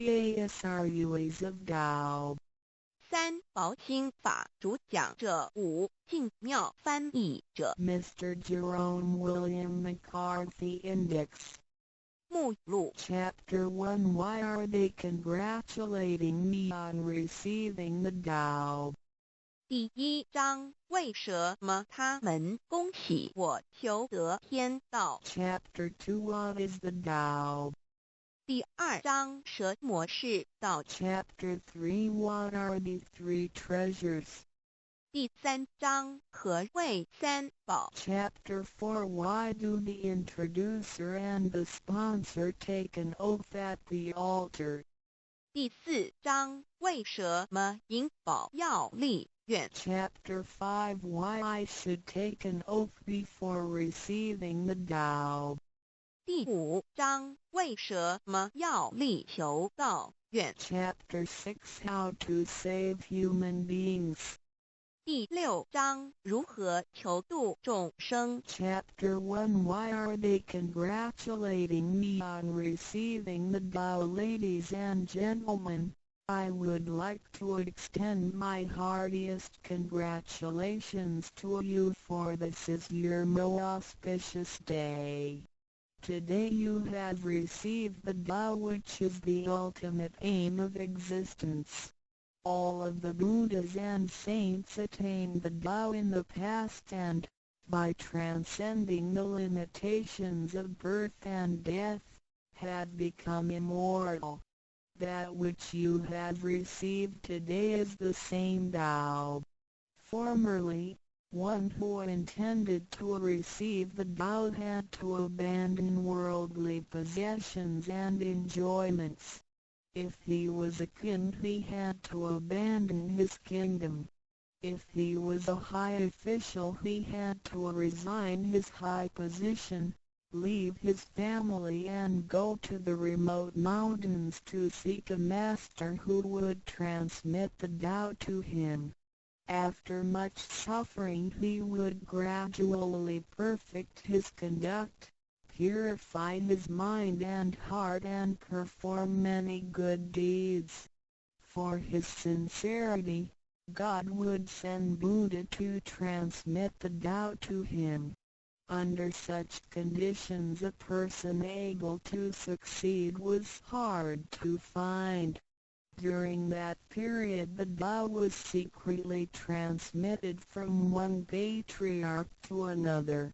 Asruas of Tao。三薄心法主讲者，五静妙翻译者 Mr. Jerome William McCarthy Index。目录 Chapter 1 Why are they congratulating me on receiving the Tao？ 第一章，为什么他们恭喜我求得天道 Chapter 2 What is the Tao？ 第二章，什么是道 Chapter 3 What are the three treasures？ 第三章，何谓三宝 Chapter 4 Why do the introducer and the sponsor take an oath at the altar？ 第四章，为什么引宝要立愿 Chapter 5 Why I should take an oath before receiving the Tao？ 第五章，为什么要立求道愿 Chapter 6 How to save human beings？ 第六章，如何求度众生 Chapter 1 Why are they congratulating me on receiving the Tao? Ladies and gentlemen, I would like to extend my heartiest congratulations to you, for this is your most auspicious day. Today you have received the Tao, which is the ultimate aim of existence. All of the Buddhas and saints attained the Tao in the past, and, by transcending the limitations of birth and death, had become immortal. That which you have received today is the same Tao. Formerly, one who intended to receive the Tao had to abandon worldly possessions and enjoyments. If he was a king, he had to abandon his kingdom. If he was a high official, he had to resign his high position, leave his family and go to the remote mountains to seek a master who would transmit the Tao to him. After much suffering he would gradually perfect his conduct, purify his mind and heart, and perform many good deeds. For his sincerity, God would send Buddha to transmit the Tao to him. Under such conditions a person able to succeed was hard to find. During that period the Tao was secretly transmitted from one patriarch to another.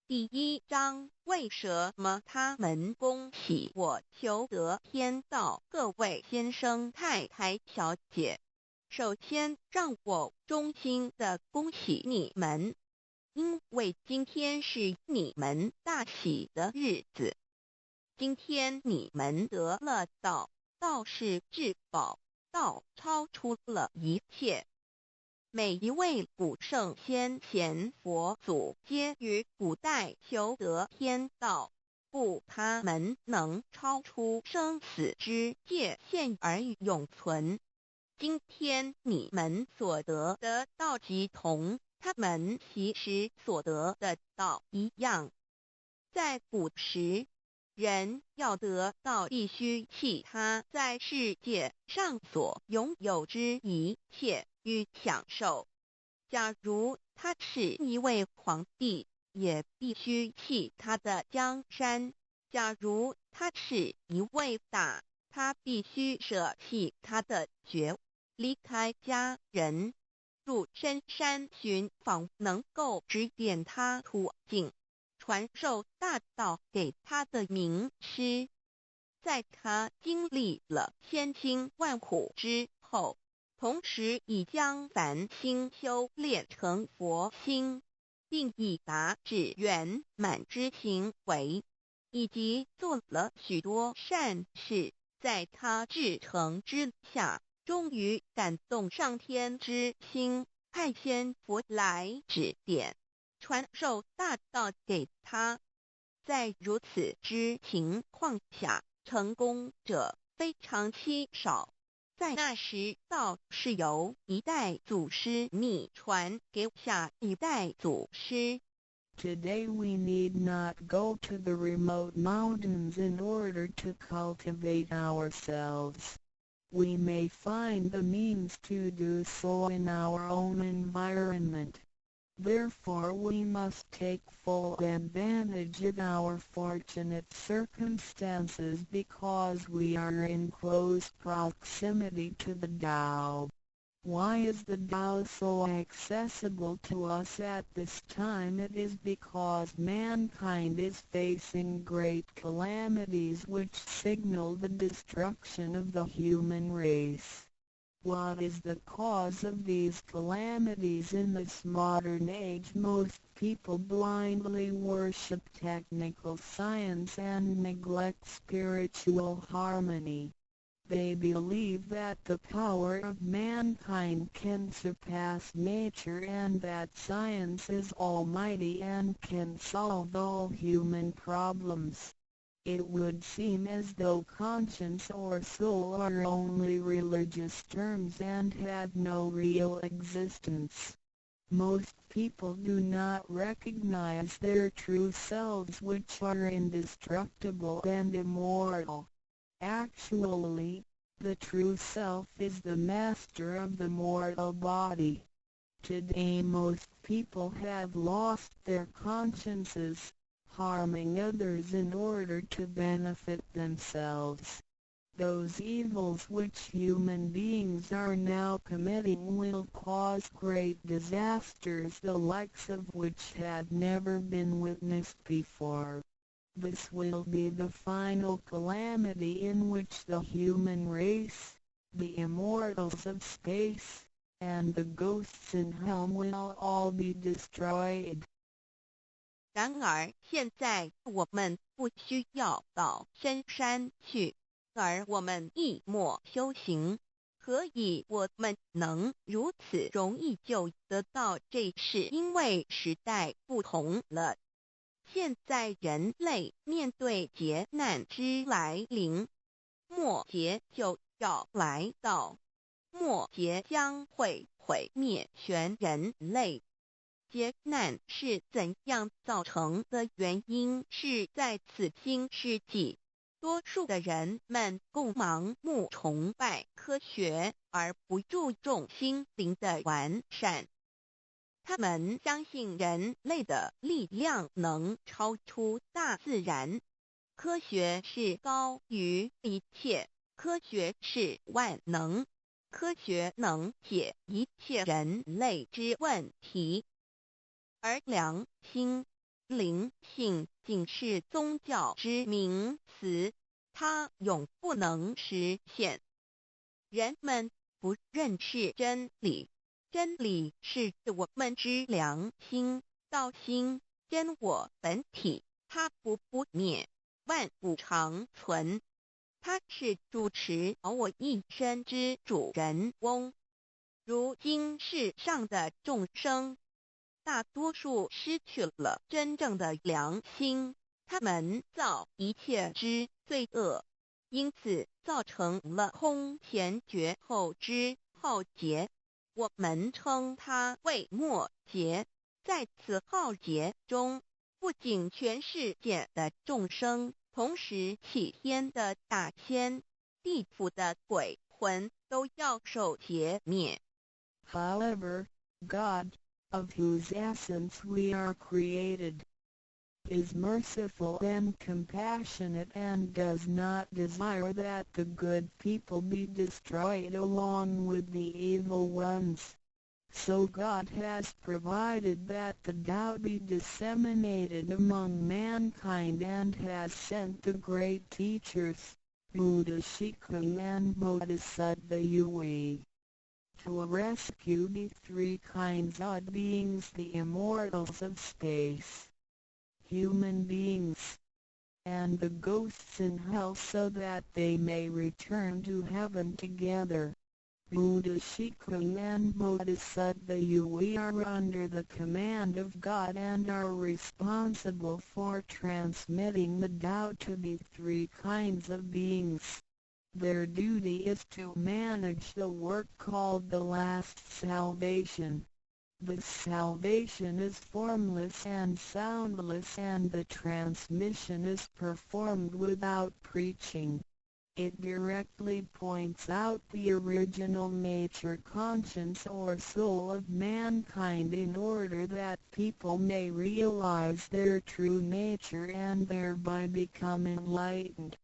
第一章，为什么他们恭喜我求得天道？各位先生、太太、小姐，首先让我衷心的恭喜你们，因为今天是你们大喜的日子。今天你们得了道，道是至宝，道超出了一切。每一位古圣先贤佛祖皆于古代求得天道，故他们能超出生死之界限而永存。今天你们所得的道即同他们其时所得的道一样。在古时，人要得道必须弃他在世界上所拥有之一切与享受。假如他是一位皇帝，也必须弃他的江山；假如他是一位大，他必须舍弃他的爵，离开家人，入深山寻访能够指点他途径，传授大道给他的名师。在他经历了千辛万苦之后，同时已将凡心修炼成佛心，并已达至圆满之行为，以及做了许多善事，在他至诚之下，终于感动上天之心，派仙佛来指点，传授大道给他。在如此之情况下，成功者非常稀少。在那时，道是由一代祖师秘传给下一代祖师。Today we need not go to the remote mountains in order to cultivate ourselves. We may find the means to do so in our own environment. Therefore we must take full advantage of our fortunate circumstances because we are in close proximity to the Tao. Why is the Tao so accessible to us at this time? It is because mankind is facing great calamities which signal the destruction of the human race. What is the cause of these calamities in this modern age? Most people blindly worship technical science and neglect spiritual harmony. They believe that the power of mankind can surpass nature and that science is almighty and can solve all human problems. It would seem as though conscience or soul are only religious terms and had no real existence. Most people do not recognize their true selves, which are indestructible and immortal. Actually, the true self is the master of the mortal body. Today most people have lost their consciences, harming others in order to benefit themselves. Those evils which human beings are now committing will cause great disasters, the likes of which had never been witnessed before. This will be the final calamity in which the human race, the immortals of space, and the ghosts in hell will all be destroyed. 然而现在我们不需要到深山去，而我们一默修行。何以我们能如此容易就得到这？是因为时代不同了。现在人类面对劫难之来临，末劫就要来到，末劫将会毁灭全人类。劫难是怎样造成的？原因是在此新世纪，多数的人们共盲目崇拜科学，而不注重心灵的完善。他们相信人类的力量能超出大自然，科学是高于一切，科学是万能，科学能解一切人类之问题。而良心、灵性仅是宗教之名词，它永不能实现。人们不认识真理，真理是我们之良心、道心、真我本体，它不灭，万物长存。它是主持我一生之主人翁。如今世上的众生，大多数失去了真正的良心，他们造一切之罪恶，因此造成了空前绝后之浩劫。我们称它为末劫。在此浩劫中，不仅全世界的众生，同时起天的大千、地府的鬼魂都要受劫灭。However, God, of whose essence we are created, is merciful and compassionate and does not desire that the good people be destroyed along with the evil ones. So God has provided that the Tao be disseminated among mankind and has sent the great teachers, Buddha Shiku and Bodhisattva Yui, to rescue the three kinds of beings, the immortals of space, human beings, and the ghosts in hell, so that they may return to heaven together. Buddha Shiku and Bodhisattva Yui are under the command of God and are responsible for transmitting the Tao to the three kinds of beings. Their duty is to manage the work called the last salvation. The salvation is formless and soundless, and the transmission is performed without preaching. It directly points out the original nature, conscience or soul of mankind, in order that people may realize their true nature and thereby become enlightened.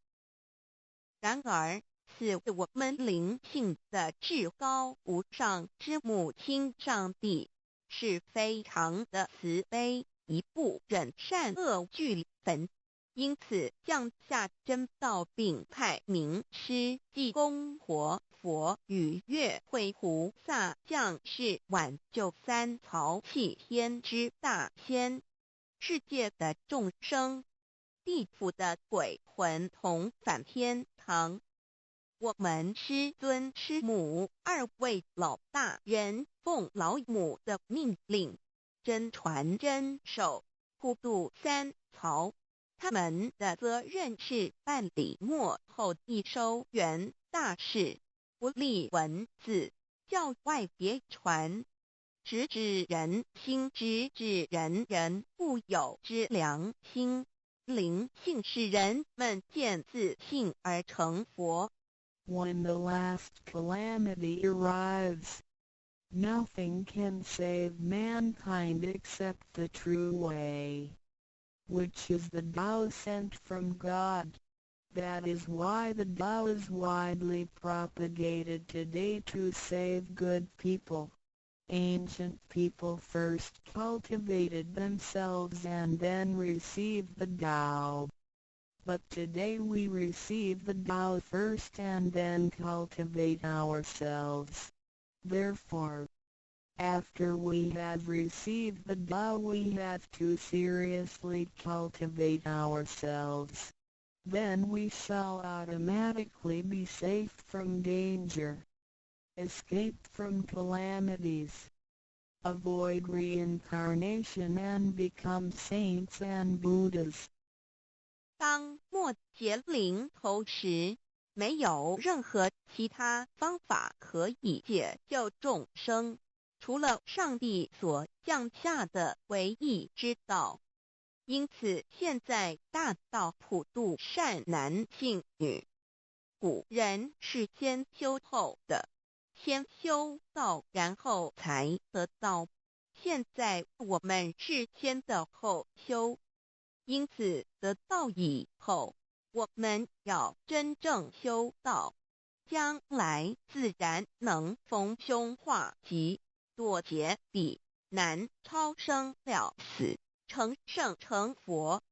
然而，是我们灵性的至高无上之母亲上帝，是非常的慈悲，一不忍善恶俱焚，因此降下真道，并派名师济公活佛与月会菩萨降世，挽救三曹弃天之大仙，世界的众生，地府的鬼魂同返天堂。我们师尊师母二位老大人奉老母的命令，真传真守，普渡三曹。他们的责任是办理末后一收元大事，不立文字，教外别传，直指人心，直指人人固有之良心。灵性使人们见自性而成佛。When the last calamity arrives, nothing can save mankind except the true way, which is the Tao sent from God. That is why the Tao is widely propagated today to save good people. Ancient people first cultivated themselves and then received the Tao. But today we receive the Tao first and then cultivate ourselves. Therefore, after we have received the Tao, we have to seriously cultivate ourselves. Then we shall automatically be safe from danger, escape from calamities, avoid reincarnation, and become saints and Buddhas. 当末节临头时，没有任何其他方法可以解救众生，除了上帝所降下的唯一之道。因此，现在大道普渡善男信女。古人是先修后的，先修道然后才得道。现在我们是先的后修。因此得道以后，我们要真正修道，将来自然能逢凶化吉，躲劫彼难，超生了死，成圣成佛。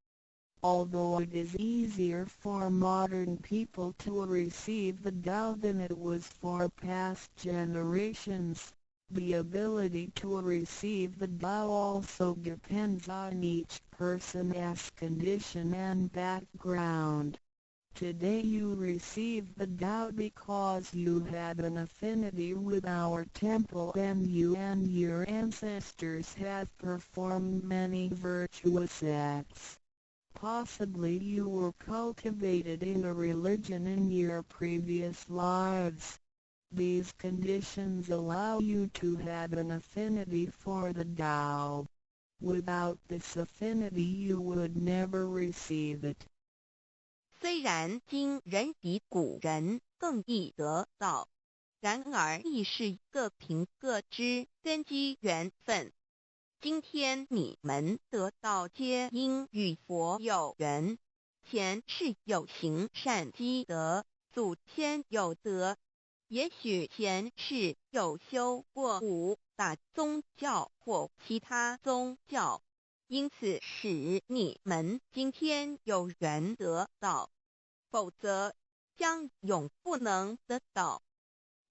Although it is easier for modern people to receive the Tao than it was for past generations, the ability to receive the Tao also depends on each person's condition and background. Today you receive the Tao because you had an affinity with our temple, and you and your ancestors have performed many virtuous acts. Possibly you were cultivated in a religion in your previous lives. These conditions allow you to have an affinity for the Tao. Without this affinity you would never receive it. 虽然今人比古人更易得道，然而亦是各凭各之，根基缘分。今天你们得道皆因与佛有缘，前世有行善积德，祖先有德，也许前世有修过五大宗教或其他宗教，因此使你们今天有缘得道，否则将永不能得道。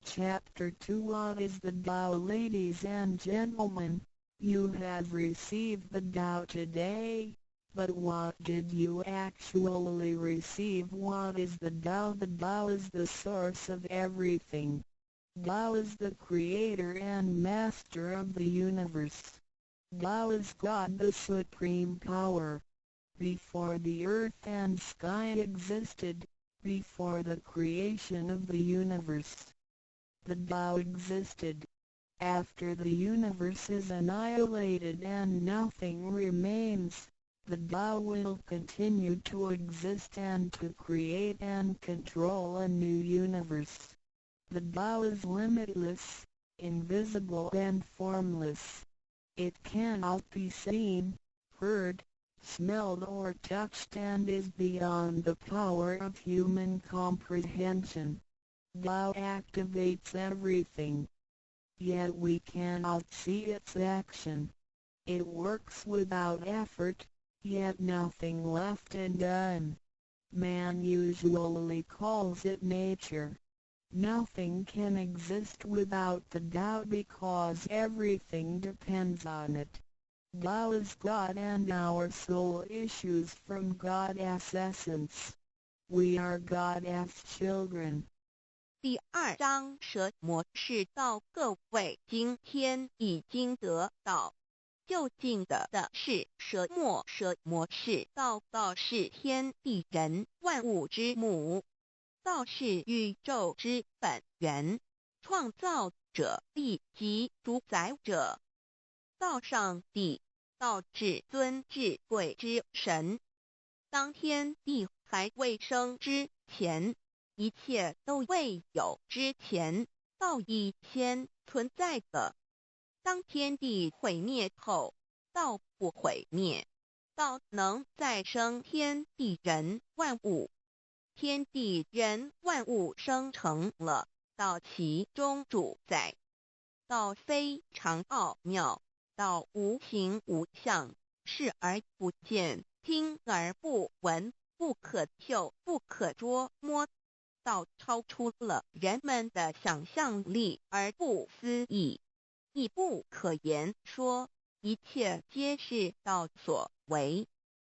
Chapter 2 What is the Tao? Ladies and gentlemen, you have received the Tao today, but what did you actually receive? What is the Tao? The Tao is the source of everything. Tao is the creator and master of the universe. Tao is God, the supreme power. Before the earth and sky existed, before the creation of the universe, the Tao existed. After the universe is annihilated and nothing remains, the Tao will continue to exist and to create and control a new universe. The Tao is limitless, invisible and formless. It cannot be seen, heard, smelled or touched and is beyond the power of human comprehension. Tao activates everything. Yet we cannot see its action. It works without effort, yet nothing left undone. Man usually calls it nature. Nothing can exist without the Tao because everything depends on it. Tao is God and our soul issues from God's essence. We are God's children. 第2章蛇魔是道，各位今天已经得到。究竟的是蛇魔是道，道是天地人万物之母，道是宇宙之本源，创造者亦即主宰者。道上帝，道至尊至贵之神。当天地还未生之前，一切都未有之前，道已先存在的。当天地毁灭后，道不毁灭，道能再生天地人万物。天地人万物生成了，道其中主宰。道非常奥妙，道无形无相，视而不见，听而不闻，不可嗅，不可捉摸。道超出了人们的想象力而不思议，亦不可言说，一切皆是道所为。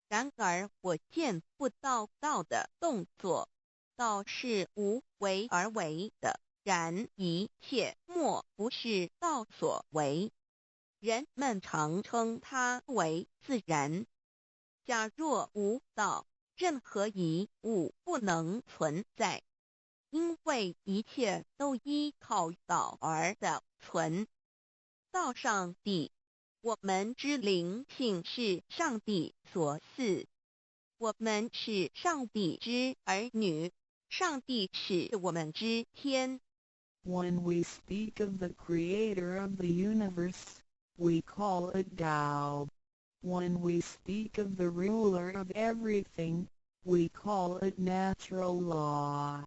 然而我见不到道的动作，道是无为而为的，然一切莫不是道所为。人们常称它为自然。假若无道，任何一物不能存在，因为一切都依靠道而的存。道上帝，我们之灵性是上帝所赐，我们是上帝之儿女，上帝是我们之天。When we speak of the creator of the universe, we call it Tao. When we speak of the ruler of everything, we call it natural law.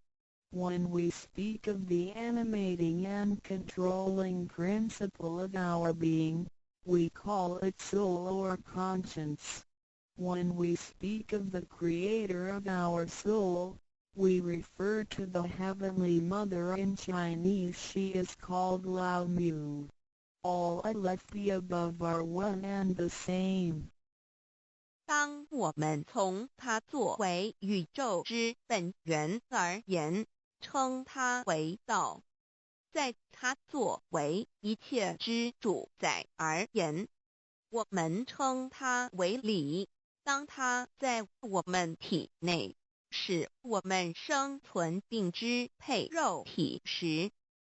When we speak of the animating and controlling principle of our being, we call it soul or conscience. When we speak of the creator of our soul, we refer to the Heavenly Mother. In Chinese she is called Lao Mu. All of the above are one and the same. 当我们从它作为宇宙之本源而言，称它为道；在它作为一切之主宰而言，我们称它为理。当它在我们体内，使我们生存并支配肉体时，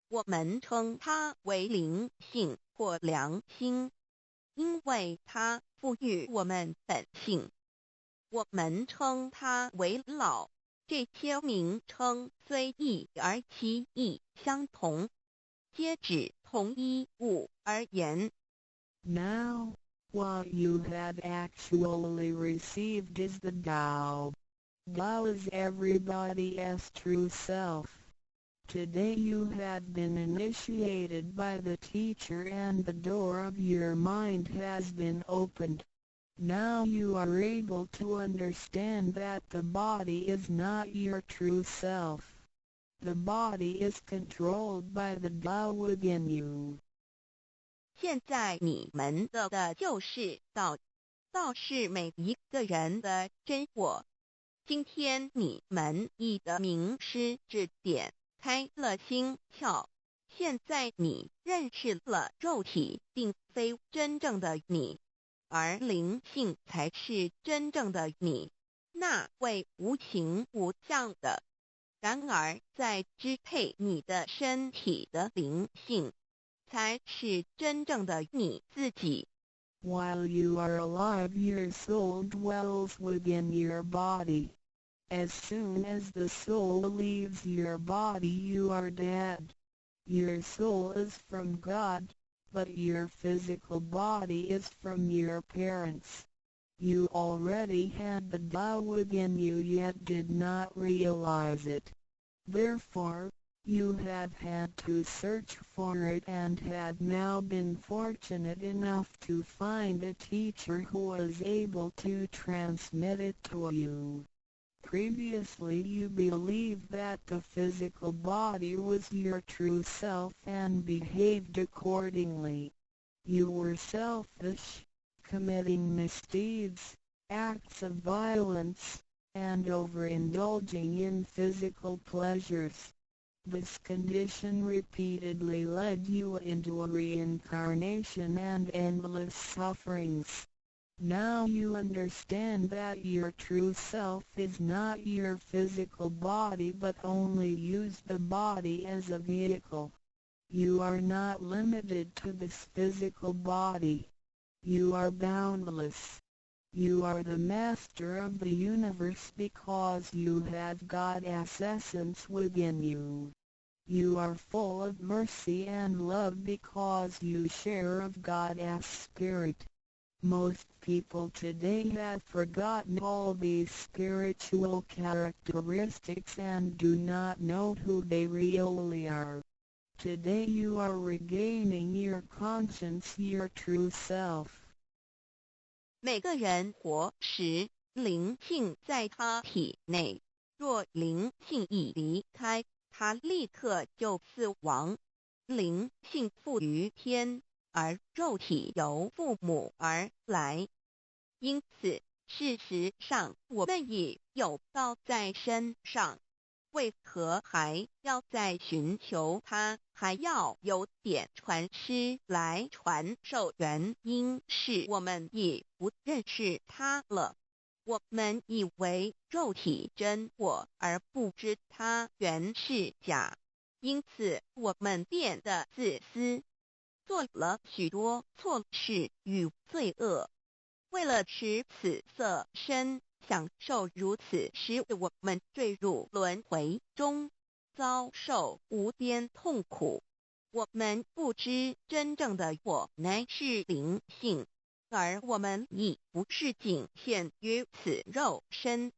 我们称它为灵性或良心，因为它赋予我们本性。我们称它为老，这些名称虽异而其意相同，皆指同一物而言。Now, what you have actually received is the Tao. Tao is everybody's true self. Today you have been initiated by the teacher and the door of your mind has been opened. Now you are able to understand that the body is not your true self. The body is controlled by the Tao within you. 现在你们的就是道，道是每一个人的真我。今天你们已得名师指点，开了心窍。现在你认识了肉体并非真正的你，而灵性才是真正的你，那位无形无相的。然而在支配你的身体的灵性，才是真正的你自己。While you are alive, your soul dwells within your body. As soon as the soul leaves your body, you are dead. Your soul is from God, but your physical body is from your parents. You already had the Tao within you yet did not realize it. Therefore, you have had to search for it and had now been fortunate enough to find a teacher who was able to transmit it to you. Previously you believed that the physical body was your true self and behaved accordingly. You were selfish, committing misdeeds, acts of violence, and overindulging in physical pleasures. This condition repeatedly led you into a reincarnation and endless sufferings. Now you understand that your true self is not your physical body but only use the body as a vehicle. You are not limited to this physical body. You are boundless. You are the master of the universe because you have God's essence within you. You are full of mercy and love because you share of God's spirit. Most people today have forgotten all these spiritual characteristics and do not know who they really are. Today you are regaining your conscience, your true self. 每个人活时，灵性在他体内，若灵性一离开，他立刻就死亡。灵性附于天，而肉体由父母而来。因此，事实上我们已有道在身上，为何还要再寻求它？还要有点传师来传授？原因是我们已不认识它了。我们以为肉体真我，而不知它原是假，因此我们变得自私，做了许多错事与罪恶。为了使此色身享受如此，使我们坠入轮回中，遭受无边痛苦。我们不知真正的我乃是灵性，而我们已不是仅限于此肉身。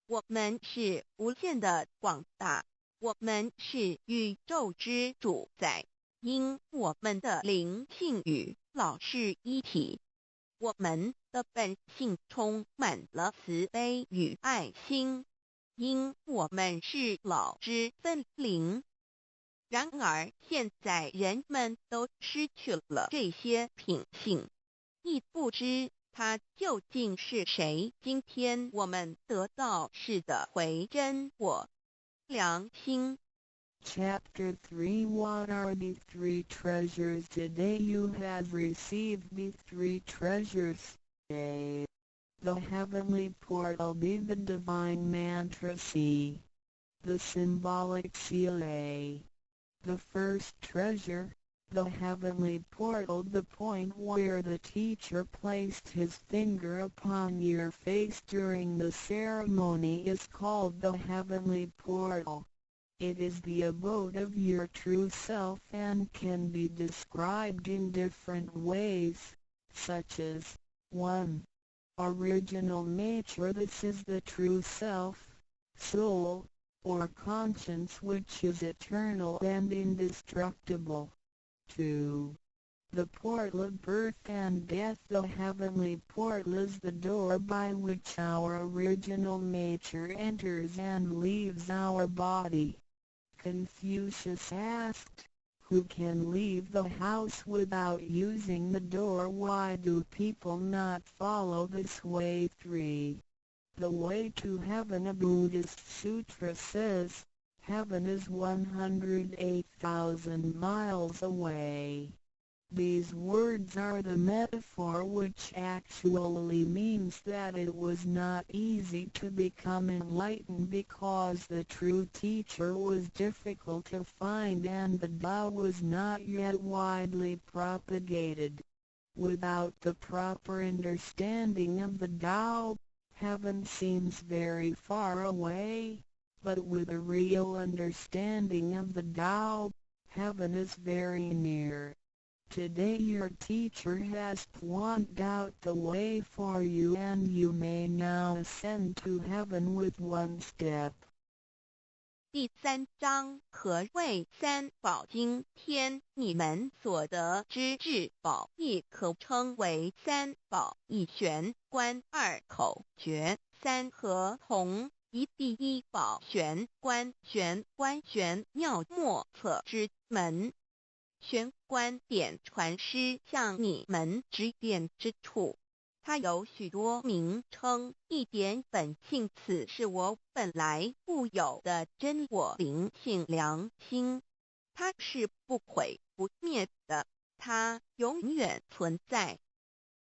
我们是无限的广大，我们是宇宙之主宰，因我们的灵性与老是一体。我们的本性充满了慈悲与爱心，因我们是老之分灵。然而现在人们都失去了这些品性，亦不知它究竟是谁。今天我们得到是的回真我良心。Chapter 3 What are the three treasures? Today you have received the three treasures. A. The heavenly portal. B. The divine mantra. C. The symbolic seal. A. The first treasure, the heavenly portal. The point where the teacher placed his finger upon your face during the ceremony is called the heavenly portal. It is the abode of your true self and can be described in different ways, such as 1. Original nature. This is the true self, soul, or conscience which is eternal and indestructible. 2. The portal of birth and death. The heavenly portal is the door by which our original nature enters and leaves our body. Confucius asked, who can leave the house without using the door? Why do people not follow this way? 3. The way to heaven. A Buddhist sutra says, heaven is 108,000 miles away. These words are the metaphor which actually means that it was not easy to become enlightened because the true teacher was difficult to find and the Tao was not yet widely propagated. Without the proper understanding of the Tao, heaven seems very far away, but with a real understanding of the Tao, heaven is very near. Today your teacher has pointed out the way for you and you may now ascend to heaven with one step. 第3章何谓三宝经天你们所得之至宝，亦可称为三宝一玄观二口诀三合同。一第一宝玄观玄妙莫测之门。玄观点传师向你们指点之处，它有许多名称，一点本性，此是我本来固有的真我灵性良心，它是不毁不灭的，它永远存在。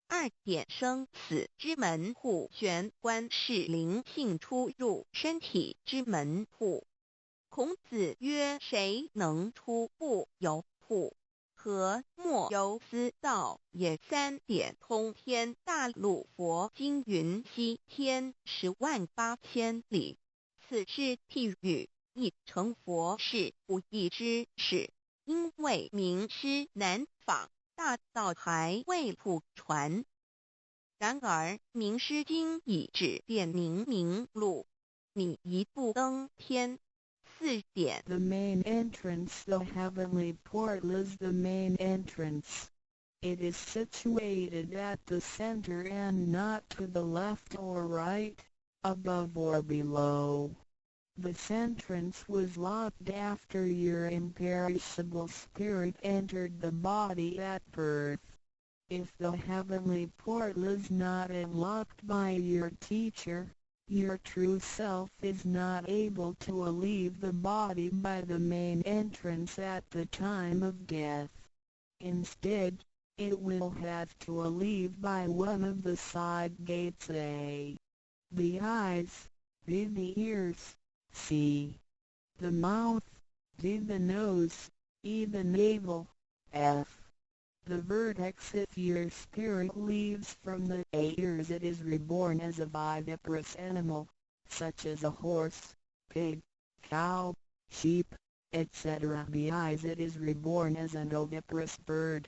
二点生死之门户，玄观是灵性出入身体之门户。孔子曰：谁能出不由户？和莫由斯道也。三点通天大陆佛经云：西天108000里，此是譬喻，亦成佛是不易之事，因为名师难访，大道还未普传。然而名师经已指点明路，你一步登天。4点 The main entrance, the heavenly portal, is the main entrance. It is situated at the center and not to the left or right, above or below. This entrance was locked after your imperishable spirit entered the body at birth. If the heavenly portal is not unlocked by your teacher, your true self is not able to leave the body by the main entrance at the time of death. Instead, it will have to leave by one of the side gates: A. The eyes, B. The ears, C. The mouth, D. The nose, E. The navel, F. The vertex. If your spirit leaves from the ears, it is reborn as a viviparous animal, such as a horse, pig, cow, sheep, etc. B. Eyes. It is reborn as an oviparous bird.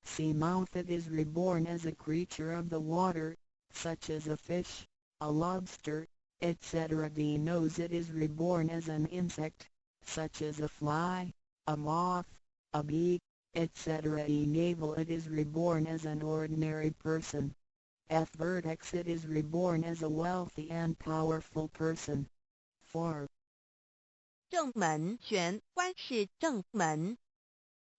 C. Mouth. It is reborn as a creature of the water, such as a fish, a lobster, etc. D. Nose. It is reborn as an insect, such as a fly, a moth, a bee, etc. E. Navel. It is reborn as an ordinary person. F. Vertex. It is reborn as a wealthy and powerful person. 4. 正门玄观是正门，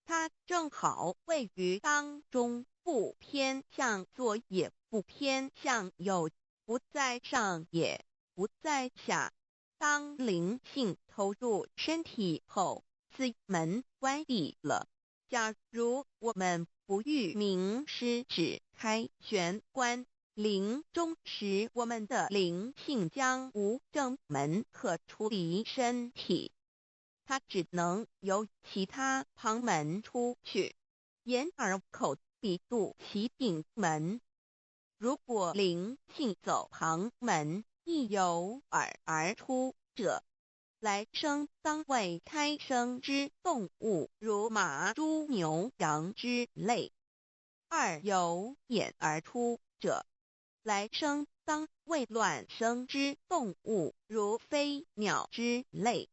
它正好位于当中，不偏向左也不偏向右，不在上也不在下。当灵性投入身体后，此门关闭了。假如我们不欲名师指开玄关，临终时我们的灵性将无正门可出离身体，它只能由其他旁门出去，眼耳口鼻肚脐顶门。如果灵性走旁门，亦由耳而出者，来生当为胎生之动物，如马、猪、牛、羊之类；二由眼而出者，来生当为卵生之动物，如飞鸟之类；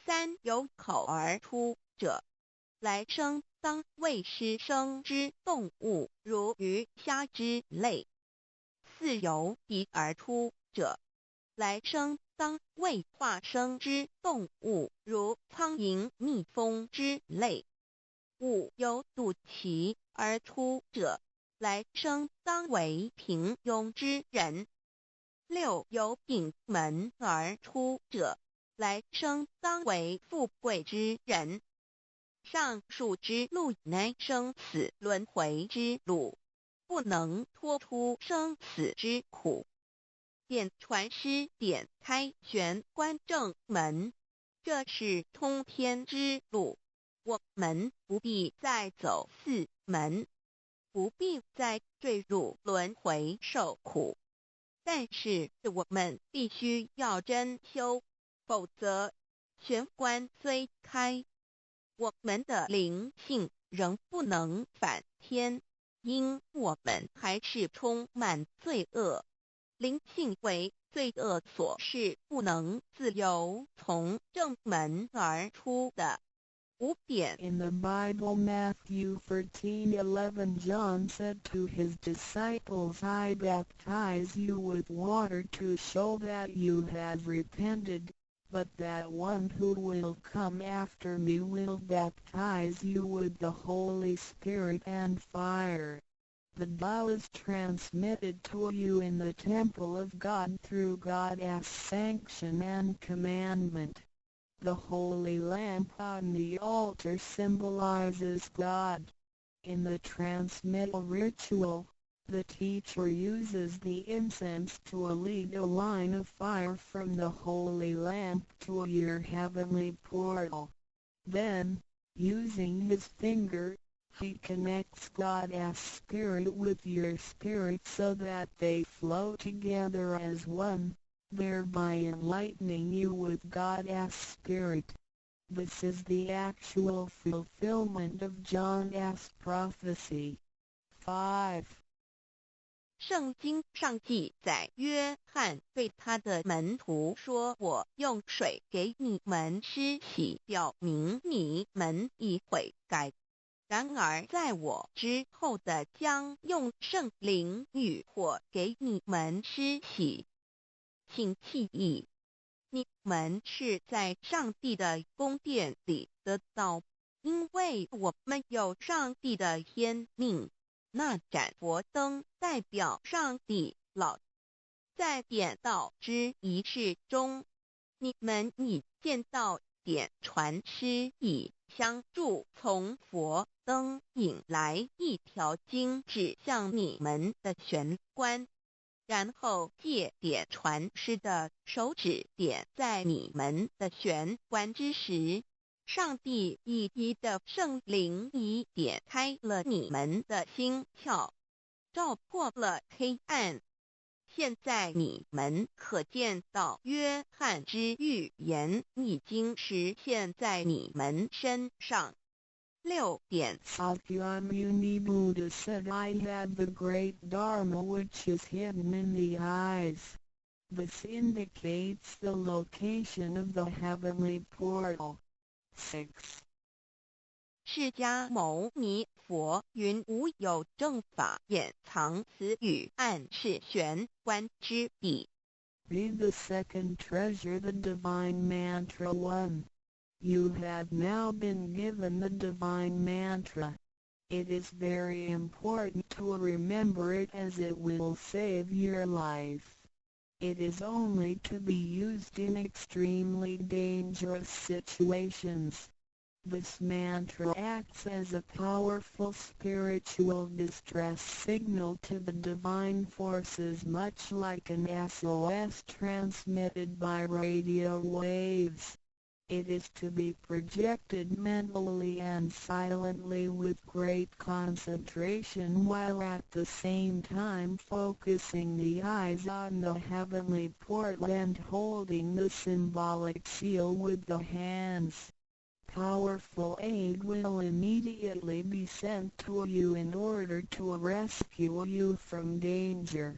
三由口而出者，来生当为湿生之动物，如鱼虾之类；四由鼻而出者，来生当为化生之动物，如苍蝇、蜜蜂之类；五由肚脐而出者，来生当为平庸之人；六由顶门而出者，来生当为富贵之人；上述之路乃生死轮回之路，不能脱出生死之苦。点传师点开玄关正门，这是通天之路，我们不必再走四门，不必再坠入轮回受苦。但是我们必须要真修，否则玄关虽开，我们的灵性仍不能返天，因我们还是充满罪恶。灵性为罪恶所是不能自由从正门而出的。5点 In the Bible, Matthew 13:11, John said to his disciples, I baptize you with water to show that you have repented, but that one who will come after me will baptize you with the Holy Spirit and fire. The Tao is transmitted to you in the temple of God through God's sanction and commandment. The holy lamp on the altar symbolizes God. In the transmittal ritual, the teacher uses the incense to lead a line of fire from the holy lamp to your heavenly portal. Then, using his finger, he connects God's spirit with your spirit so that they flow together as one, thereby enlightening you with God's Spirit. This is the actual fulfillment of John's prophecy. 5. 圣经上记载，约翰对他的门徒说：“我用水给你们施洗，表明你们已悔改。然而在我之后的将用圣灵与火给你们施洗。请记忆，你们是在上帝的宫殿里得到，因为我们有上帝的天命。那盏佛灯代表上帝老。在点道之仪式中，你们已见到点传师以香柱从佛灯引来一条经指向你们的玄关，然后借点传师的手指点在你们的玄关之时，上帝以一的圣灵已点开了你们的心窍，照破了黑暗。现在你们可见到约翰之预言已经实现在你们身上。6点 Sakyamuni Buddha said, I have the great Dharma which is hidden in the eyes. This indicates the location of the heavenly portal. 6. 释迦牟尼佛云：无有正法掩藏此语，暗示玄关之地。Read the second treasure, the divine mantra 1. You have now been given the divine mantra. It is very important to remember it as it will save your life. It is only to be used in extremely dangerous situations. This mantra acts as a powerful spiritual distress signal to the divine forces, much like an SOS transmitted by radio waves. It is to be projected mentally and silently with great concentration, while at the same time focusing the eyes on the heavenly portal and holding the symbolic seal with the hands. Powerful aid will immediately be sent to you in order to rescue you from danger.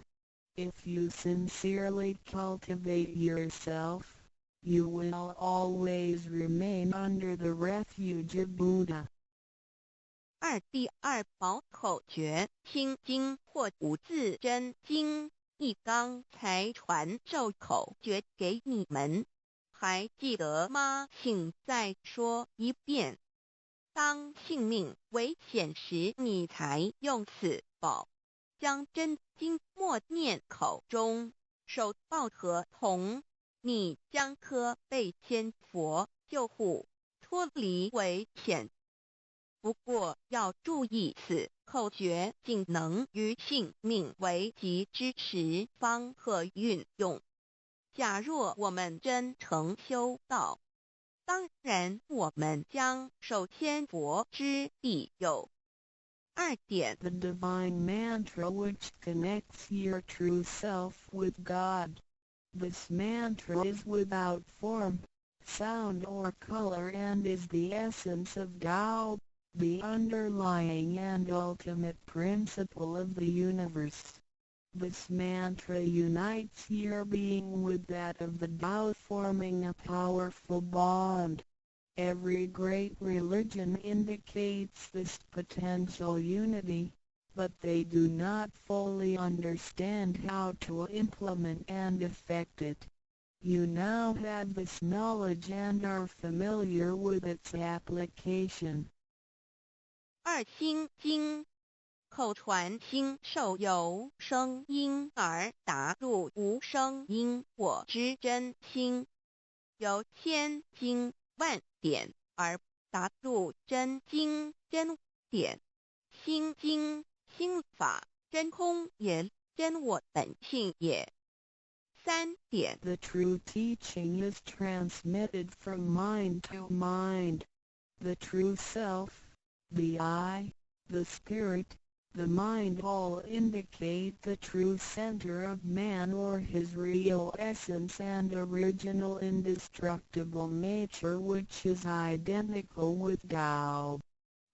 If you sincerely cultivate yourself, you will always remain under the refuge of Buddha. 2. 第二宝口诀：心经或五字真经，一刚才传授口诀给你们。还记得吗？请再说一遍。当性命危险时，你才用此宝。将真经默念口中，手抱合同，你将可被千佛救护，脱离危险。不过要注意，此口诀仅能于性命危急之时方可运用。假若我们真诚修道，当然我们将受天佛之庇佑。2点 The divine mantra which connects your true self with God. This mantra is without form, sound or color and is the essence of Tao, the underlying and ultimate principle of the universe. This mantra unites your being with that of the Tao, forming a powerful bond. Every great religion indicates this potential unity, but they do not fully understand how to implement and effect it. You now have this knowledge and are familiar with its application. 2心经口传心授由声音而达入无声因果之真心，由千经万典而达入真经真典。心经心法真空也，真我本性也。3点 The true teaching is transmitted from mind to mind. The true self, the I, the spirit, the mind all indicate the true center of man or his real essence and original indestructible nature, which is identical with Tao.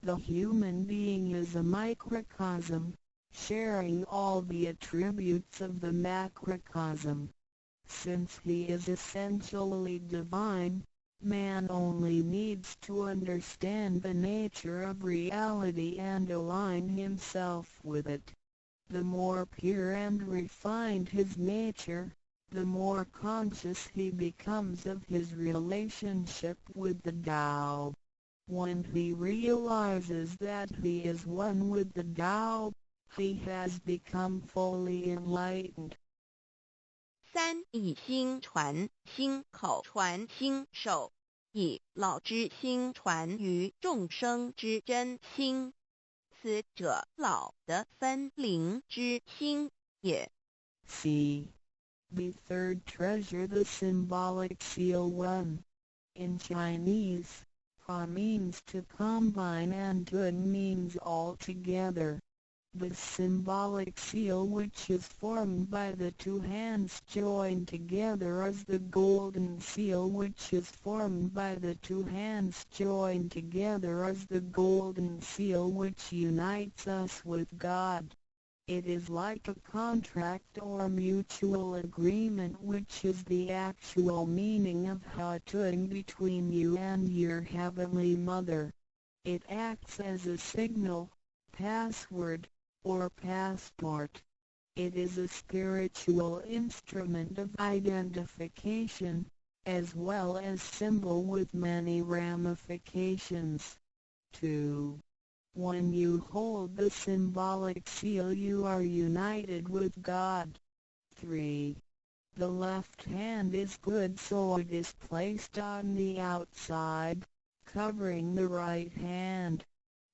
The human being is a microcosm, sharing all the attributes of the macrocosm. Since he is essentially divine, man only needs to understand the nature of reality and align himself with it. The more pure and refined his nature, the more conscious he becomes of his relationship with the Tao. When he realizes that he is one with the Tao, he has become fully enlightened. 3以心传心口传心手，以老之心传于众生之真心，此者老的分灵之心也。C. The third treasure, the symbolic seal 1. In Chinese, Pa means to combine and Dun means all together. The symbolic seal, which is formed by the two hands joined together, is the golden seal, which is formed by the two hands joined together, is the golden seal which unites us with God. It is like a contract or mutual agreement, which is the actual meaning of Hatun between you and your Heavenly Mother. It acts as a signal, password, or passport. It is a spiritual instrument of identification, as well as symbol with many ramifications. 2. When you hold the symbolic seal, you are united with God. 3. The left hand is good, so it is placed on the outside, covering the right hand.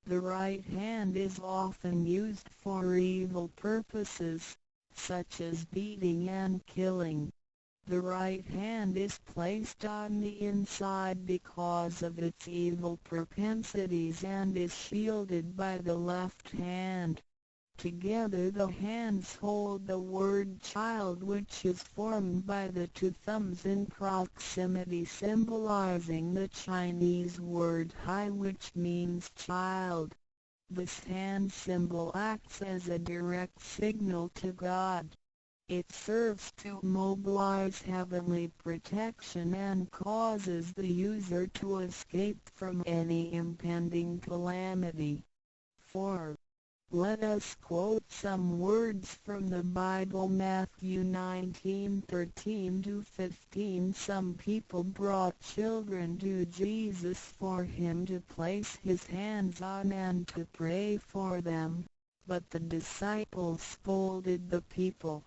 The right hand is often used for evil purposes, such as beating and killing. The right hand is placed on the inside because of its evil propensities and is shielded by the left hand. Together the hands hold the word child, which is formed by the two thumbs in proximity, symbolizing the Chinese word hai, which means child. This hand symbol acts as a direct signal to God. It serves to mobilize heavenly protection and causes the user to escape from any impending calamity. 4. Let us quote some words from the Bible. Matthew 19:13-15. Some people brought children to Jesus for him to place his hands on and to pray for them, but the disciples scolded the people.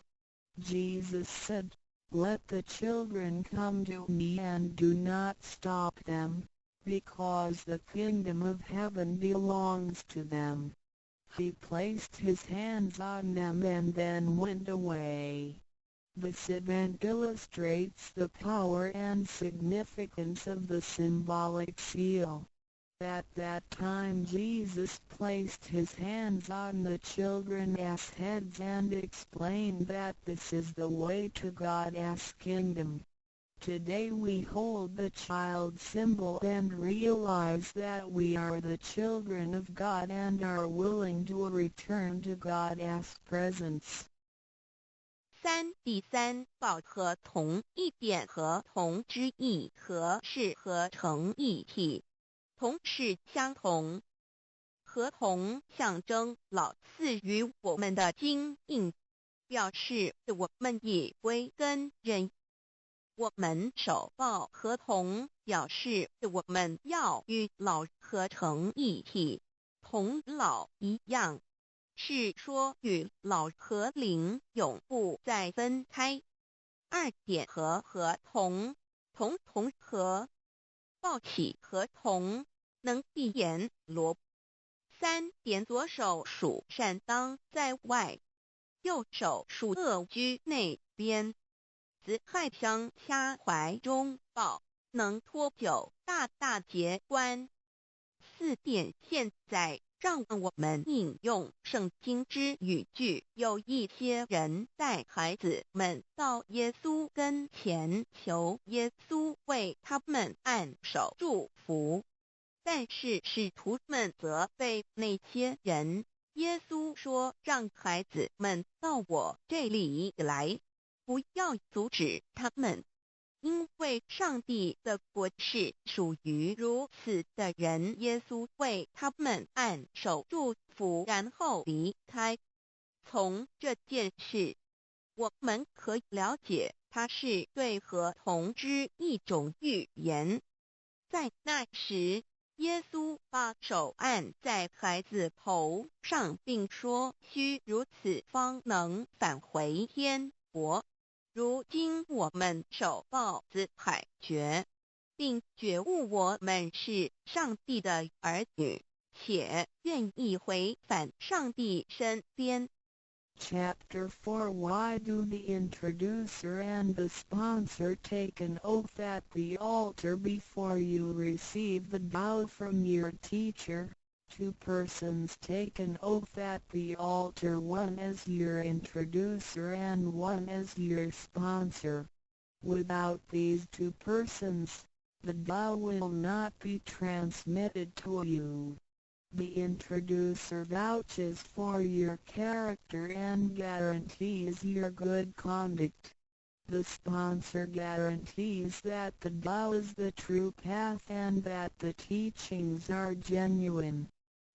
Jesus said, "Let the children come to me and do not stop them, because the kingdom of heaven belongs to them. He placed his hands on them and then went away. This event illustrates the power and significance of the symbolic seal. At that time Jesus placed his hands on the children's heads and explained that this is the way to God's kingdom. Today we hold the child symbol and realize that we are the children of God and are willing to return to God's presence. 3. 第三，抱和同一点和同之意和是合成一体，同是相同，合同象征老赐予我们的经印，表示我们已归根认。我们手抱合同，表示我们要与老合成一体，同老一样。是说与老和灵永不再分开。2点和合同，同和，抱起合同，能闭眼罗。3点左手属善当在外，右手属恶居内边。子亥相掐怀中抱，能托久大大节关。4点现在让我们引用圣经之语句，有一些人带孩子们到耶稣跟前，求耶稣为他们按手祝福，但是使徒们责备那些人。耶稣说，让孩子们到我这里来，不要阻止他们，因为上帝的国是属于如此的人。耶稣为他们按手祝福，然后离开。从这件事，我们可以了解，它是对合同之一种预言。在那时，耶稣把手按在孩子头上，并说：“须如此，方能返回天国。”如今我们手抱子海觉，并觉悟我们是上帝的儿女，且愿意回返上帝身边。Chapter 4 Why do the introducer and the sponsor take an oath at the altar before you receive the vow from your teacher? 2 persons take an oath at the altar, one as your introducer and one as your sponsor. Without these 2 persons, the vow will not be transmitted to you. The introducer vouches for your character and guarantees your good conduct. The sponsor guarantees that the vow is the true path and that the teachings are genuine.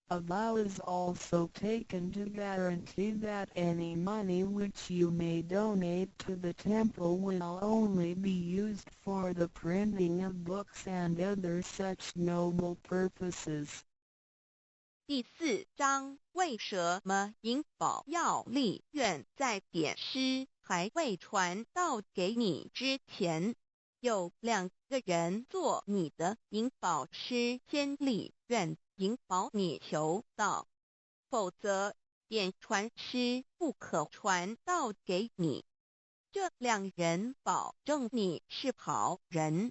A vow is also taken to guarantee that any money which you may donate to the temple will only be used for the printing of books and other such noble purposes. 第4章，为什么银宝要立愿在典诗还未传到给你之前，有2个人做你的银宝师，先立愿引保你求道，否则典传师不可传道给你。这2人保证你是好人，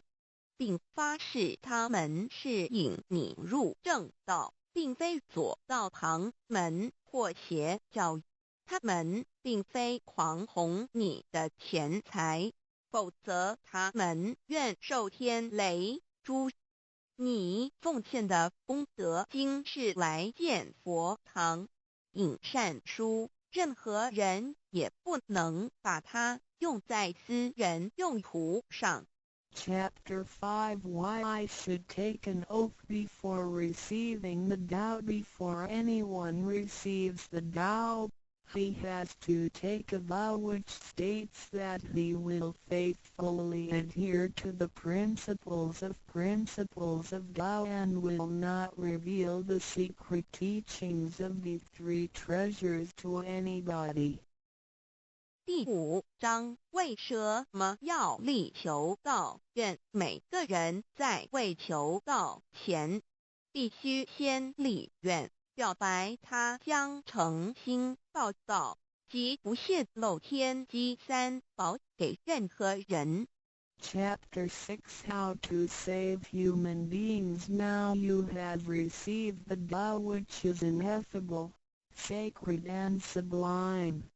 并发誓他们是引你入正道，并非左道旁门或邪教，他们并非狂哄你的钱财，否则他们愿受天雷诛。你奉献的功德金是来建佛堂、引善书，任何人也不能把它用在私人用途上。Chapter 5 Why I should take an oath before receiving the vow. Before anyone receives the vow, he has to take a vow which states that he will faithfully adhere to the principles of vow and will not reveal the secret teachings of the 3 treasures to anybody. 第5章为什么要力求道？愿每个人在为求道前，必须先立愿，表白他将诚心报道及不泄露天机3宝给任何人。Chapter 6 How to Save Human Beings. Now you have received the Tao which is ineffable, sacred and sublime.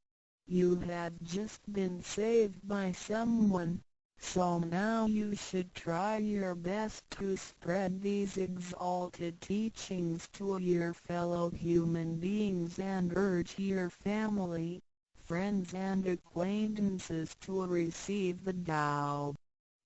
You have just been saved by someone, so now you should try your best to spread these exalted teachings to your fellow human beings and urge your family, friends and acquaintances to receive the Tao.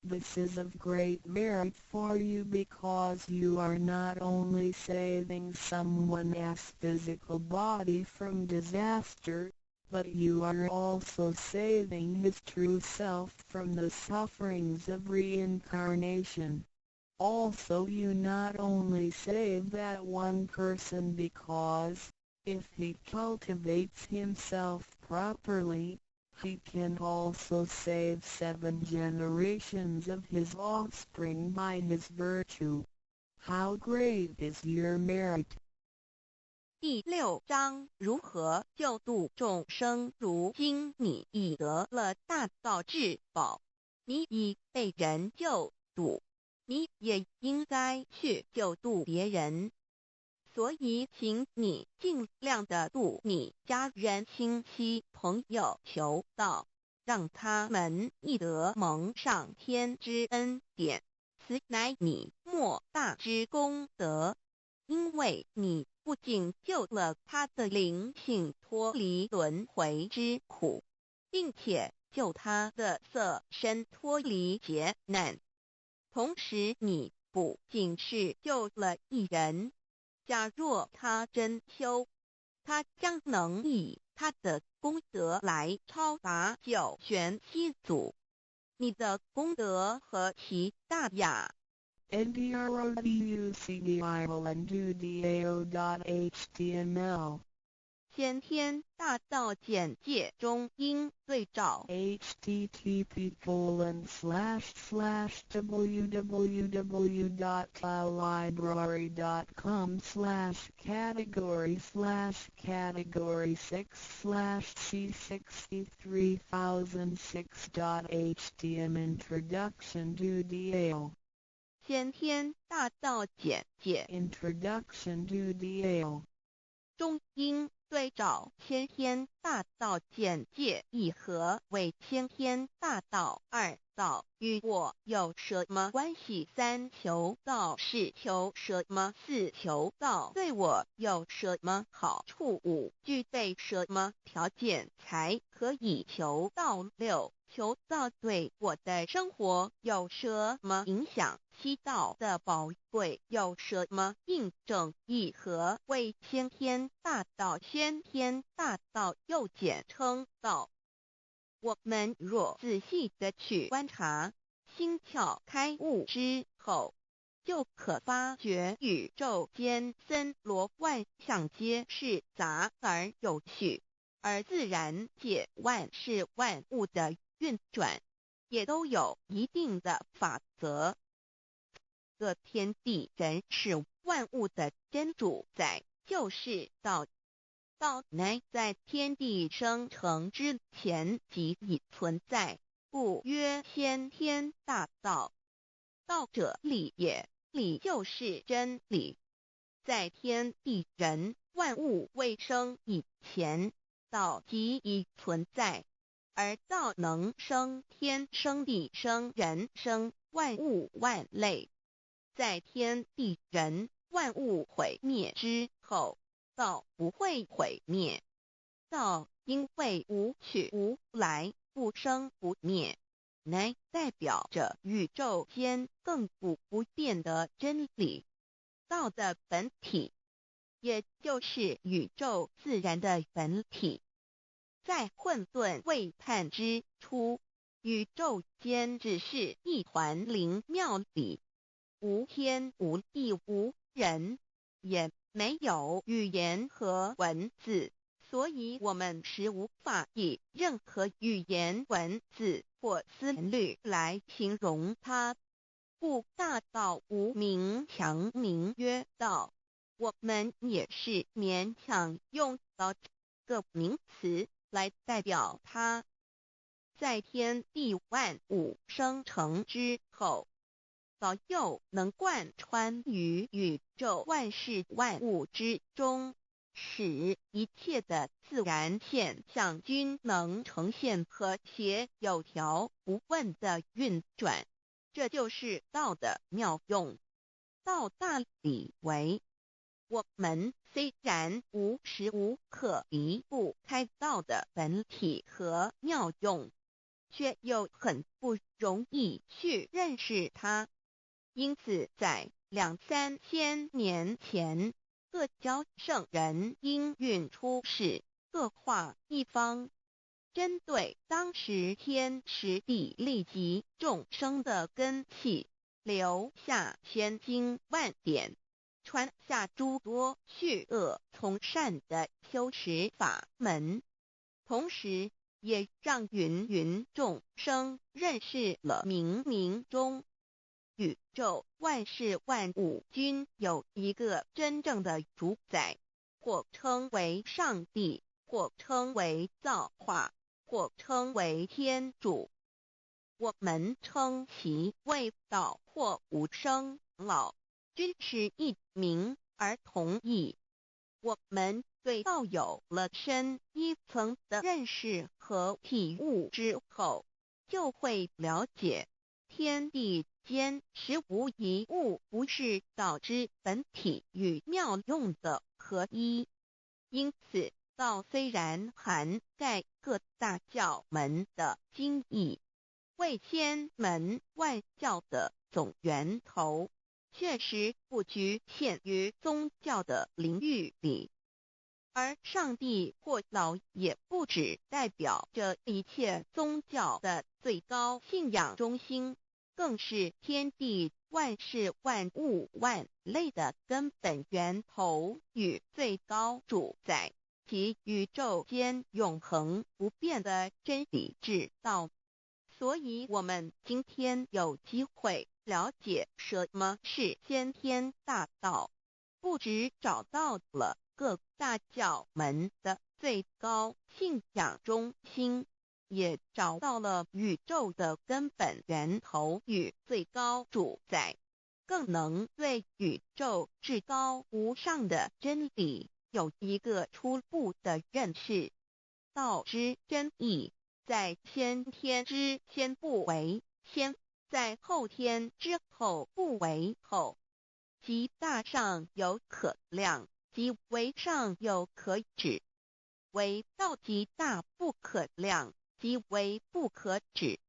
This is of great merit for you because you are not only saving someone's physical body from disaster, but you are also saving his true self from the sufferings of reincarnation. Also you not only save that one person because, if he cultivates himself properly, he can also save 7 generations of his offspring by his virtue. How great is your merit! 第6章如何救度众生。如今你已得了大道至宝，你已被人救度，你也应该去救度别人。所以请你尽量的度你家人、亲戚、朋友求道，让他们亦得蒙上天之恩典，此乃你莫大之功德。因为你不仅救了他的灵性脱离轮回之苦，并且救他的色身脱离劫难，同时你不仅是救了一人，假若他真修，他将能以他的功德来超拔9玄7祖。你的功德何其大呀！ndroduscdival.html 先天大道简介中应对照 http://www.taolibrary.com/category/c63006.htm Introduction to Tao 先天大道简介 Introduction to Tao 中应对照先天大道简介一和为先天大道2道与我有什么关系？3求道是求什么？4求道对我有什么好处？5具备什么条件才可以求道？6求道对我的生活有什么影响？7道的宝贵有什么印证？一和为先天大道，先天大道又简称道。我们若仔细地去观察，心窍开悟之后，就可发觉宇宙间森罗万象皆是杂而有序，而自然界万事万物的运转，也都有一定的法则。个天地人是万物的真主宰，就是道。道乃在天地生成之前即已存在，故曰先天大道。道者理也，理就是真理。在天地人万物未生以前，道即已存在，而道能生天、生地、生人、生万物万类。在天地人万物毁灭之后，道不会毁灭。道因为无去无来，不生不灭，乃代表着宇宙间亘古不变的真理。道的本体，也就是宇宙自然的本体。在混沌未判之初，宇宙间只是一团灵妙理，无天无地无人，也没有语言和文字，所以我们是无法以任何语言文字或思虑来形容它。故大道无名强名曰道，我们也是勉强用到这个名词来代表它。在天地万物生成之后，早又能贯穿于宇宙万事万物之中，使一切的自然现象均能呈现和谐有条不紊的运转。这就是道的妙用。道大理为，我们虽然无时无刻离不开道的本体和妙用，却又很不容易去认识它。因此在2、3千年前，各教圣人应运出世，各化一方，针对当时天时地利及众生的根器，留下千经万典，传下诸多去恶从善的修持法门，同时也让芸芸众生认识了冥冥中宇宙万事万物均有一个真正的主宰，或称为上帝，或称为造化，或称为天主。我们称其为道或无生老，均是一名而同义。我们对道有了深一层的认识和体悟之后，就会了解天地间实无一物不是道之本体与妙用的合一。因此道虽然涵盖各大教门的经义，为千门万教的总源头，确实不局限于宗教的领域里。而上帝或老也不只代表着一切宗教的最高信仰中心，更是天地万事万物万类的根本源头与最高主宰，及宇宙间永恒不变的真理之道。所以我们今天有机会了解什么是先天大道，不只找到了各大教门的最高信仰中心，也找到了宇宙的根本源头与最高主宰，更能对宇宙至高无上的真理有一个初步的认识。道之真义，在先天之先不为先，在后天之后不为后，即大上有可量，即为上有可止，为道即大不可量，即为不可止。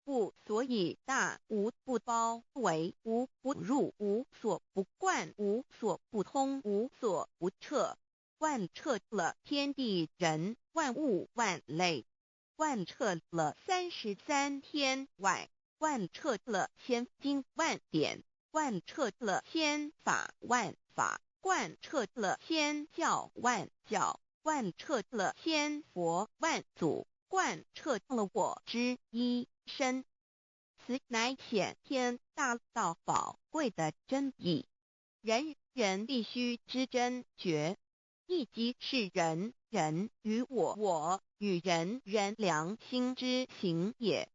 故所以大无不包，为无不入，无所不贯，无所不通，无所不彻，贯彻了天地人万物万类，贯彻了33天外，贯彻了千经万典，贯彻了千法万法，贯彻了千教万教，贯彻了千佛万祖，贯彻了我之一身。此乃显天大道宝贵的真义，人人必须知真觉，亦即是人人与我与人人良心之行也。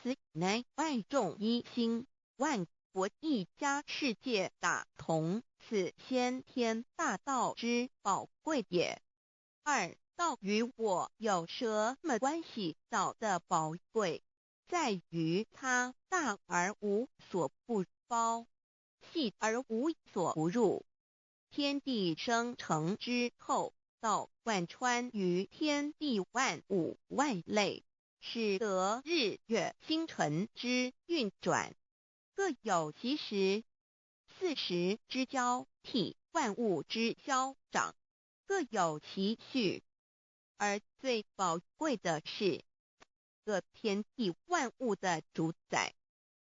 此乃万众一心，万国一家，世界大同，此先天大道之宝贵也。二，道与我有什么关系？道的宝贵在于它大而无所不包，细而无所不入。天地生成之后，道贯穿于天地万物万类，使得日月星辰之运转各有其时，4时之交替，万物之消长各有其序。而最宝贵的是各天地万物的主宰，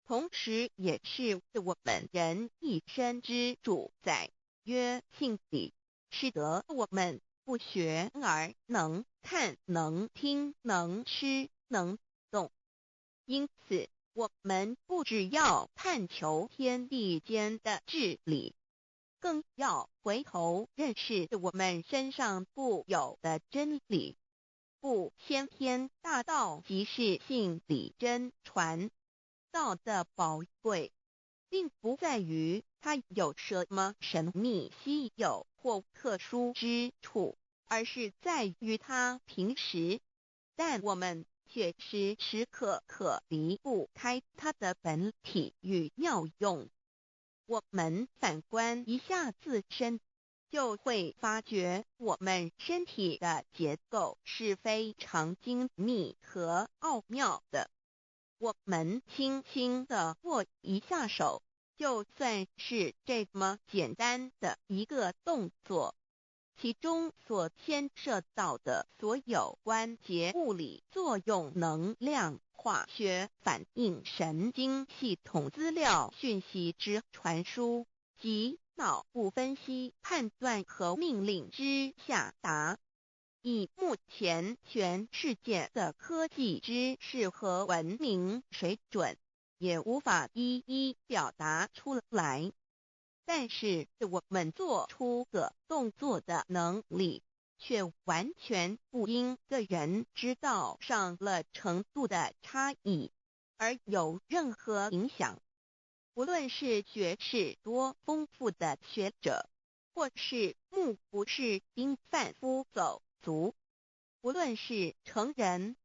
同时也是我们人一生之主宰，曰性理，使得我们不学而能看、能听、能吃、能动。因此，我们不只要探求天地间的治理，更要回头认识我们身上固有的真理。故先天大道即是性理真传。道的宝贵，并不在于它有什么神秘、稀有或特殊之处，而是在于它平时，但我们却时时刻刻离不开它的本体与妙用。我们反观一下自身，就会发觉我们身体的结构是非常精密和奥妙的。我们轻轻地握一下手，就算是这么简单的一个动作，其中所牵涉到的所有关节物理作用、能量、化学反应、神经系统资料讯息之传输及脑部分析、判断和命令之下达，以目前全世界的科技知识和文明水准，也无法一一表达出来。但是我们做出个动作的能力，却完全不因个人知道上了程度的差异而有任何影响。无论是学识多丰富的学者，或是目不识丁贩夫走卒，无论是成人，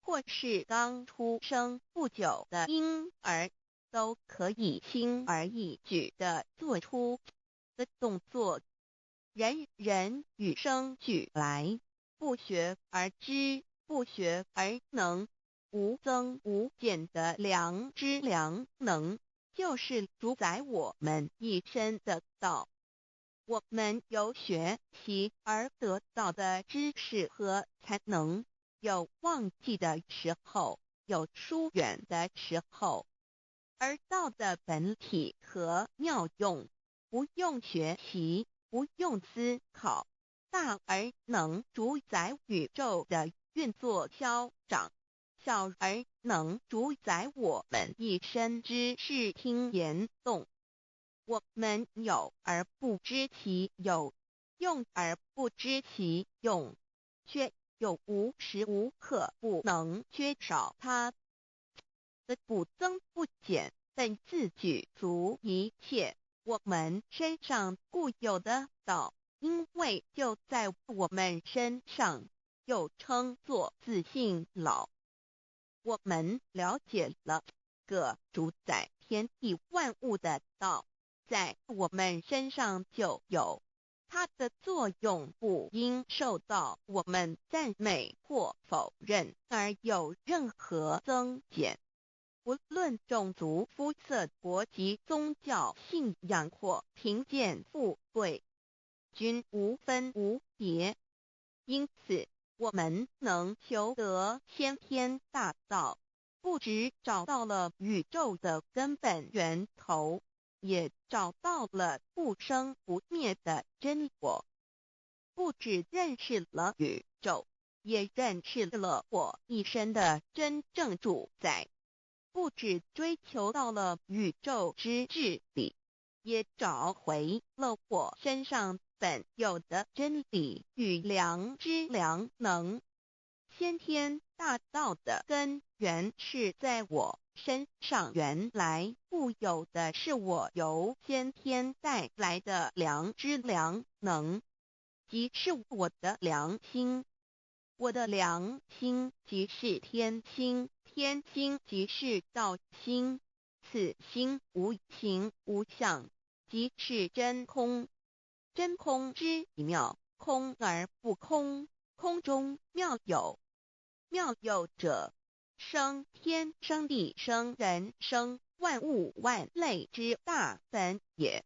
或是刚出生不久的婴儿，都可以轻而易举地做出的动作。人人与生俱来，不学而知，不学而能，无增无减的良知良能，就是主宰我们一生的道。我们有学习而得到的知识和才能，有忘记的时候，有疏远的时候，而道的本体和妙用，不用学习，不用思考，大而能主宰宇宙的运作消长，小而能主宰我们一生之视听言动。我们有而不知其有，用而不知其用，却又无时无刻不能缺少它的不增不减，但自具足一切。我们身上固有的道，因为就在我们身上，又称作自性老。我们了解了个主宰天地万物的道，在我们身上就有，它的作用不应受到我们赞美或否认而有任何增减。无论种族、肤色、国籍、宗教、信仰或贫贱富贵，均无分无别。因此，我们能求得先天大道，不只找到了宇宙的根本源头，也找到了不生不灭的真我。不只认识了宇宙，也认识了我一生的真正主宰。不只追求到了宇宙之治理，也找回了我身上本有的真理与良知良能。先天大道的根源是在我身上，原来固有的是我由先天带来的良知良能，即是我的良心。我的良心即是天心，天心即是道心，此心无形无相，即是真空。真空之妙，空而不空，空中妙有。妙有者，生天生地生人生万物万类之大本也。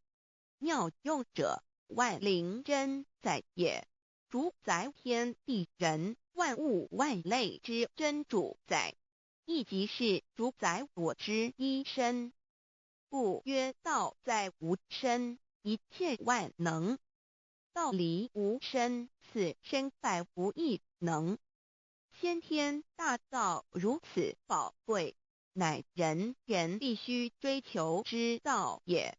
妙用者，万灵真在也，主宰天地人万物万类之真主宰，亦即是主宰我之一身。故曰道在无身，一切万能。道理无身，此身百无一能。先天大道如此宝贵，乃人人必须追求之道也。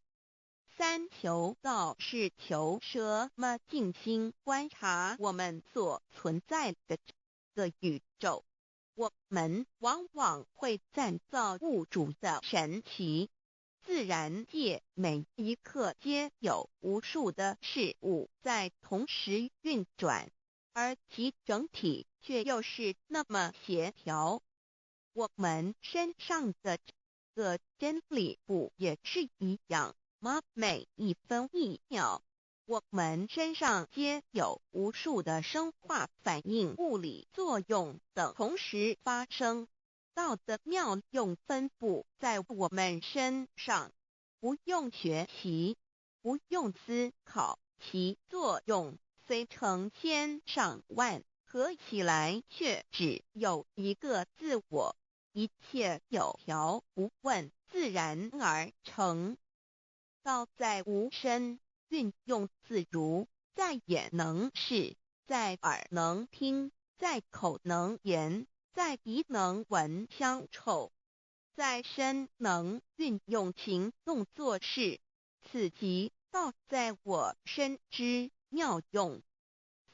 三求道是求什么？静心观察我们所存在的这个宇宙，我们往往会赞造物主的神奇。自然界每一刻皆有无数的事物在同时运转，而其整体却又是那么协调。我们身上的这个真理不也是一样吗？每一分一秒，我们身上皆有无数的生化反应、物理作用等同时发生。道的妙用分布在我们身上，不用学习，不用思考，其作用虽成千上万，合起来却只有一个自我。一切有条不紊，自然而成。道在无身，运用自如，在眼能视，在耳能听，在口能言，在鼻能闻香臭，在身能运用行动做事，此即道在我身之妙用。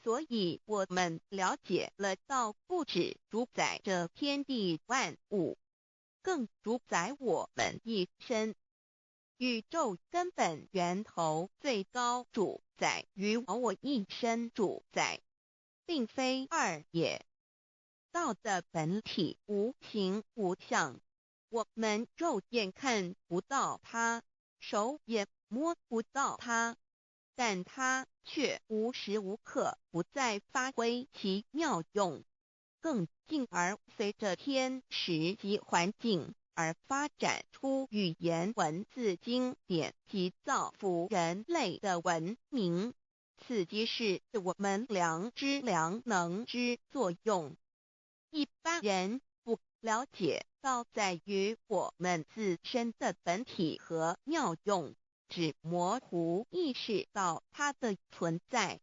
所以我们了解了道不只主宰这天地万物，更主宰我们一身。宇宙根本源头最高主宰于我一身主宰，并非二也。道的本体无形无相，我们肉眼看不到它，手也摸不到它，但它却无时无刻不在发挥其妙用，更进而随着天时及环境而发展出语言文字经典及造福人类的文明，此即是我们良知良能之作用。一般人不了解道在于我们自身的本体和妙用，只模糊意识到它的存在，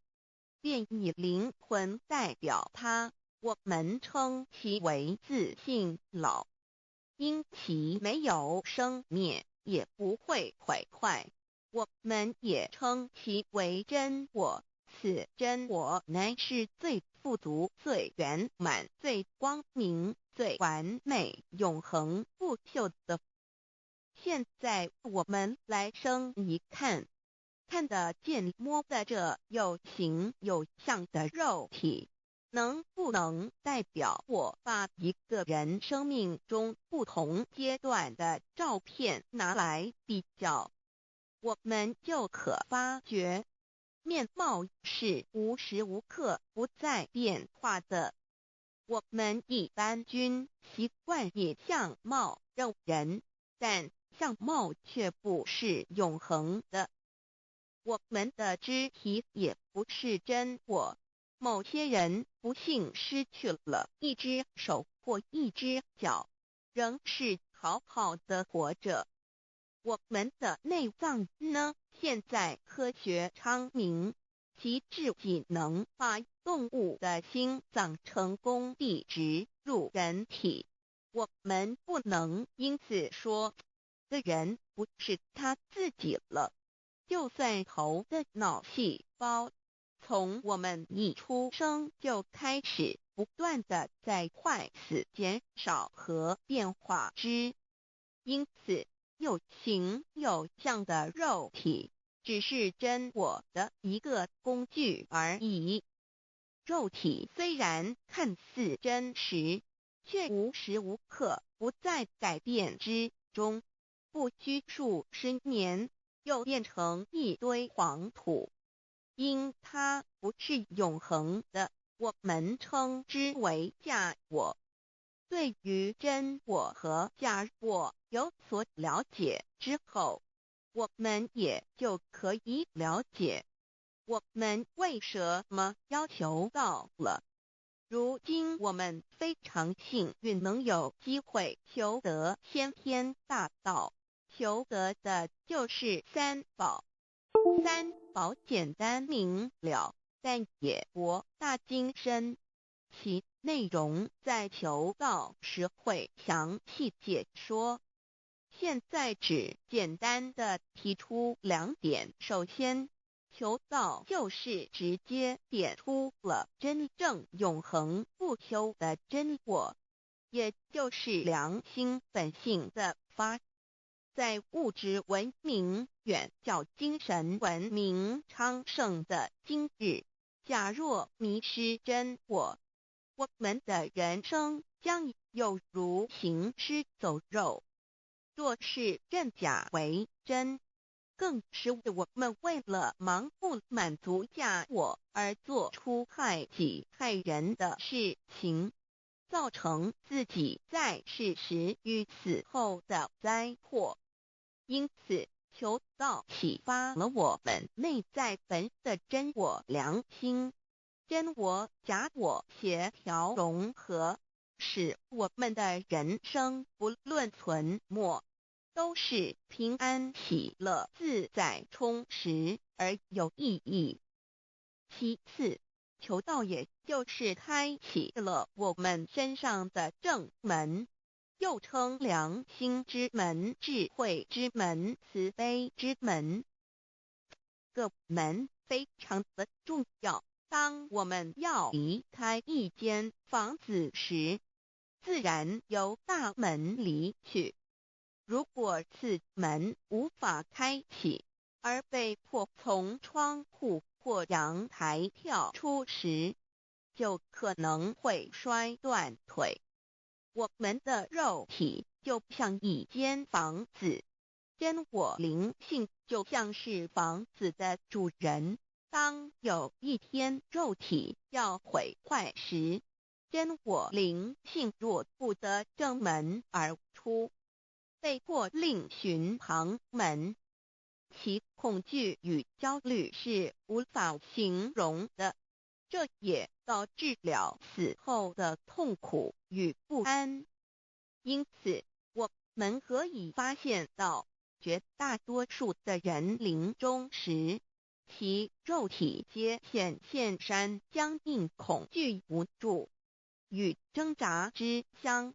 便以灵魂代表它，我们称其为自性老。因其没有生灭，也不会毁坏，我们也称其为真我。此真我乃是最富足、最圆满、最光明、最完美、永恒不朽的。现在我们来生一看，看得见摸得着有形有相的肉体，能不能代表我把一个人生命中不同阶段的照片拿来比较，我们就可发觉，面貌是无时无刻不在变化的。我们一般均习惯以相貌认人，但相貌却不是永恒的。我们的肢体也不是真我，某些人不幸失去了一只手或一只脚，仍是好好的活着。我们的内脏呢？现在科学昌明，其至仅能把动物的心脏成功地植入人体。我们不能因此说，这人不是他自己了。就算头的脑细胞，从我们一出生就开始不断的在坏死、减少和变化之，因此有形有相的肉体只是真我的一个工具而已。肉体虽然看似真实，却无时无刻不在改变之中，不拘数十年又变成一堆黄土。因它不是永恒的，我们称之为假我。对于真我和假我有所了解之后，我们也就可以了解我们为什么要求道了。如今我们非常幸运能有机会求得先天大道，求得的就是三宝。三宝简单明了，但也博大精深，其内容在求道时会详细解说。现在只简单的提出2点。首先，求道就是直接点出了真正永恒不朽的真我，也就是良心本性的发。在物质文明远较精神文明昌盛的今日，假若迷失真我，我们的人生将有如行尸走肉。若是认假为真，更是我们为了盲目满足假我而做出害己害人的事情，造成自己在世时与死后的灾祸。因此，求道启发了我们内在本的真我良心，真我假我协调融合，使我们的人生不论存没，都是平安喜乐自在充实而有意义。其次，求道也就是开启了我们身上的正门，又称良心之门、智慧之门、慈悲之门。这个门非常的重要。当我们要离开一间房子时，自然由大门离去。如果此门无法开启，而被迫从窗户或阳台跳出时，就可能会摔断腿。我们的肉体就像一间房子，真我灵性就像是房子的主人。当有一天肉体要毁坏时，真我灵性若不得正门而出，被迫另寻旁门，其恐惧与焦虑是无法形容的。这也导致了死后的痛苦与不安。因此，我们可以发现到，绝大多数的人临终时，其肉体皆显现山僵硬、恐惧、无助与挣扎之相。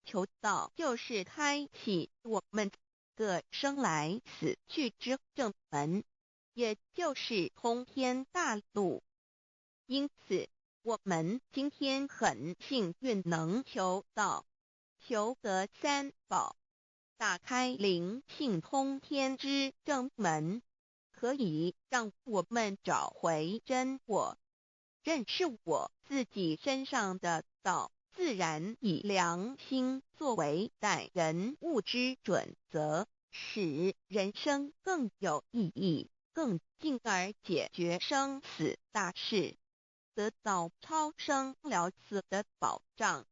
求道就是开启我们个生来死去之正门，也就是通天大路。因此，我们今天很幸运能求道，求得三宝，打开灵性通天之正门，可以让我们找回真我，认识我自己身上的道，自然以良心作为待人物之准则，使人生更有意义，更进而解决生死大事，得到超生了死的保障。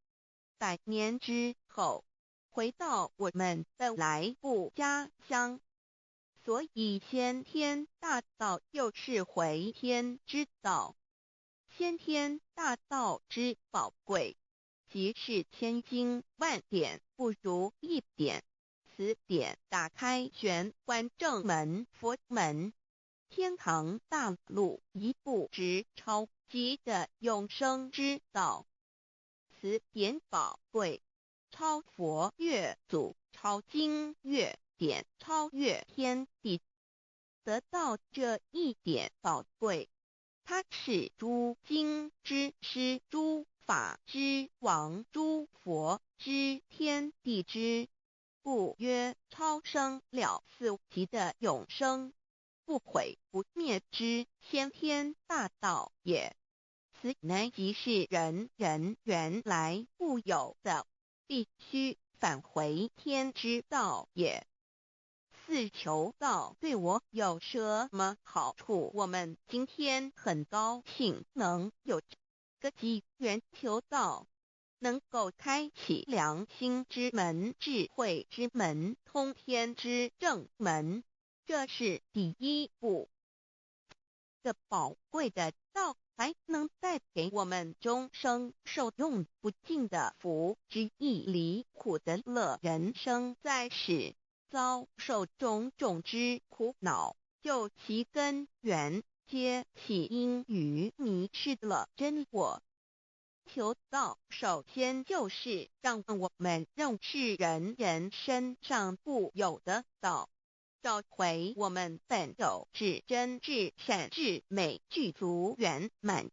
100年之后，回到我们的来故家乡。所以先天大道又是回天之道。先天大道之宝贵，即是千经万典不如一点。此典打开玄关正门佛门，天堂大路一步直超级的永生之道。此典宝贵，超佛越祖，超经越典，超越天地。得到这一点宝贵，它是诸经之师、诸法之王、诸佛之天地之，故曰超生了死极的永生，不毁不灭之先天大道也。此乃即是人人原来固有的，必须返回天之道也。四求道对我有什么好处？我们今天很高兴能有这个机缘求道，能够开启良心之门、智慧之门、通天之正门，这是第一步。这宝贵的道还能带给我们终生受用不尽的福之益，离苦的乐。人生在世，遭受种种之苦恼，就其根源，皆起因于迷失了真我。求道首先就是让我们认识人人身上固有的道，找回我们本有至真至善至美具足圆满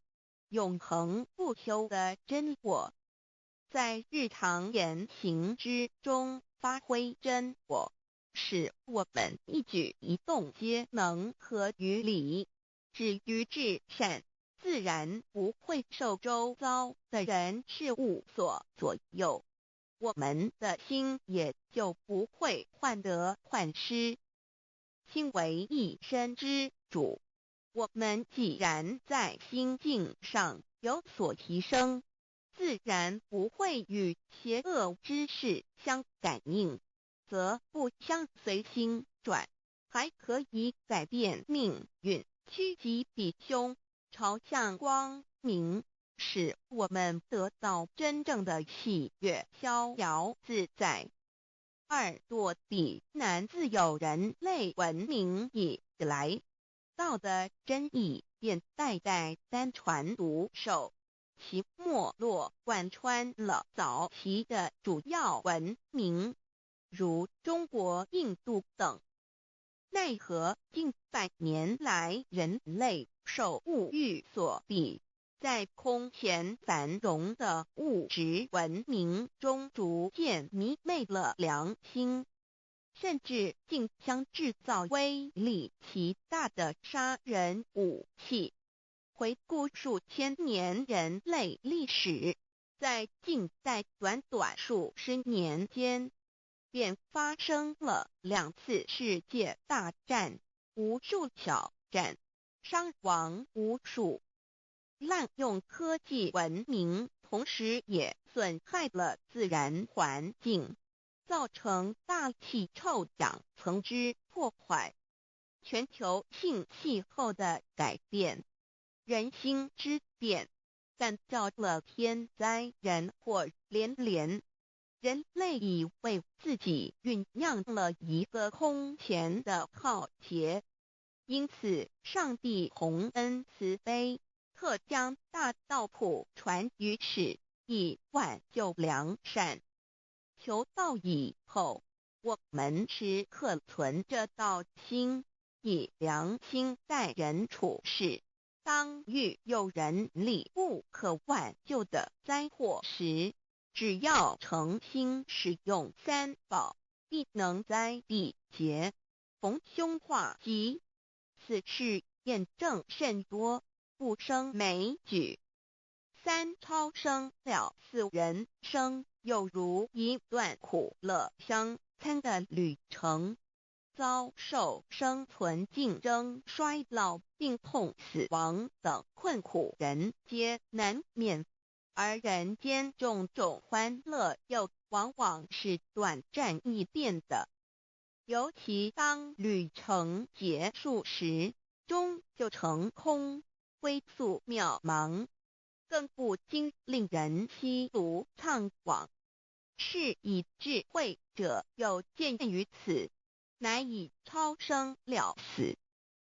永恒不朽的真我，在日常言行之中发挥真我，使我们一举一动皆能合于理，止于至善，自然不会受周遭的人事物所左右，我们的心也就不会患得患失。心为一身之主，我们既然在心境上有所提升，自然不会与邪恶之事相感应，则不相随心转，还可以改变命运，趋吉避凶，朝向光明，使我们得到真正的喜悦，逍遥自在。二堕地难自有人类文明以来，道的真意便代代单传独授，其没落贯穿了早期的主要文明，如中国、印度等。奈何近百年来人类受物欲所逼，在空前繁荣的物质文明中逐渐迷昧了良心，甚至竟将制造威力极大的杀人武器。回顾数千年人类历史，在近代短短数十年间，便发生了2次世界大战，无数小战，伤亡无数。滥用科技文明，同时也损害了自然环境，造成大气臭氧层之破坏，全球性气候的改变，人心之变，干造了天灾人祸连连。人类已为自己酝酿了一个空前的浩劫，因此上帝洪恩慈悲，特将大道谱传于世，以挽救良善。求道以后，我们时刻存着道心，以良心待人处事。当遇有人力不可挽救的灾祸时，只要诚心使用三宝，必能灾必劫，逢凶化吉。此事验证甚多，不胜枚举。3超生了4人生，有如一段苦乐相参的旅程，遭受生存竞争、衰老、病痛、死亡等困苦，人皆难免。而人间种种欢乐，又往往是短暂易变的。尤其当旅程结束时，终就成空，归宿渺茫，更不禁令人凄毒怅惘。是以智慧者有见于此，乃以超生了死，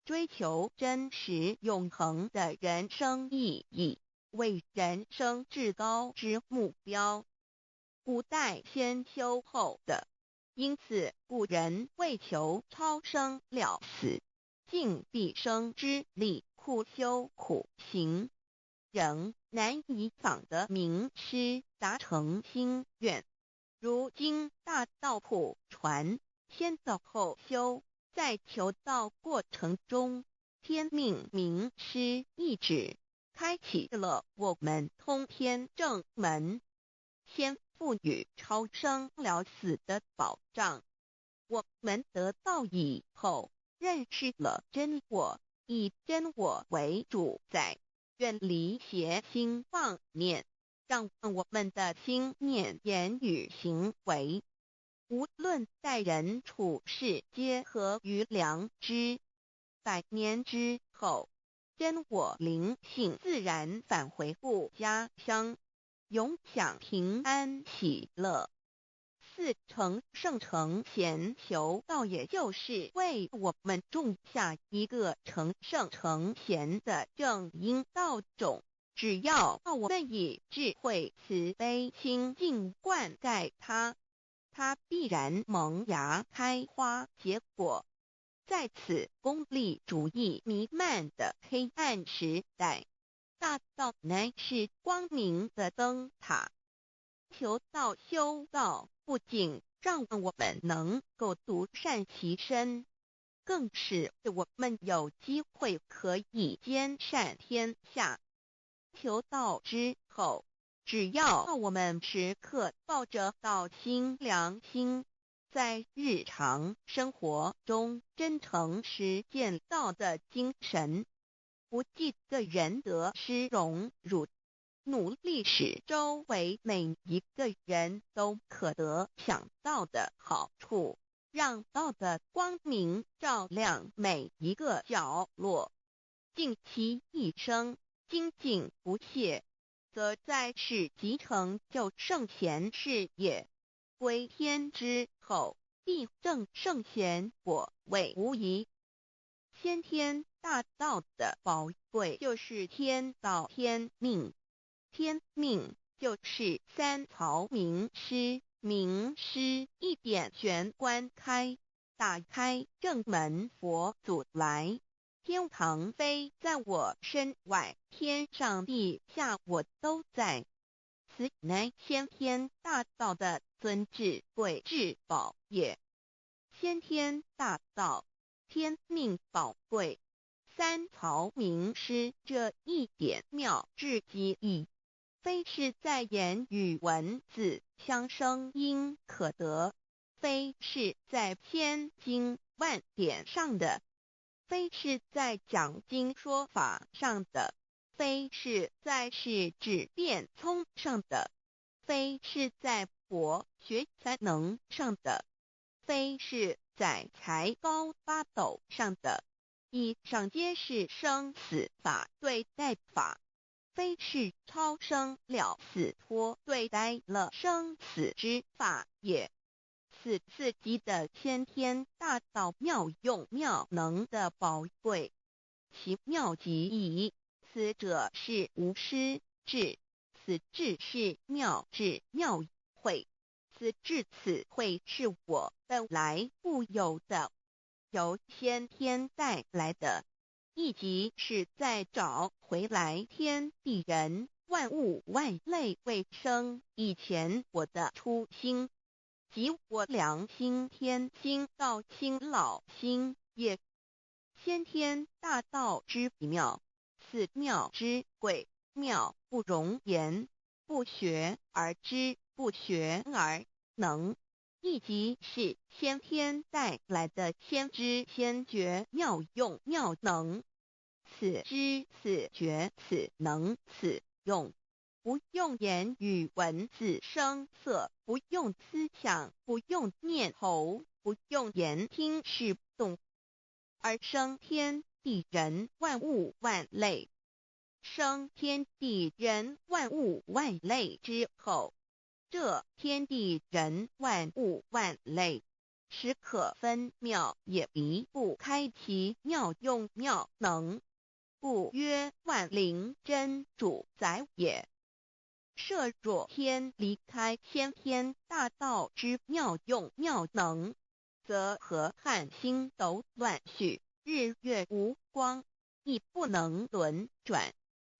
追求真实永恒的人生意义，为人生至高之目标。古代先修后的，因此古人为求超生了死，尽毕生之力苦修苦行，仍难以访得名师达成心愿。如今大道谱传，先道后修，在求道过程中，天命名师一指，开启了我们通天正门，先赋予超生了死的保障。我们得道以后，认识了真我，以真我为主宰，远离邪心妄念，让我们的心念、言语、行为，无论待人处事，皆合于良知。100年之后，真我灵性自然返回故家乡，永享平安喜乐。四成圣成贤求道，也就是为我们种下一个成圣成贤的正因道种。只要我们以智慧、慈悲、清净灌溉它，它必然萌芽、开花、结果。在此功利主义弥漫的黑暗时代，大道乃是光明的灯塔。求道修道，不仅让我们能够独善其身，更使我们有机会可以兼善天下。求道之后，只要我们时刻抱着道心、良心，在日常生活中真诚实践道的精神，不计个人得失荣辱，努力使周围每一个人都可得享到的好处，让道的光明照亮每一个角落，尽其一生精进不懈，则在世即成就圣贤事业。归天之后，必证圣贤果位无疑。先天大道的宝贵就是天道天命，天命就是三曹名师，名师一点玄关开，打开正门佛祖来。天堂非在我身外，天上地下我都在。此乃先天大道的尊智贵至宝也。先天大道，天命宝贵，三曹名师这一点妙智机意，非是在言语文字相声音可得，非是在千经万典上的，非是在讲经说法上的，非是在是智辩聪上的，非是在博学才能上的，非是在才高八斗上的，以上皆是生死法对待法，非是超生了死脱对待了生死之法也。此自己的先天大道妙用妙能的宝贵，其妙极矣。此者是无师智，此智是妙智妙慧，此智此慧是我本来固有的，由先天带来的，亦即是在找回来天地人万物万类为生以前我的初心，即我良心天心道心老心也。先天大道之妙，此妙之贵，妙不容言，不学而知，不学而能，亦即是先天带来的先知先觉妙用妙能。此知此觉此能此用，不用言语文字声色，不用思想，不用念头，不用言听是动，而生天地人万物万类。生天地人万物万类之后，这天地人万物万类，实可分妙，也离不开其妙用妙能，故曰万灵真主宰也。设若天离开先天大道之妙用妙能，则河汉星斗乱序，日月无光，亦不能轮转，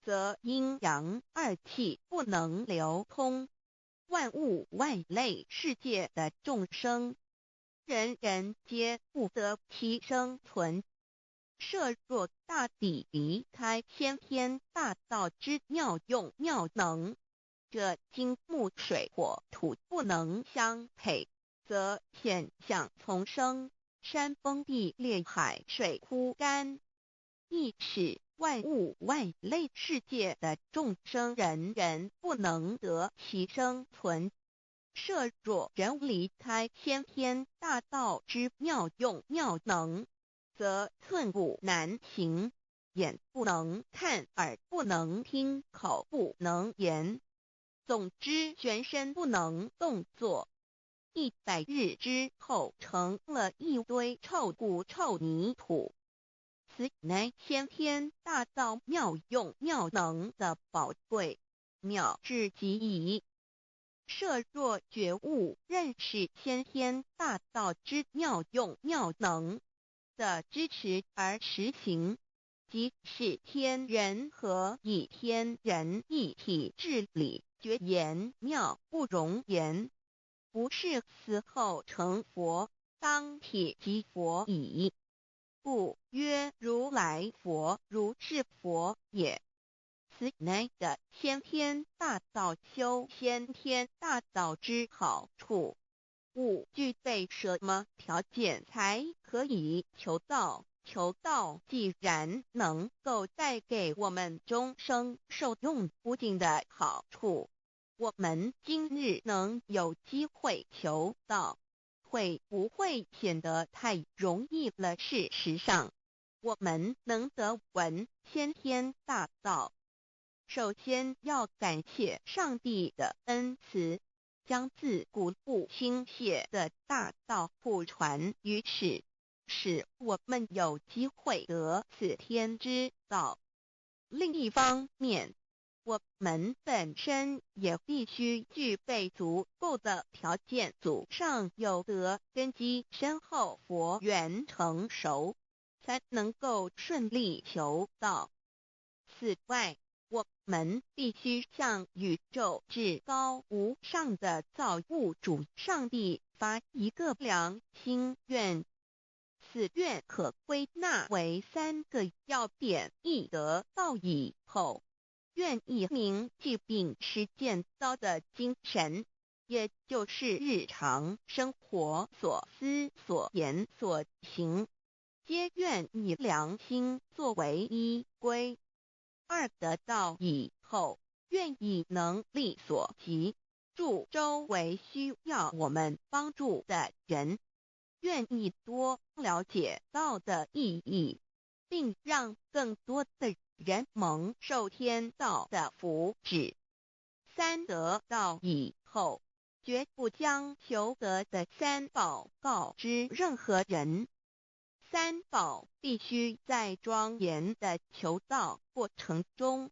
则阴阳二气不能流通，万物万类世界的众生，人人皆不得其生存。设若大地离开先天大道之妙用妙能，这金木水火土不能相配，则现象丛生，山崩地裂，海水枯干，亦使万物万类世界的众生人人不能得其生存。设若人离开先天大道之妙用妙能，则寸步难行，眼不能看，耳不能听，口不能言，总之全身不能动作， 100日之后成了一堆臭骨臭泥土。此乃先天大道妙用妙能的宝贵，妙至极矣。设若觉悟认识先天大道之妙用妙能的支持而实行，即是天人合一天人一体治理，绝言妙不容言，不是死后成佛，当体即佛矣。故曰如来佛，如是佛也。此乃的先天大道修先天大道之好处。勿具备什么条件才可以求道？求道既然能够带给我们终生受用不尽的好处，我们今日能有机会求道，会不会显得太容易了？事实上，我们能得闻先天大道，首先要感谢上帝的恩慈，将自古不倾泻的大道普传于世，使我们有机会得此天之道。另一方面，我们本身也必须具备足够的条件，祖上有德，根基深厚，佛缘成熟，才能够顺利求道。此外，我们必须向宇宙至高无上的造物主上帝发一个良心愿，此愿可归纳为3个要点：一得道以后，愿以明记并实践道的精神，也就是日常生活所思所言所行，皆愿以良心作为依归。二得道以后，愿以能力所及，助周围需要我们帮助的人，愿意多了解道的意义，并让更多的人蒙受天道的福祉。三得道以后，绝不将求得的3宝告知任何人。3宝必须在庄严的求道过程中，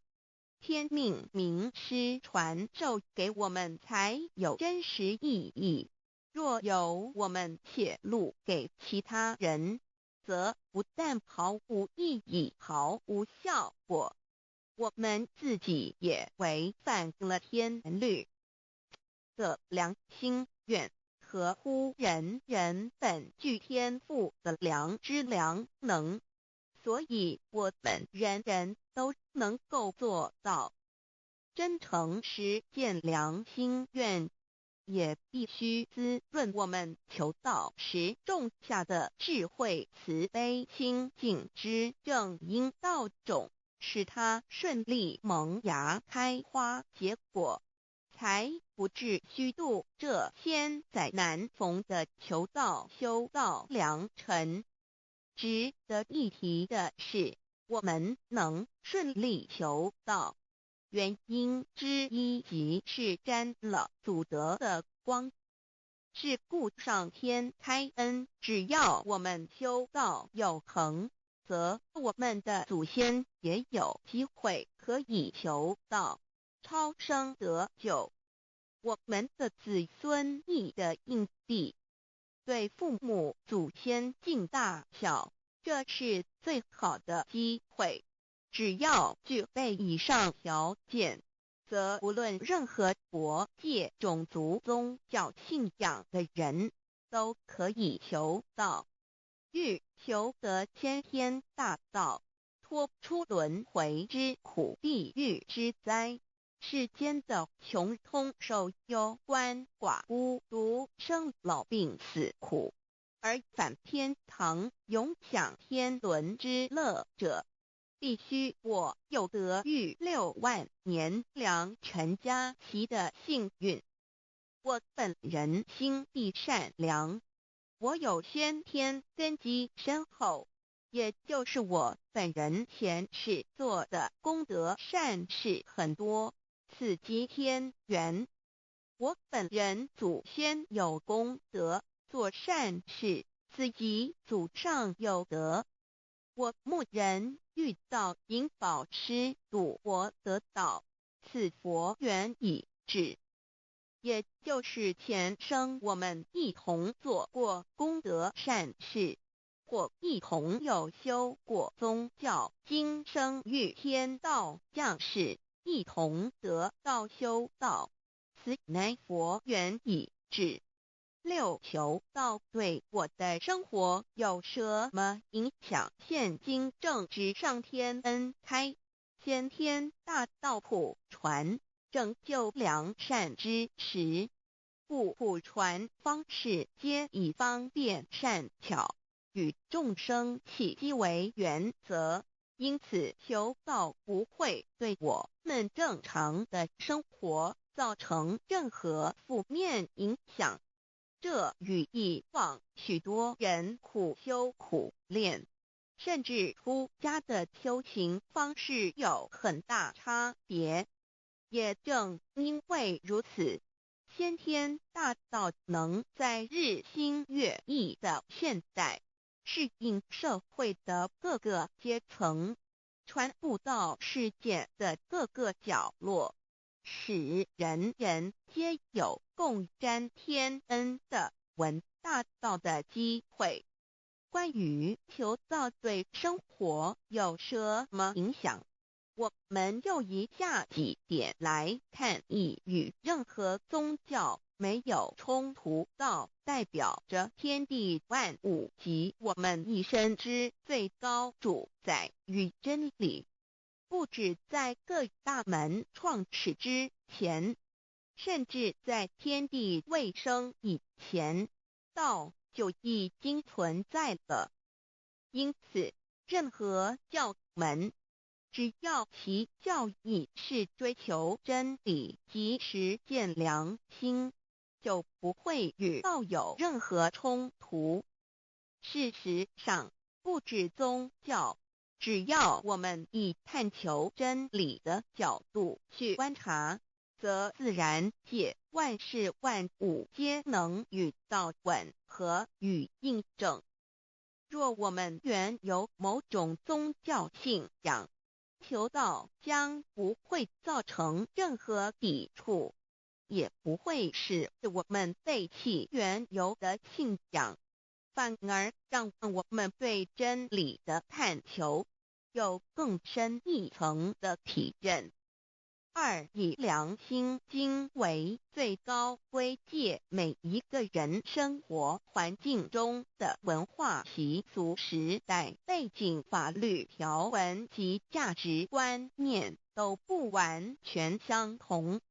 天命名师传授给我们，才有真实意义。若由我们泄露给其他人，则不但毫无意义、毫无效果，我们自己也违反了天律。的良心愿合乎人人本具天赋的良知良能，所以我们人人都能够做到。真诚实践良心愿，也必须滋润我们求道时种下的智慧、慈悲、清净之正因道种，使它顺利萌芽、开花结果，才不致虚度这千载难逢的求道修道良辰。值得一提的是，我们能顺利求道，原因之一即是沾了祖德的光。是故上天开恩，只要我们修道有恒，则我们的祖先也有机会可以求道超生得救。我们的子孙亦的印地，对父母祖先尽大孝，这是最好的机会。只要具备以上条件，则无论任何国界、种族、宗教信仰的人，都可以求道。欲求得先天大道，脱出轮回之苦、地狱之灾，世间的穷通受忧、鳏寡孤独、生老病死苦，而返天堂永享天伦之乐者，必须我有得遇6万年良辰佳期的幸运。我本人心地善良，我有先天根基深厚，也就是我本人前世做的功德善事很多，此即天缘。我本人祖先有功德，做善事，此即祖上有德。我牧人欲造引宝师度活得道，此佛缘已至。也就是前生我们一同做过功德善事，或一同有修过宗教，今生遇天道降世，一同得道修道，此乃佛缘已至。六求道对我的生活有什么影响？现今正值上天恩开，先天大道普传，拯救良善之时，故普传方式皆以方便善巧，与众生契机为原则，因此求道不会对我们正常的生活造成任何负面影响。这与以往许多人苦修苦练，甚至出家的修行方式有很大差别。也正因为如此，先天大道能在日新月异的现代，适应社会的各个阶层，传布到世界的各个角落，使人人皆有共沾天恩的闻大道的机会。关于求道对生活有什么影响，我们就以下几点来看：一、与任何宗教没有冲突，道代表着天地万物及我们一生之最高主宰与真理。不止在各大门创始之前，甚至在天地未生以前，道就已经存在了。因此，任何教门，只要其教义是追求真理及实践良心，就不会与道有任何冲突。事实上，不止宗教，只要我们以探求真理的角度去观察，则自然界万事万物皆能与道吻合与印证。若我们原有某种宗教信仰，求道将不会造成任何抵触，也不会使我们背弃原有的信仰，反而让我们对真理的探求有更深一层的体认。二、以良心经为最高规戒每一个人生活环境中的文化习俗、时代背景、法律条文及价值观念都不完全相同，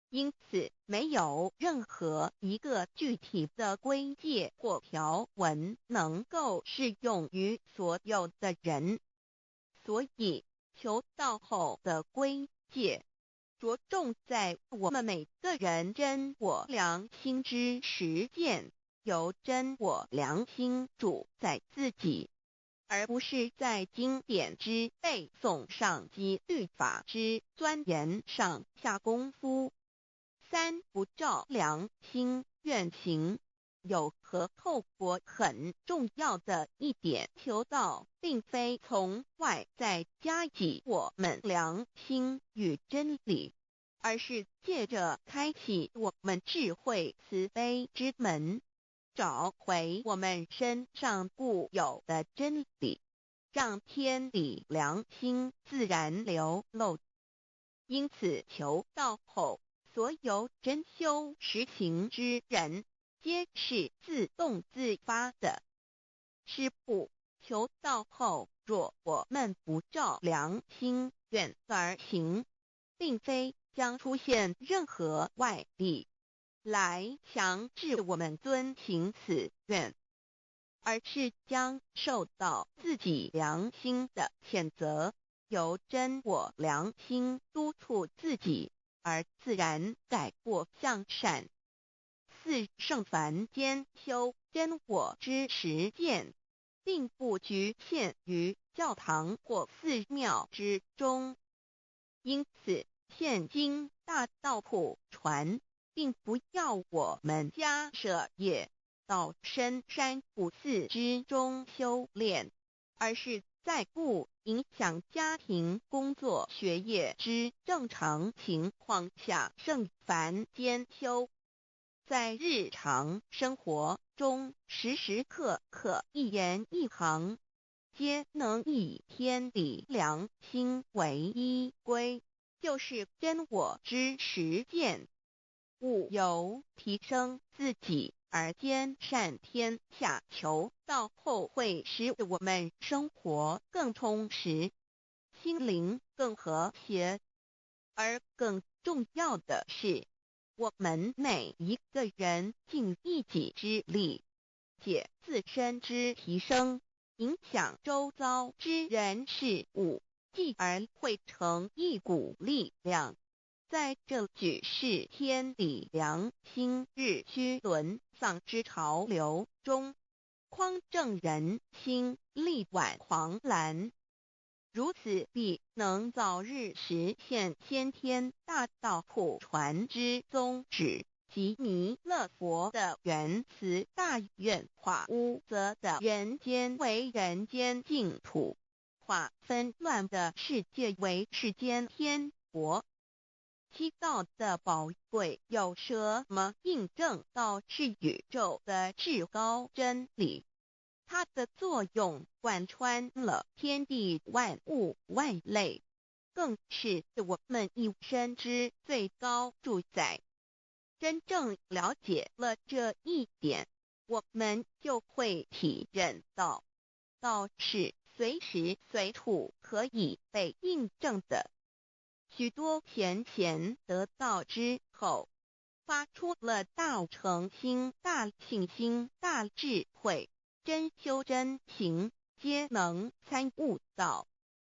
因此没有任何一个具体的规戒或条文能够适用于所有的人。所以求道后的规戒着重在我们每个人真我良心之实践，由真我良心主宰自己，而不是在经典之背诵上及律法之钻研上下功夫。三、不照良心愿行。有和透过很重要的一点，求道并非从外在加给我们良心与真理，而是借着开启我们智慧慈悲之门，找回我们身上固有的真理，让天理良心自然流露。因此求道后，所有真修实行之人皆是自动自发的。是不求道后，若我们不照良心愿而行，并非将出现任何外力来强制我们遵行此愿，而是将受到自己良心的谴责，由真我良心督促自己，而自然改过向善。四、圣凡间修真我之实践，并不局限于教堂或寺庙之中。因此，现今大道普传并不要我们家舍业到深山古寺之中修炼，而是在不影响家庭、工作、学业之正常情况下圣凡兼修。在日常生活中，时时刻刻一言一行，皆能以天理良心为依归，就是真我之实践。务由提升自己而兼善天下，求到后会使我们生活更充实，心灵更和谐。而更重要的是，我们每一个人尽一己之力，借自身之提升，影响周遭之人事物，继而汇成一股力量。在这举世天理良心日趋沦丧之潮流中，匡正人心，力挽狂澜。如此必能早日实现先天大道普传之宗旨，即弥勒佛的原慈大愿，化污浊的人间为人间净土，化纷乱的世界为世间天国。七道的宝贵有什么印证道是宇宙的至高真理？它的作用贯穿了天地万物万类，更是我们一生之最高主宰。真正了解了这一点，我们就会体认到，道是随时随处可以被印证的。许多贤贤得道之后，发出了大诚心、大信心、大智慧，真修真行，皆能参悟到，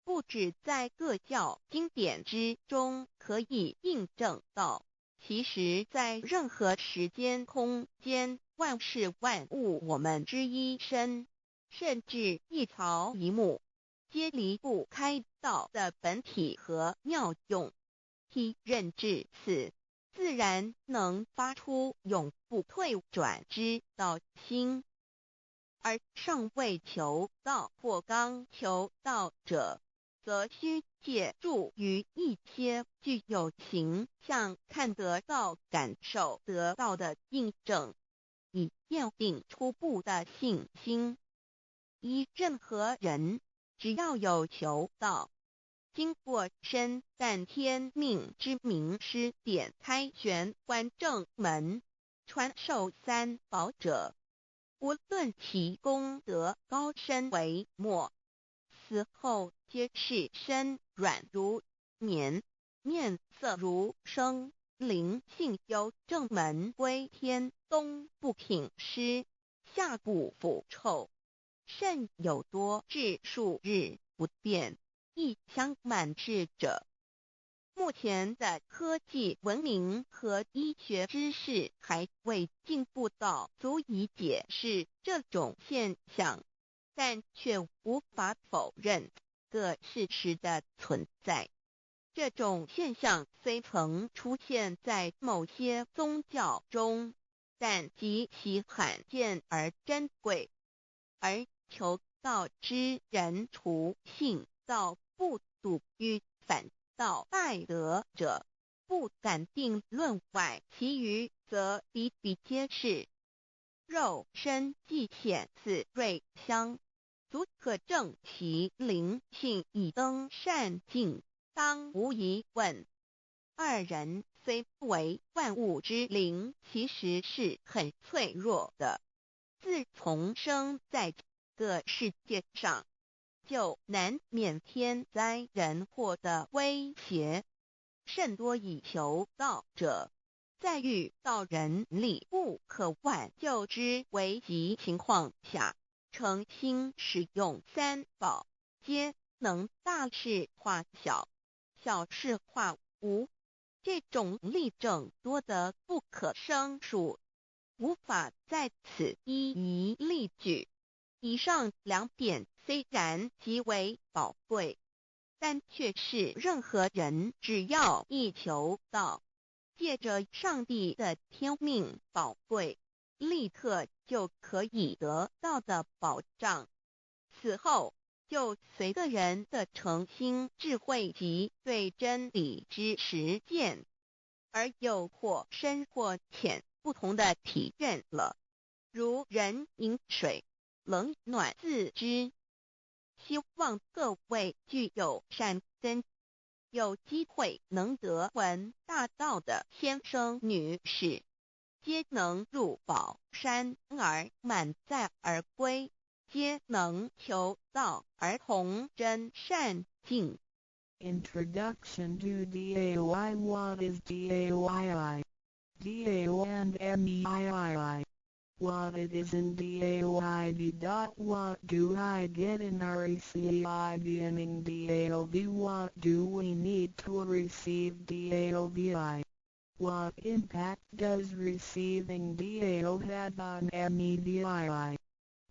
不止在各教经典之中可以印证到，其实在任何时间空间、万事万物我们之一身，甚至一草一木，皆离不开道的本体和妙用。体认至此，自然能发出永不退转之道心。而尚未求道或刚求道者，则需借助于一些具有形象看得到、感受得到的印证，以奠定初步的信心。任何人只要有求道，经过身淡天命之名师点开玄关正门，传授三宝者，无论其功德高深为末，死后皆是身软如棉，面色如生，灵性由正门归天，东不品湿，下不腐臭，甚有多至数日不变，亦相满志者。目前的科技文明和医学知识还未进步到足以解释这种现象，但却无法否认个事实的存在。这种现象虽曾出现在某些宗教中，但极其罕见而珍贵，而求道之人除信道不笃于反道拜德者，不敢定论外，其余则比比皆是。肉身既显似瑞香，足可证其灵性已登善境，当无疑问。二人虽不为万物之灵，其实是很脆弱的。自从生在这个世界上，就难免天灾人祸的威胁，甚多以求道者，在遇到人力不可挽救之危急情况下，诚心使用三宝，皆能大事化小，小事化无。这种例证多得不可胜数，无法在此一一例举。以上两点虽然极为宝贵，但却是任何人只要一求道，借着上帝的天命宝贵，立刻就可以得到的保障。此后就随个人的诚心、智慧及对真理之实践，而有或深或浅不同的体认了。如人饮水，冷暖自知。希望各位具有善根，有机会能得闻大道的先生女士，皆能入宝山而满载而归，皆能求道而同真善境。 Introduction to DAY. What is DAYI? DAO and MEII. What it is in DAOID. What do I get in RECI beginning DAOB? What do we need to receive DAOBI? What impact does receiving DAO have on MEDII?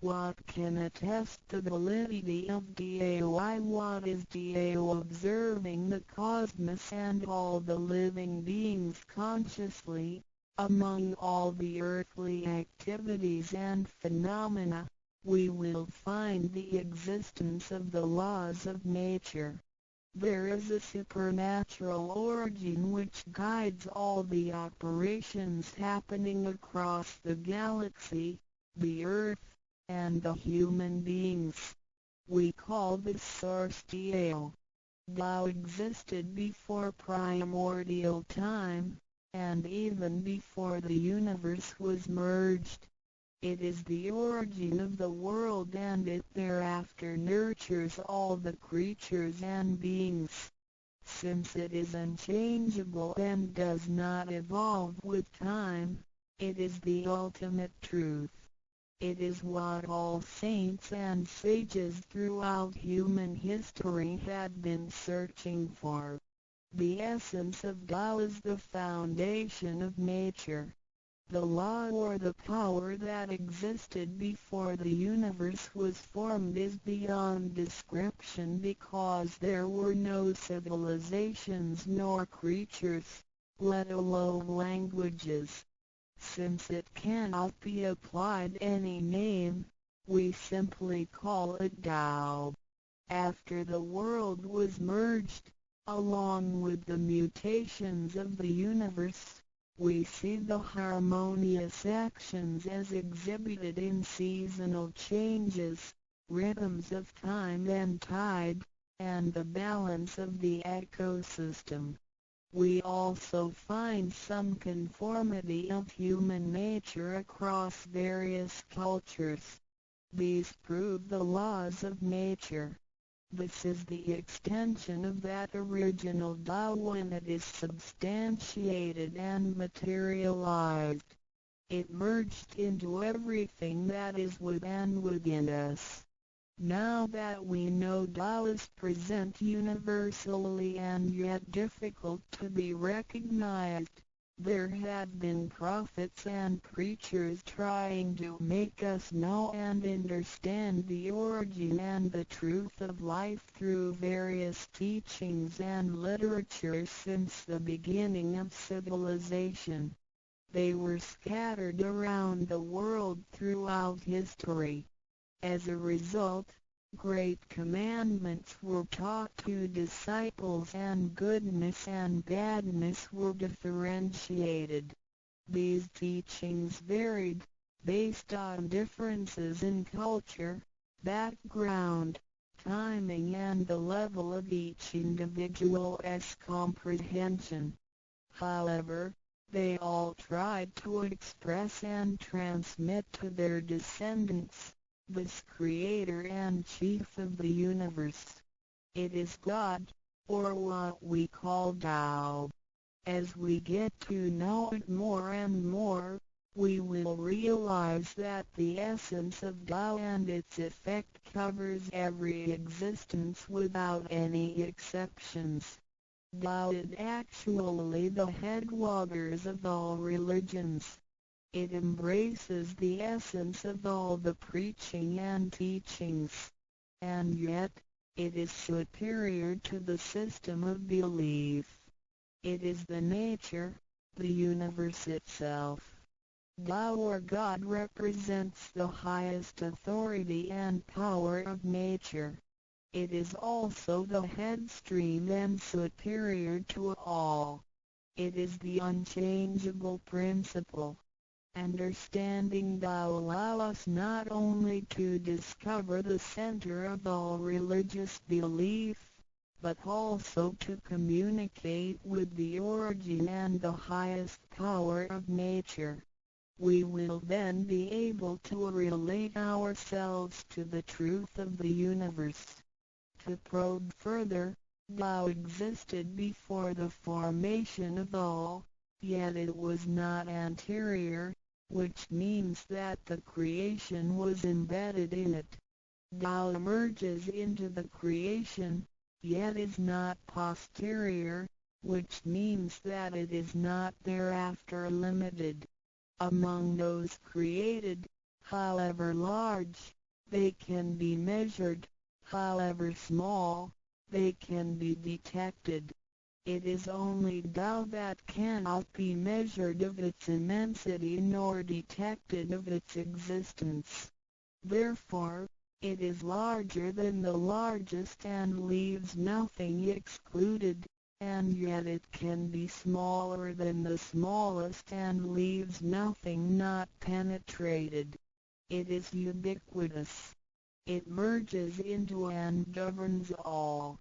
What can attest the validity of DAOI? What is DAO? Observing the cosmos and all the living beings consciously, among all the earthly activities and phenomena, we will find the existence of the laws of nature. There is a supernatural origin which guides all the operations happening across the galaxy, the Earth, and the human beings. We call this source Tao. Tao existed before primordial time, and even before the universe was merged. It is the origin of the world, and it thereafter nurtures all the creatures and beings. Since it is unchangeable and does not evolve with time, it is the ultimate truth. It is what all saints and sages throughout human history had been searching for. The essence of Tao is the foundation of nature. The law or the power that existed before the universe was formed is beyond description, because there were no civilizations nor creatures, let alone languages. Since it cannot be applied any name, we simply call it Tao. After the world was merged, along with the mutations of the universe, we see the harmonious actions as exhibited in seasonal changes, rhythms of time and tide, and the balance of the ecosystem. We also find some conformity of human nature across various cultures. These prove the laws of nature. This is the extension of that original Tao when it is substantiated and materialized. It merged into everything that is with and within us. Now that we know Tao is present universally and yet difficult to be recognized, there have been prophets and preachers trying to make us know and understand the origin and the truth of life through various teachings and literature since the beginning of civilization. They were scattered around the world throughout history. As a result, great commandments were taught to disciples and goodness and badness were differentiated. These teachings varied, based on differences in culture, background, timing and the level of each individual's comprehension. However, they all tried to express and transmit to their descendants this Creator and Chief of the universe. It is God, or what we call Tao. As we get to know it more and more, we will realize that the essence of Tao and its effect covers every existence without any exceptions. Tao is actually the headwaters of all religions. It embraces the essence of all the preaching and teachings. And yet, it is superior to the system of belief. It is the nature, the universe itself. Tao or God represents the highest authority and power of nature. It is also the headstream and superior to all. It is the unchangeable principle. Understanding Tao allows us not only to discover the center of all religious belief, but also to communicate with the origin and the highest power of nature. We will then be able to relate ourselves to the truth of the universe. To probe further, Tao existed before the formation of all, yet it was not anterior, which means that the creation was embedded in it. Tao emerges into the creation, yet is not posterior, which means that it is not thereafter limited. Among those created, however large, they can be measured, however small, they can be detected. It is only Tao that cannot be measured of its immensity nor detected of its existence. Therefore, it is larger than the largest and leaves nothing excluded, and yet it can be smaller than the smallest and leaves nothing not penetrated. It is ubiquitous. It merges into and governs all.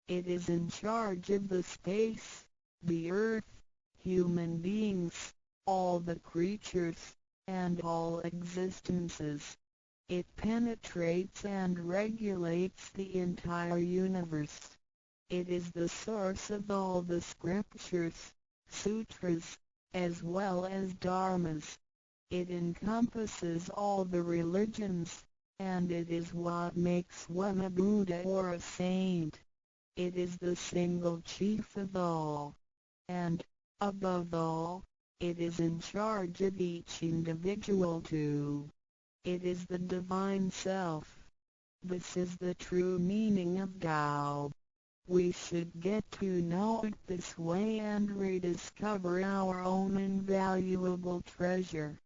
It is in charge of the space, the earth, human beings, all the creatures, and all existences. It penetrates and regulates the entire universe. It is the source of all the scriptures, sutras, as well as dharmas. It encompasses all the religions, and it is what makes one a Buddha or a saint. It is the single chief of all. And, above all, it is in charge of each individual too. It is the Divine Self. This is the true meaning of Tao. We should get to know it this way and rediscover our own invaluable treasure.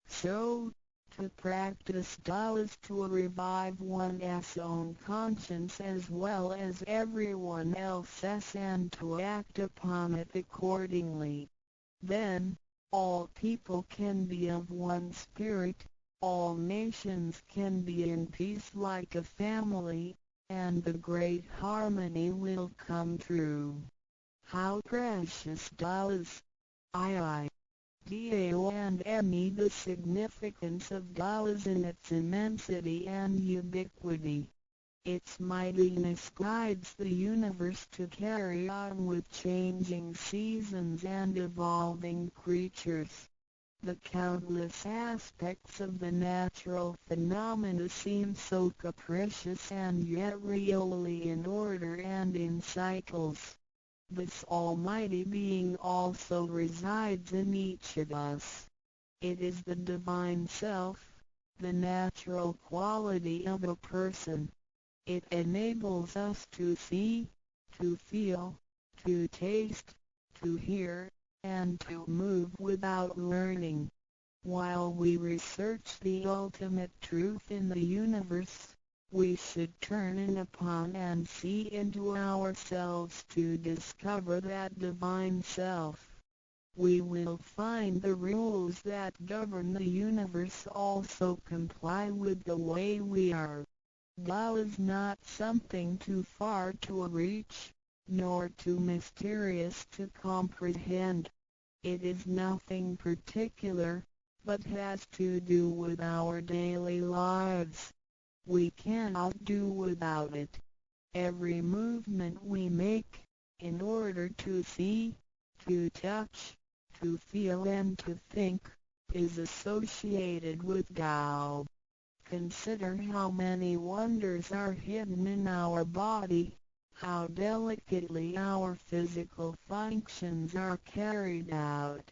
So, to practice Tao is to revive one's own conscience as well as everyone else's and to act upon it accordingly. Then, all people can be of one spirit, all nations can be in peace like a family, and the great harmony will come true. How precious Tao is! Dao and me. The significance of Tao is in its immensity and ubiquity. Its mightiness guides the universe to carry on with changing seasons and evolving creatures. The countless aspects of the natural phenomena seem so capricious and yet really in order and in cycles. This almighty being also resides in each of us. It is the Divine Self, the natural quality of a person. It enables us to see, to feel, to taste, to hear, and to move without learning. While we research the ultimate truth in the universe, we should turn in upon and see into ourselves to discover that Divine Self. We will find the rules that govern the universe also comply with the way we are. Tao is not something too far to reach, nor too mysterious to comprehend. It is nothing particular, but has to do with our daily lives. We cannot do without it. Every movement we make, in order to see, to touch, to feel and to think, is associated with Tao. Consider how many wonders are hidden in our body, how delicately our physical functions are carried out.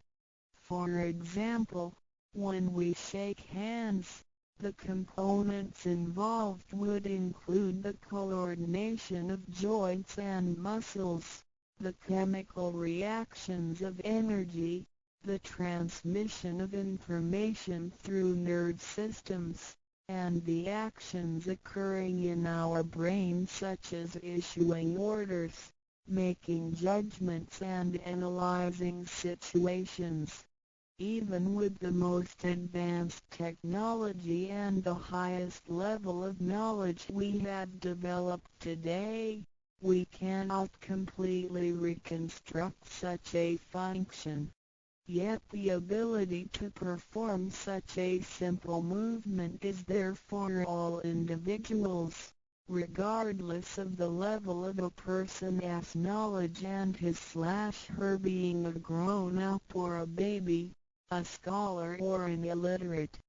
For example, when we shake hands, the components involved would include the coordination of joints and muscles, the chemical reactions of energy, the transmission of information through nerve systems, and the actions occurring in our brain such as issuing orders, making judgments and analyzing situations. Even with the most advanced technology and the highest level of knowledge we have developed today, we cannot completely reconstruct such a function. Yet the ability to perform such a simple movement is there for all individuals, regardless of the level of a person's knowledge and his/her being a grown-up or a baby, a scholar or an illiterate.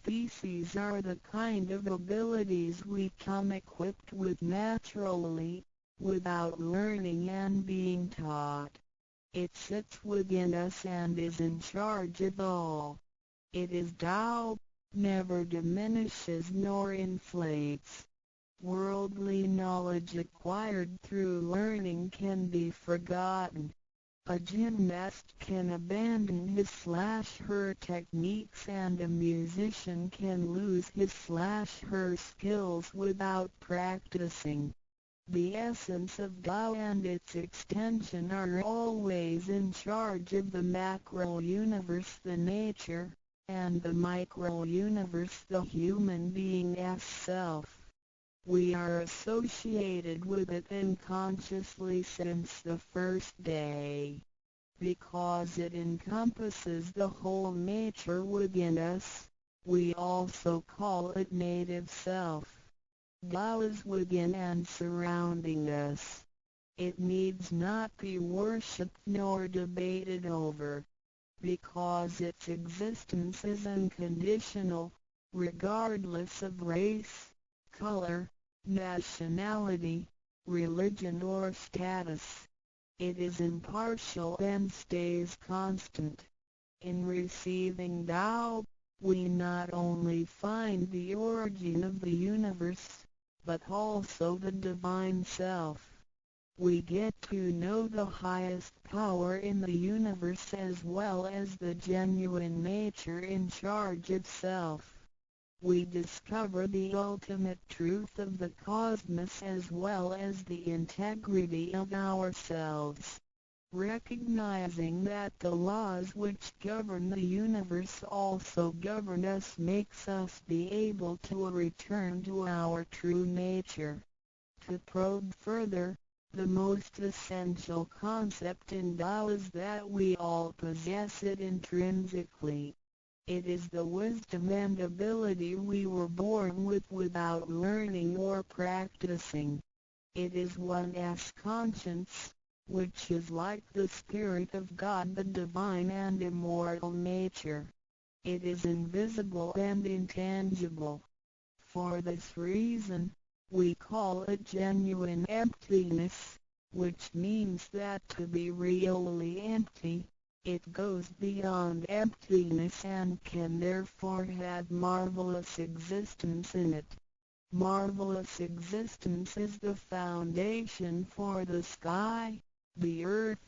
These are the kind of abilities we come equipped with naturally, without learning and being taught. It sits within us and is in charge of all. It is Tao, never diminishes nor inflates. Worldly knowledge acquired through learning can be forgotten. A gymnast can abandon his/her techniques and a musician can lose his/her skills without practicing. The essence of Tao and its extension are always in charge of the macro-universe, the nature, and the micro-universe, the human being as self. We are associated with it unconsciously since the first day. Because it encompasses the whole nature within us, we also call it native self. Tao is within and surrounding us. It needs not be worshipped nor debated over, because its existence is unconditional, regardless of race, color, nationality, religion or status. It is impartial and stays constant. In receiving Tao, we not only find the origin of the universe, but also the divine self. We get to know the highest power in the universe as well as the genuine nature in charge of self. We discover the ultimate truth of the cosmos as well as the integrity of ourselves. Recognizing that the laws which govern the universe also govern us makes us be able to return to our true nature. To probe further, the most essential concept in Tao is that we all possess it intrinsically. It is the wisdom and ability we were born with without learning or practicing. It is one's conscience, which is like the Spirit of God, the divine and immortal nature. It is invisible and intangible. For this reason, we call it genuine emptiness, which means that to be really empty, it goes beyond emptiness and can therefore have marvelous existence in it. Marvelous existence is the foundation for the sky, the earth,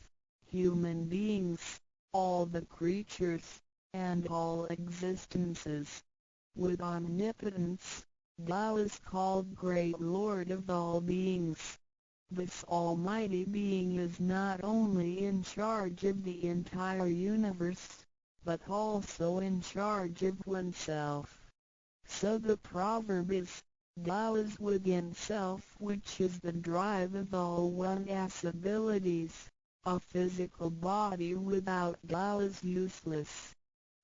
human beings, all the creatures, and all existences. With omnipotence, Tao is called Great Lord of all beings. This almighty being is not only in charge of the entire universe, but also in charge of oneself. So the proverb is, Tao is within self, which is the drive of all one's abilities. A physical body without Tao is useless.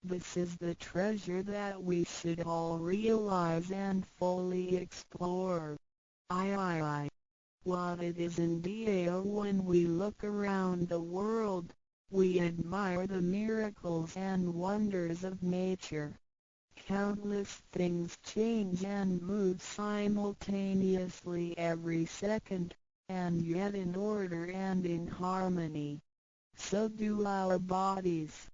This is the treasure that we should all realize and fully explore. What it is indeed. When we look around the world, we admire the miracles and wonders of nature. Countless things change and move simultaneously every second, and yet in order and in harmony. So do our bodies.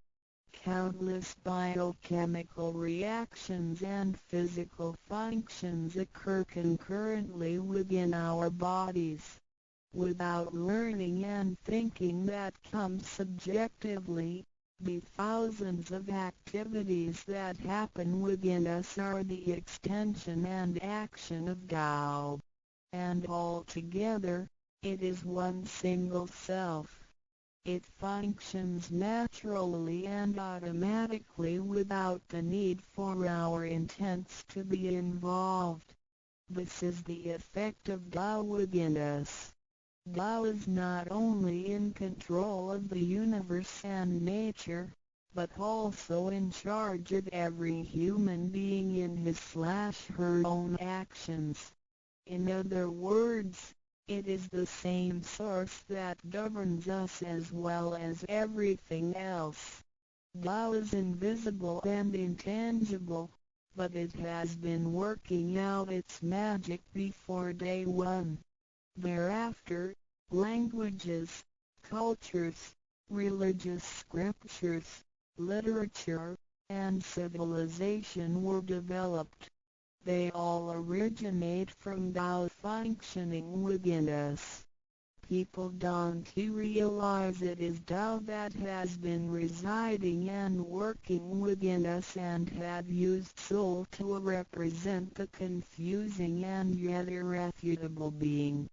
Countless biochemical reactions and physical functions occur concurrently within our bodies. Without learning and thinking that comes subjectively, The thousands of activities that happen within us are the extension and action of Tao. And altogether, it is one single self. It functions naturally and automatically without the need for our intents to be involved. This is the effect of Tao within us. Tao is not only in control of the universe and nature, but also in charge of every human being in his/her own actions. In other words, it is the same source that governs us as well as everything else. Tao is invisible and intangible, but it has been working out its magic before day one. Thereafter, languages, cultures, religious scriptures, literature, and civilization were developed. They all originate from Tao functioning within us. People don't realize it is Tao that has been residing and working within us and have used soul to represent the confusing and yet irrefutable being.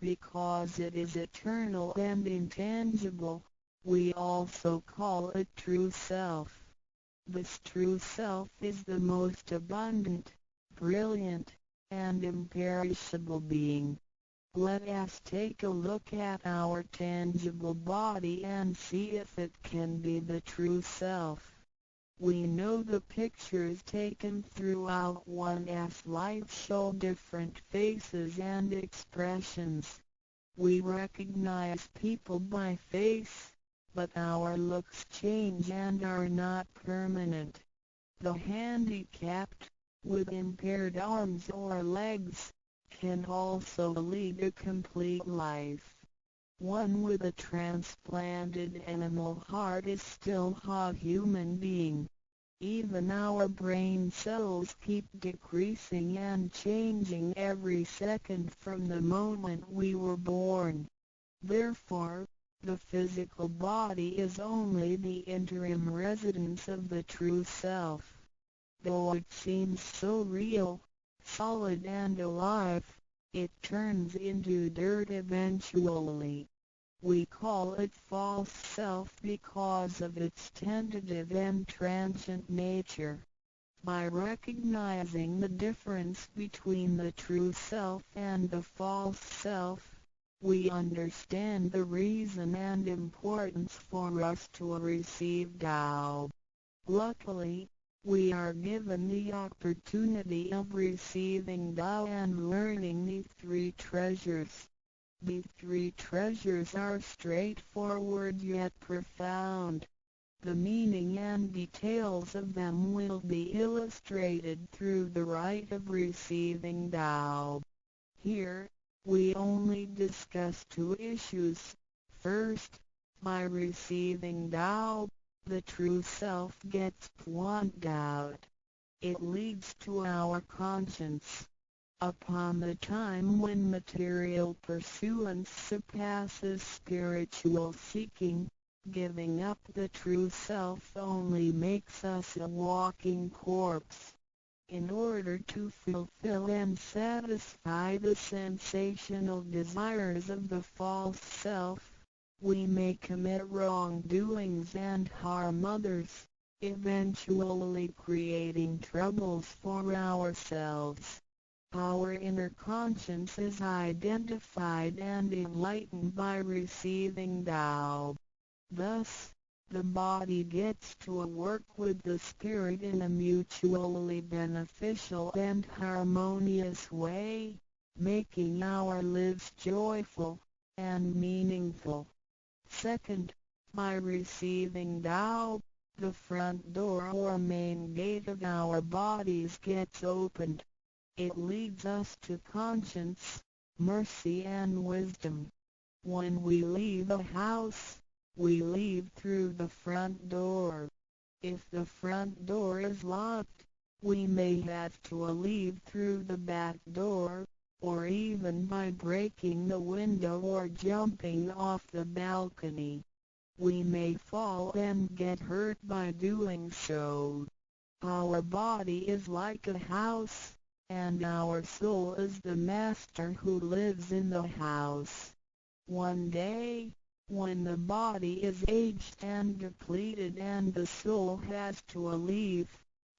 Because it is eternal and intangible, we also call it true self. This true self is the most abundant, brilliant, and imperishable being. Let us take a look at our tangible body and see if it can be the true self. We know the pictures taken throughout one's life show different faces and expressions. We recognize people by face, but our looks change and are not permanent. The handicapped, with impaired arms or legs, can also lead a complete life. One with a transplanted animal heart is still a human being. Even our brain cells keep decreasing and changing every second from the moment we were born. Therefore, the physical body is only the interim residence of the true self. Though it seems so real, solid and alive, it turns into dirt eventually. We call it false self because of its tentative and transient nature. By recognizing the difference between the true self and the false self, we understand the reason and importance for us to receive Tao. Luckily, we are given the opportunity of receiving Tao and learning the three treasures. The three treasures are straightforward yet profound. The meaning and details of them will be illustrated through the rite of receiving Tao. Here, we only discuss two issues. First, by receiving Tao, the true self gets plucked out. It leads to our conscience. Upon the time when material pursuance surpasses spiritual seeking, giving up the true self only makes us a walking corpse. In order to fulfill and satisfy the sensational desires of the false self, we may commit wrongdoings and harm others, eventually creating troubles for ourselves. Our inner conscience is identified and enlightened by receiving Tao. Thus, the body gets to work with the spirit in a mutually beneficial and harmonious way, making our lives joyful and meaningful. Second, by receiving Tao, the front door or main gate of our bodies gets opened. It leads us to conscience, mercy and wisdom. When we leave a house, we leave through the front door. If the front door is locked, we may have to leave through the back door, or even by breaking the window or jumping off the balcony. We may fall and get hurt by doing so. Our body is like a house, and our soul is the master who lives in the house. One day, when the body is aged and depleted and the soul has to leave,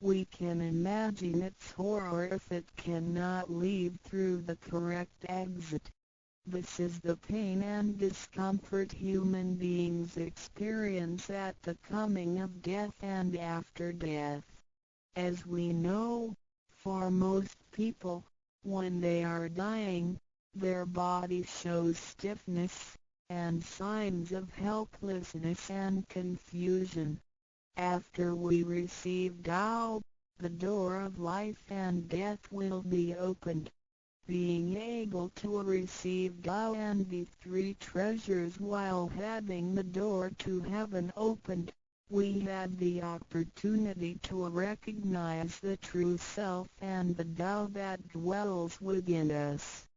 we can imagine its horror if it cannot leave through the correct exit. This is the pain and discomfort human beings experience at the coming of death and after death. As we know, for most people, when they are dying, their body shows stiffness, and signs of helplessness and confusion. After we receive Tao, the door of life and death will be opened. Being able to receive Tao and the three treasures while having the door to heaven opened, we had the opportunity to recognize the true self and the Tao that dwells within us.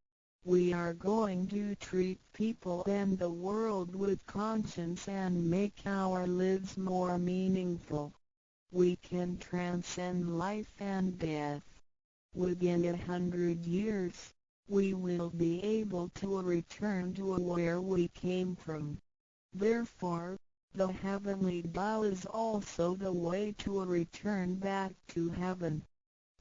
We are going to treat people and the world with conscience and make our lives more meaningful. We can transcend life and death. Within 100 years, we will be able to return to where we came from. Therefore, the heavenly Tao is also the way to return back to heaven.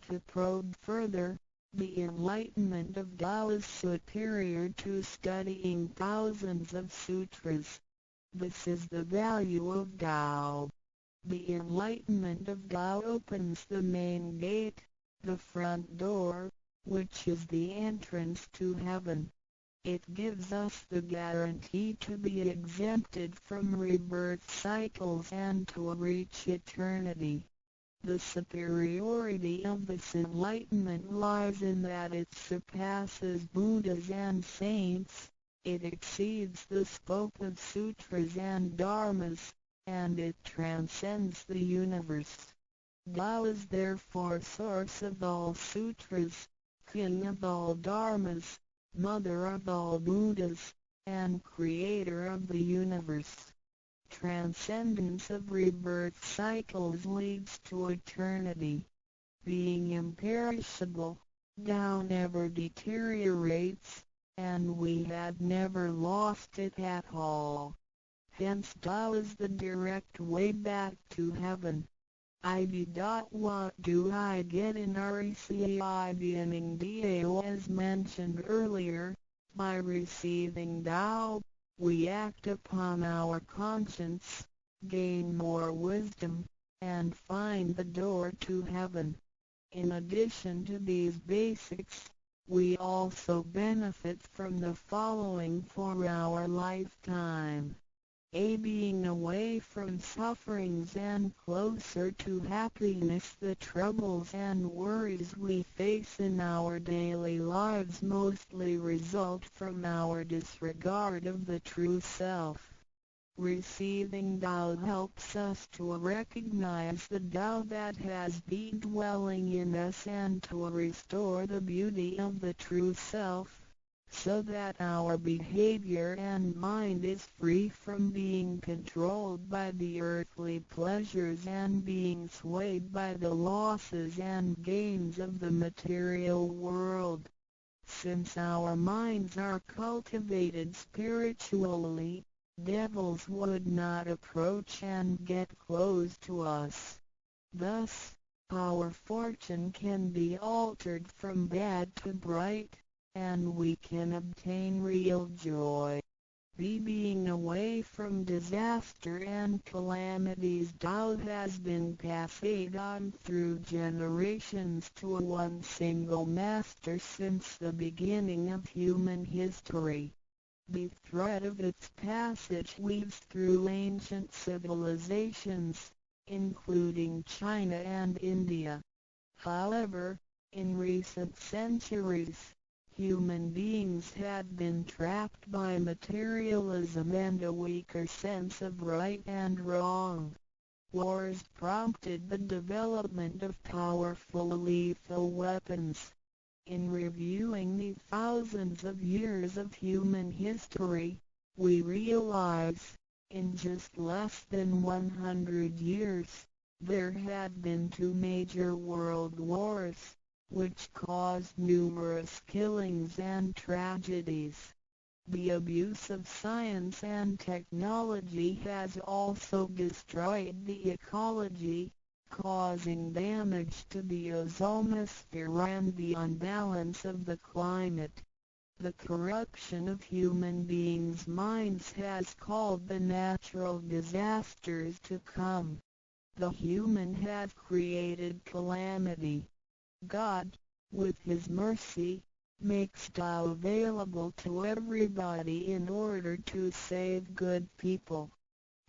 To probe further, the enlightenment of Tao is superior to studying thousands of sutras. This is the value of Tao. The enlightenment of Tao opens the main gate, the front door, which is the entrance to heaven. It gives us the guarantee to be exempted from rebirth cycles and to reach eternity. The superiority of this enlightenment lies in that it surpasses Buddhas and saints, it exceeds the scope of sutras and dharmas, and it transcends the universe. Tao is therefore source of all sutras, king of all dharmas, mother of all Buddhas, and creator of the universe. Transcendence of rebirth cycles leads to eternity. Being imperishable, Tao never deteriorates, and we had never lost it at all. Hence Tao is the direct way back to heaven. What do I get in RECI beginning DAO as mentioned earlier? By receiving Tao, we act upon our conscience, gain more wisdom, and find the door to heaven. In addition to these basics, we also benefit from the following for our lifetime. Being away from sufferings and closer to happiness. The troubles and worries we face in our daily lives mostly result from our disregard of the true self. Receiving Tao helps us to recognize the Tao that has been dwelling in us and to restore the beauty of the true self, so that our behavior and mind is free from being controlled by the earthly pleasures and being swayed by the losses and gains of the material world. Since our minds are cultivated spiritually, devils would not approach and get close to us. Thus, our fortune can be altered from bad to bright, and we can obtain real joy. Being away from disaster and calamities. Tao has been passed on through generations to one single master since the beginning of human history. The thread of its passage weaves through ancient civilizations, including China and India. However, in recent centuries, human beings had been trapped by materialism and a weaker sense of right and wrong. Wars prompted the development of powerful lethal weapons. In reviewing the thousands of years of human history, we realize In just less than 100 years, there have been two major world wars, which caused numerous killings and tragedies. The abuse of science and technology has also destroyed the ecology, causing damage to the ozonosphere and the unbalance of the climate. The corruption of human beings' minds has called the natural disasters to come. The human have created calamity. God, with His mercy, makes Tao available to everybody in order to save good people.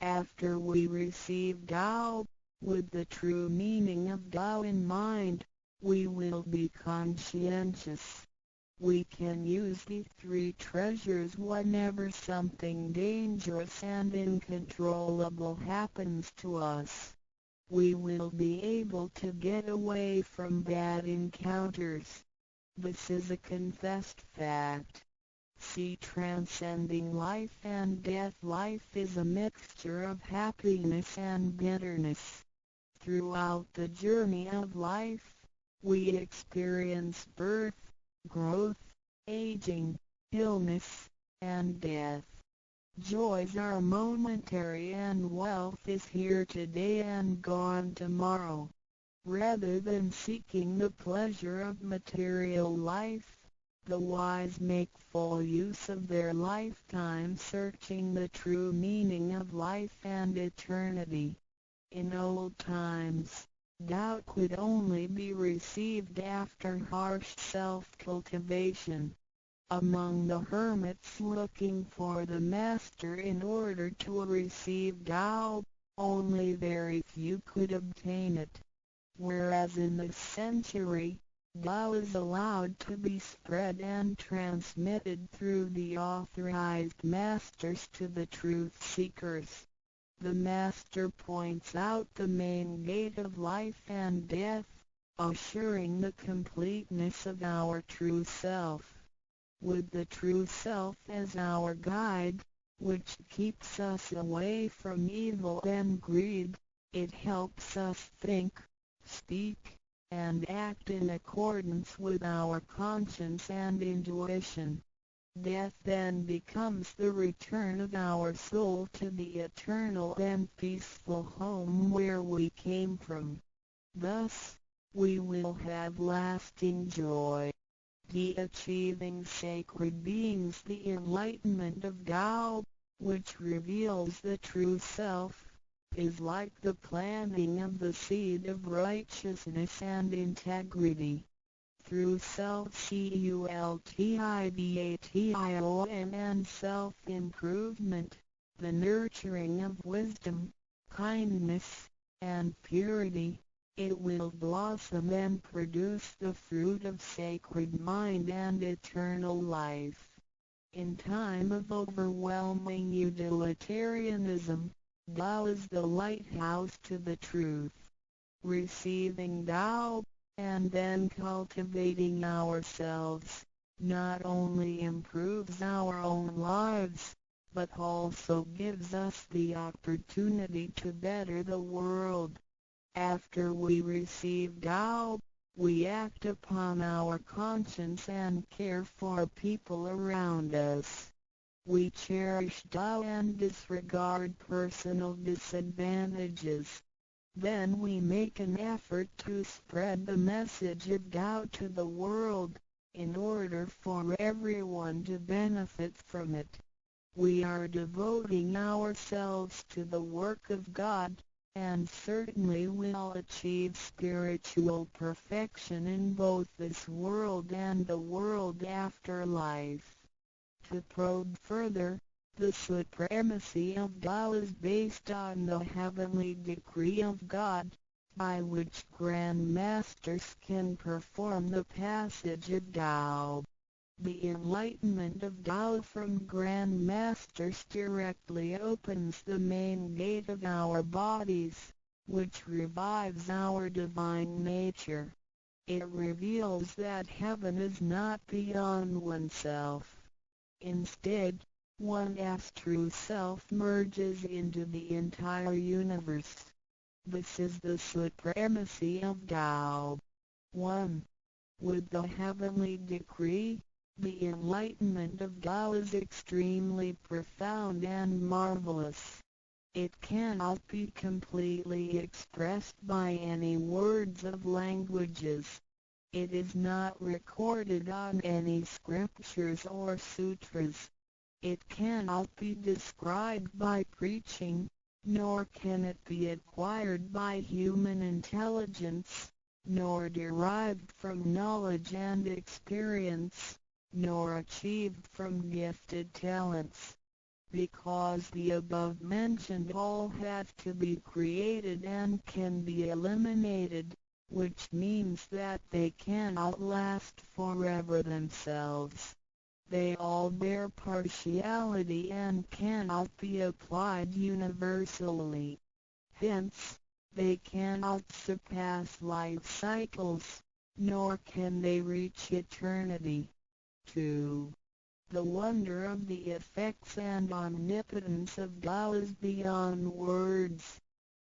After we receive Tao, with the true meaning of Tao in mind, we will be conscientious. We can use the three treasures whenever something dangerous and uncontrollable happens to us. We will be able to get away from bad encounters. This is a confessed fact. See, transcending life and death. Life is a mixture of happiness and bitterness. Throughout the journey of life, we experience birth, growth, aging, illness, and death. Joys are momentary and wealth is here today and gone tomorrow. Rather than seeking the pleasure of material life, the wise make full use of their lifetime searching the true meaning of life and eternity. In old times, Tao could only be received after harsh self-cultivation. Among the hermits looking for the Master in order to receive Tao, only very few could obtain it. Whereas in this century, Tao is allowed to be spread and transmitted through the authorized masters to the truth seekers. The Master points out the main gate of life and death, assuring the completeness of our true self. With the true self as our guide, which keeps us away from evil and greed, it helps us think, speak, and act in accordance with our conscience and intuition. Death then becomes the return of our soul to the eternal and peaceful home where we came from. Thus, we will have lasting joy. The achieving sacred beings the enlightenment of Tao, which reveals the true self, is like the planting of the seed of righteousness and integrity. Through self-cultivation and self-improvement, the nurturing of wisdom, kindness, and purity, it will blossom and produce the fruit of sacred mind and eternal life. In time of overwhelming utilitarianism, Tao is the lighthouse to the truth. Receiving Tao, and then cultivating ourselves, not only improves our own lives, but also gives us the opportunity to better the world. After we receive Tao, we act upon our conscience and care for people around us. We cherish Tao and disregard personal disadvantages. Then we make an effort to spread the message of Tao to the world, in order for everyone to benefit from it. We are devoting ourselves to the work of God, and certainly will achieve spiritual perfection in both this world and the world after life. To probe further, the supremacy of Tao is based on the heavenly decree of God, by which Grand Masters can perform the passage of Tao. The enlightenment of Tao from Grand Masters directly opens the main gate of our bodies, which revives our divine nature. It reveals that heaven is not beyond oneself. Instead, One's true self merges into the entire universe. This is the supremacy of Tao. 1. With the heavenly decree, the enlightenment of Tao is extremely profound and marvelous. It cannot be completely expressed by any words of languages. It is not recorded on any scriptures or sutras. It cannot be described by preaching, nor can it be acquired by human intelligence, nor derived from knowledge and experience, nor achieved from gifted talents. Because the above-mentioned all have to be created and can be eliminated, which means that they cannot last forever themselves. They all bear partiality and cannot be applied universally. Hence, they cannot surpass life cycles, nor can they reach eternity. 2. The wonder of the effects and omnipotence of Tao is beyond words.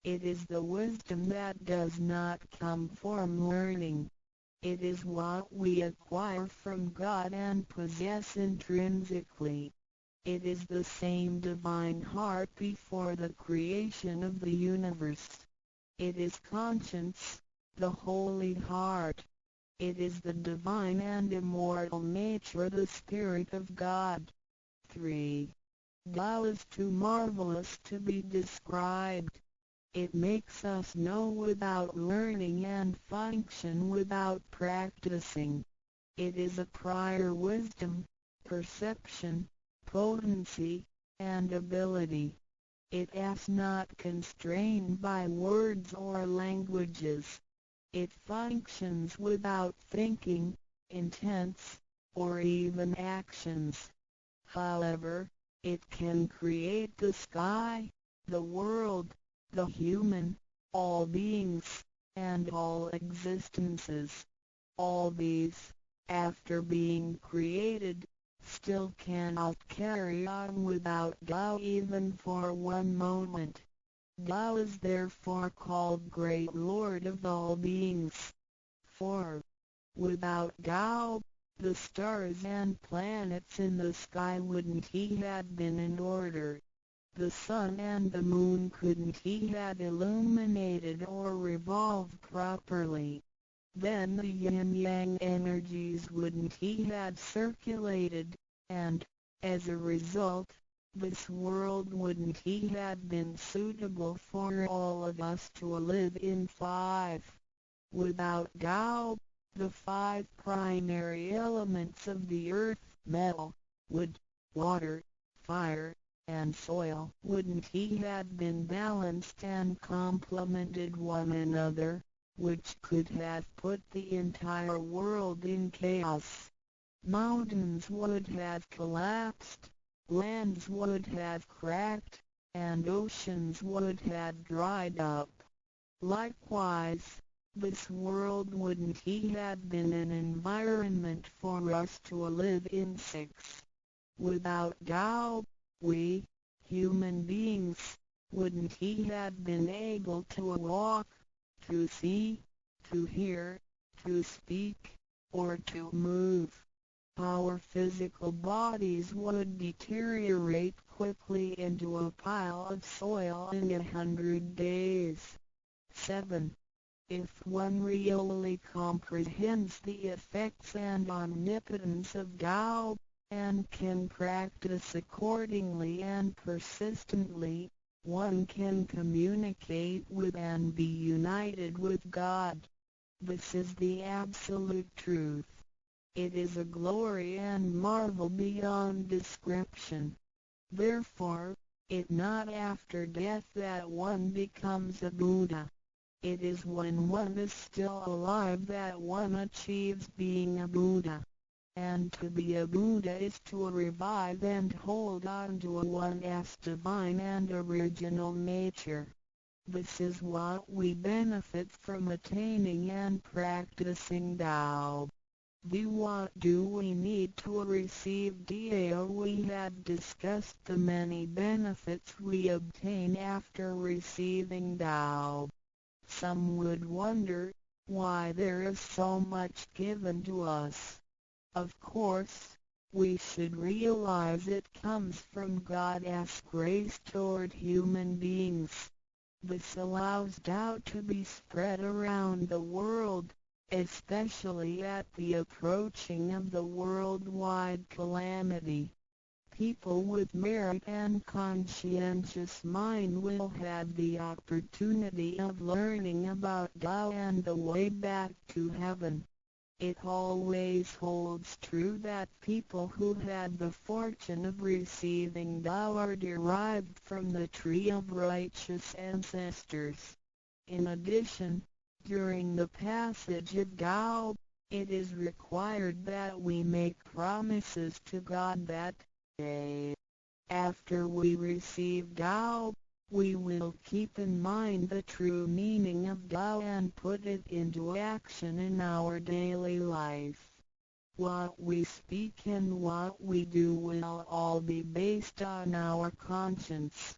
It is the wisdom that does not come from learning. It is what we acquire from God and possess intrinsically. It is the same divine heart before the creation of the universe. It is conscience, the holy heart. It is the divine and immortal nature, the Spirit of God. 3. Tao is too marvelous to be described. It makes us know without learning and function without practicing. It is a prior wisdom, perception, potency, and ability. It is not constrained by words or languages. It functions without thinking, intents, or even actions. However, it can create the sky, the world, the human, all beings, and all existences. All these, after being created, still cannot carry on without Tao even for one moment. Tao is therefore called Great Lord of all beings. 4. Without Tao, the stars and planets in the sky wouldn't he had been in order. The sun and the moon couldn't he had illuminated or revolved properly. Then the yin-yang energies wouldn't he had circulated, and, as a result, this world wouldn't he had been suitable for all of us to live in. 5. Without Tao, the 5 primary elements of the earth, metal, wood, water, fire, and soil, wouldn't he had been balanced and complemented one another, which could have put the entire world in chaos. Mountains would have collapsed, lands would have cracked, and oceans would have dried up. Likewise, this world wouldn't he had been an environment for us to live in. 6. Without Tao, we, human beings, wouldn't he had been able to walk, to see, to hear, to speak, or to move. Our physical bodies would deteriorate quickly into a pile of soil in 100 days. 7. If one really comprehends the effects and omnipotence of Tao, and can practice accordingly and persistently, one can communicate with and be united with God. This is the absolute truth. It is a glory and marvel beyond description. Therefore, it not after death that one becomes a Buddha. It is when one is still alive that one achieves being a Buddha. And to be a Buddha is to revive and hold on to one's divine and original nature. This is what we benefit from attaining and practicing Tao. What do we need to receive Tao? We have discussed the many benefits we obtain after receiving Tao. Some would wonder why there is so much given to us. Of course, we should realize it comes from God's grace toward human beings. This allows Tao to be spread around the world, especially at the approaching of the worldwide calamity. People with merit and conscientious mind will have the opportunity of learning about Tao and the way back to heaven. It always holds true that people who had the fortune of receiving Tao are derived from the tree of righteous ancestors. In addition, during the passage of Tao, it is required that we make promises to God that, after we receive Tao, we will keep in mind the true meaning of Tao and put it into action in our daily life. What we speak and what we do will all be based on our conscience.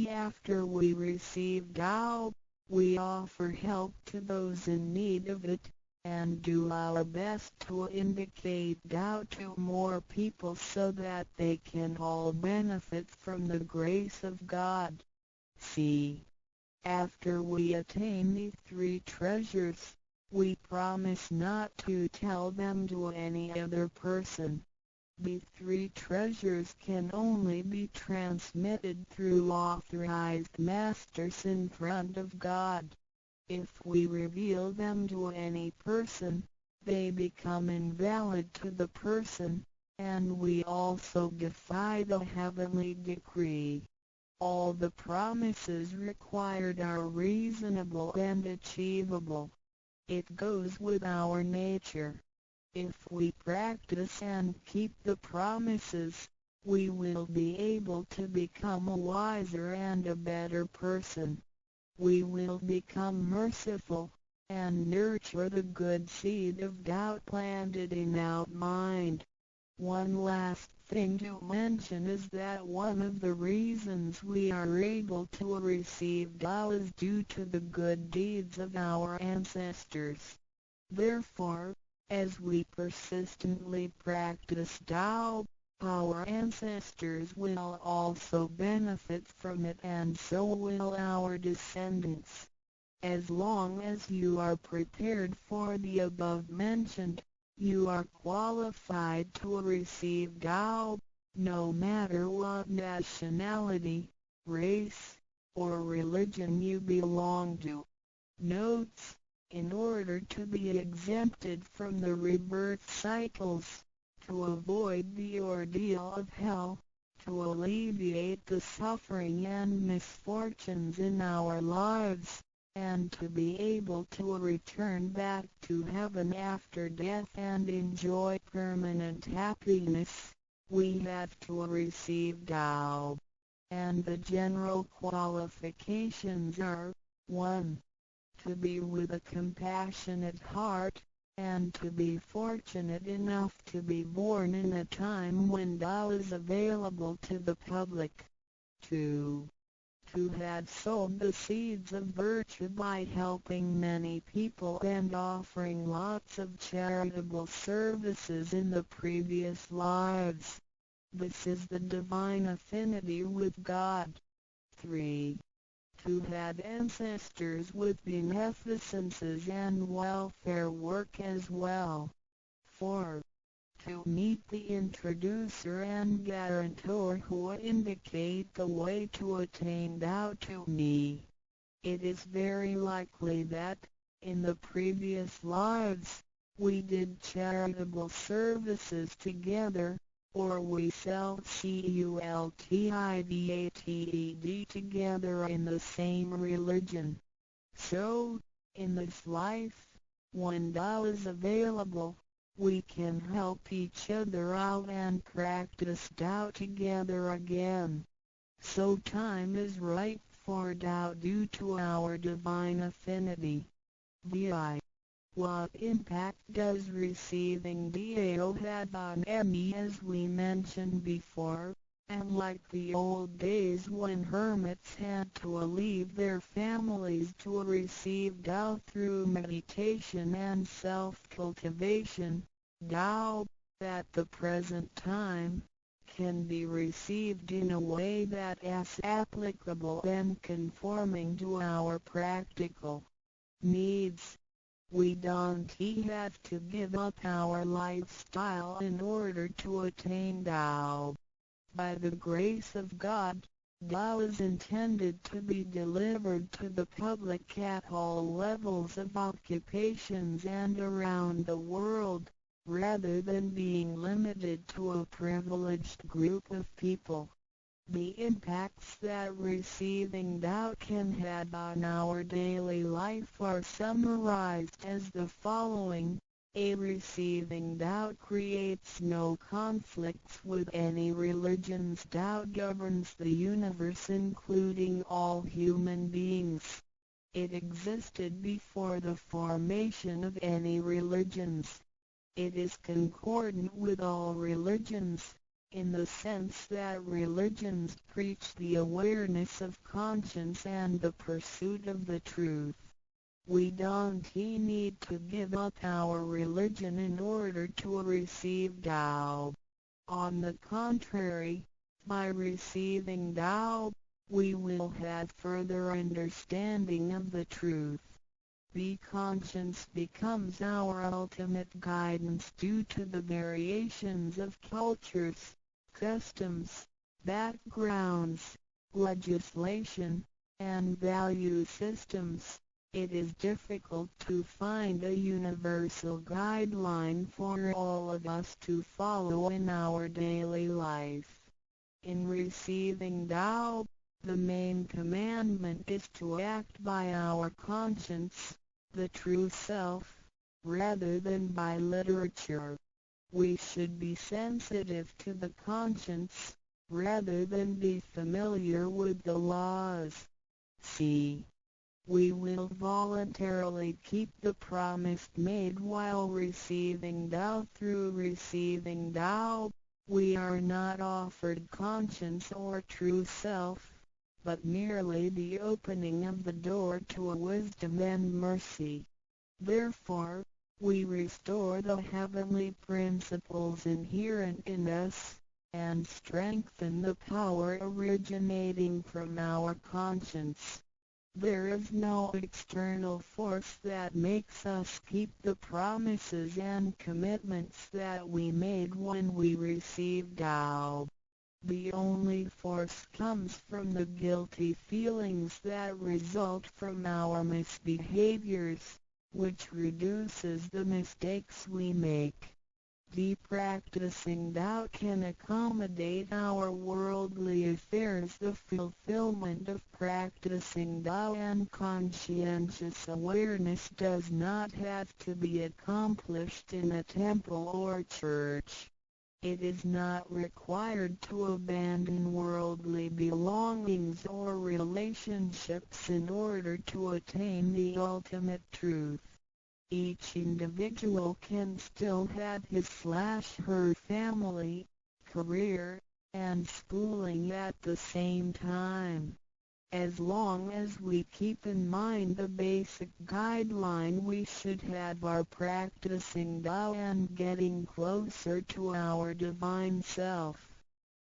After we receive Tao, we offer help to those in need of it, and do our best to indicate Tao to more people so that they can all benefit from the grace of God. After we attain these three treasures, we promise not to tell them to any other person. These three treasures can only be transmitted through authorized masters in front of God. If we reveal them to any person, they become invalid to the person, and we also defy the heavenly decree. All the promises required are reasonable and achievable. It goes with our nature. If we practice and keep the promises, we will be able to become a wiser and a better person. We will become merciful, and nurture the good seed of Tao planted in our mind. One last thing to mention is that one of the reasons we are able to receive Tao is due to the good deeds of our ancestors. Therefore, as we persistently practice Tao, our ancestors will also benefit from it, and so will our descendants. As long as you are prepared for the above mentioned, you are qualified to receive Tao, no matter what nationality, race, or religion you belong to. Notes: in order to be exempted from the rebirth cycles, to avoid the ordeal of hell, to alleviate the suffering and misfortunes in our lives, and to be able to return back to heaven after death and enjoy permanent happiness, we have to receive Tao. And the general qualifications are: 1. To be with a compassionate heart, and to be fortunate enough to be born in a time when Tao is available to the public. 2. To have sowed the seeds of virtue by helping many people and offering lots of charitable services in the previous lives. This is the divine affinity with God. 3. To have ancestors with beneficences and welfare work as well. 4. To meet the introducer and guarantor who indicate the way to attain Tao to me. It is very likely that, in the previous lives, we did charitable services together, or we cultivated together in the same religion. So, in this life, when Tao is available, we can help each other out and practice Tao together again. So time is ripe for Tao due to our divine affinity. What impact does receiving Dao have on me? As we mentioned before, and like the old days when hermits had to leave their families to receive Tao through meditation and self-cultivation, Tao, at the present time, can be received in a way that is applicable and conforming to our practical needs. We don't have to give up our lifestyle in order to attain Tao. By the grace of God, Tao is intended to be delivered to the public at all levels of occupations and around the world, rather than being limited to a privileged group of people. The impacts that receiving Tao can have on our daily life are summarized as the following. A receiving Tao creates no conflicts with any religions. Tao governs the universe including all human beings. It existed before the formation of any religions. It is concordant with all religions, in the sense that religions preach the awareness of conscience and the pursuit of the truth. We don't need to give up our religion in order to receive Tao. On the contrary, by receiving Tao, we will have further understanding of the truth. The conscience becomes our ultimate guidance due to the variations of cultures, customs, backgrounds, legislation, and value systems. It is difficult to find a universal guideline for all of us to follow in our daily life. In receiving Tao, the main commandment is to act by our conscience, the true self, rather than by literature. We should be sensitive to the conscience, rather than be familiar with the laws. C. We will voluntarily keep the promise made while receiving Tao. Through receiving Tao, we are not offered conscience or true self, but merely the opening of the door to a wisdom and mercy. Therefore, we restore the heavenly principles inherent in us, and strengthen the power originating from our conscience. There is no external force that makes us keep the promises and commitments that we made when we received Tao. The only force comes from the guilty feelings that result from our misbehaviors, which reduces the mistakes we make. The practicing Tao can accommodate our worldly affairs. The fulfillment of practicing Tao and conscientious awareness does not have to be accomplished in a temple or church. It is not required to abandon worldly belongings or relationships in order to attain the ultimate truth. Each individual can still have his/her family, career, and schooling at the same time. As long as we keep in mind the basic guideline, we should have our practicing Tao and getting closer to our divine self.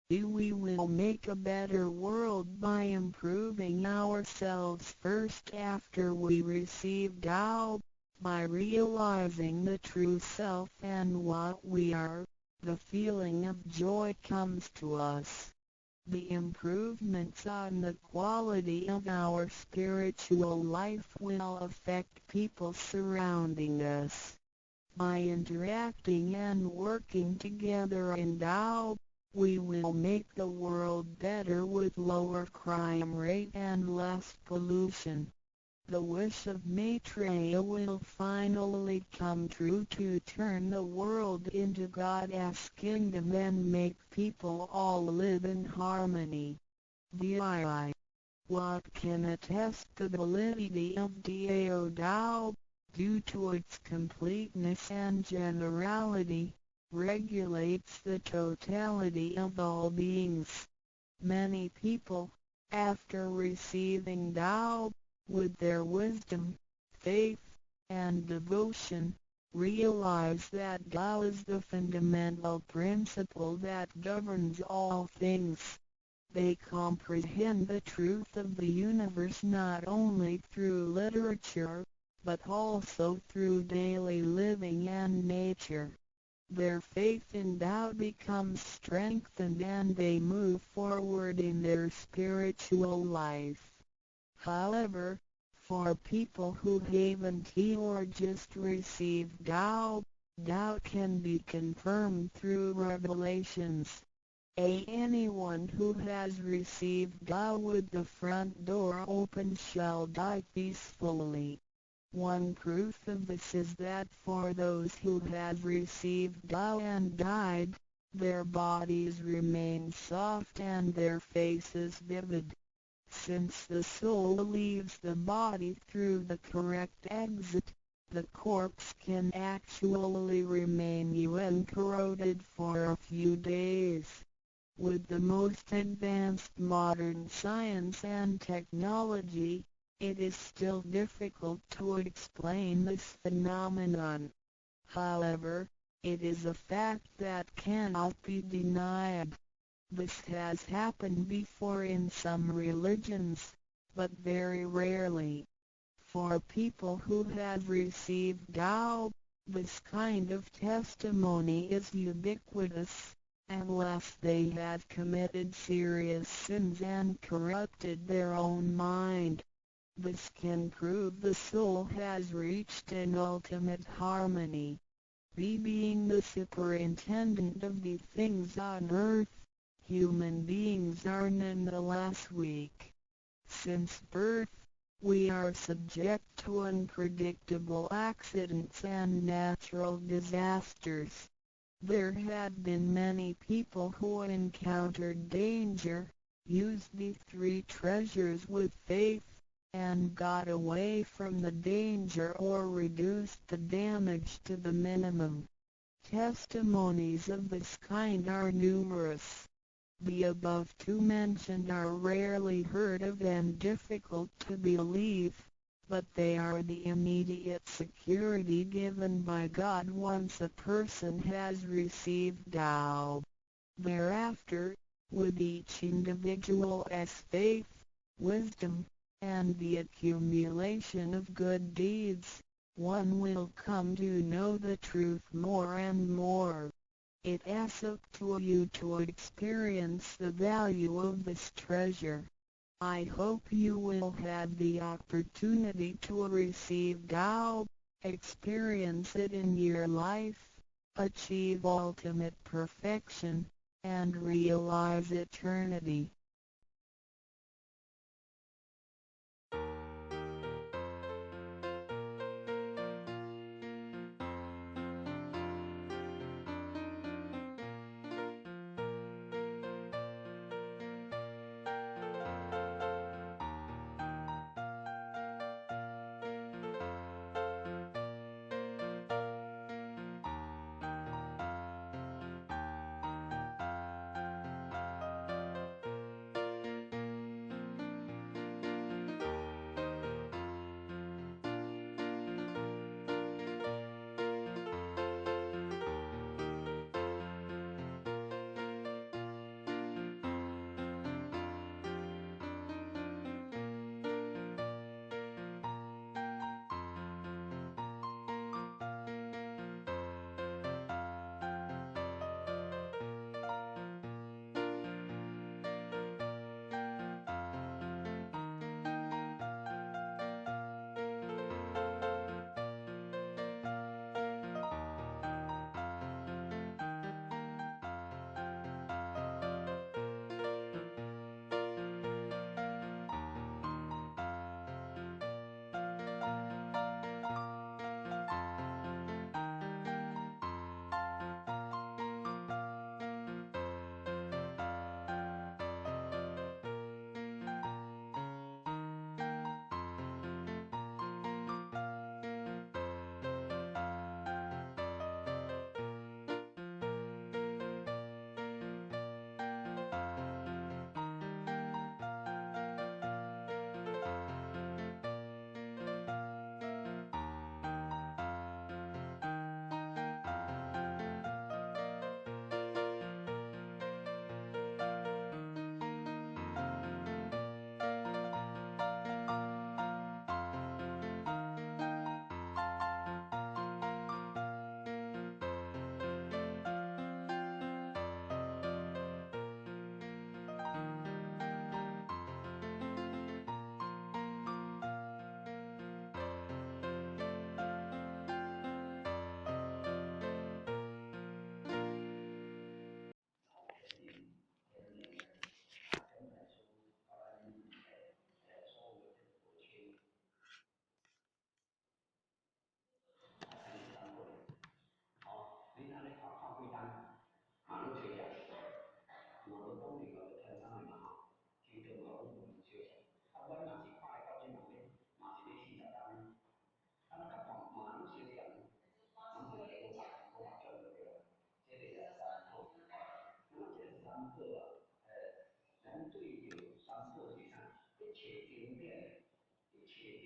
We will make a better world by improving ourselves first after we receive Tao. By realizing the true self and what we are, the feeling of joy comes to us. The improvements on the quality of our spiritual life will affect people surrounding us. By interacting and working together in Tao, we will make the world better with lower crime rate and less pollution. The wish of Maitreya will finally come true to turn the world into God's kingdom and make people all live in harmony. VII. What can attest the validity of Dao Tao? due to its completeness and generality, regulates the totality of all beings. Many people, after receiving Tao, with their wisdom, faith, and devotion, realize that Tao is the fundamental principle that governs all things. They comprehend the truth of the universe not only through literature, but also through daily living and nature. Their faith in Tao becomes strengthened and they move forward in their spiritual life. However, for people who haven't or just received Tao, Tao can be confirmed through revelations. Anyone who has received Tao with the front door open shall die peacefully. One proof of this is that for those who have received Tao and died, their bodies remain soft and their faces vivid. Since the soul leaves the body through the correct exit, the corpse can actually remain uncorroded for a few days. With the most advanced modern science and technology, it is still difficult to explain this phenomenon. However, it is a fact that cannot be denied. This has happened before in some religions, but very rarely. For people who have received Tao, this kind of testimony is ubiquitous, unless they have committed serious sins and corrupted their own mind. This can prove the soul has reached an ultimate harmony. Being the superintendent of the things on earth, human beings are nonetheless weak. Since birth, we are subject to unpredictable accidents and natural disasters. There have been many people who encountered danger, used the three treasures with faith, and got away from the danger or reduced the damage to the minimum. Testimonies of this kind are numerous. The above two mentioned are rarely heard of and difficult to believe, but they are the immediate security given by God once a person has received Tao. Thereafter, with each individual's faith, wisdom, and the accumulation of good deeds, one will come to know the truth more and more. It is up to you to experience the value of this treasure. I hope you will have the opportunity to receive Tao, experience it in your life, achieve ultimate perfection, and realize eternity.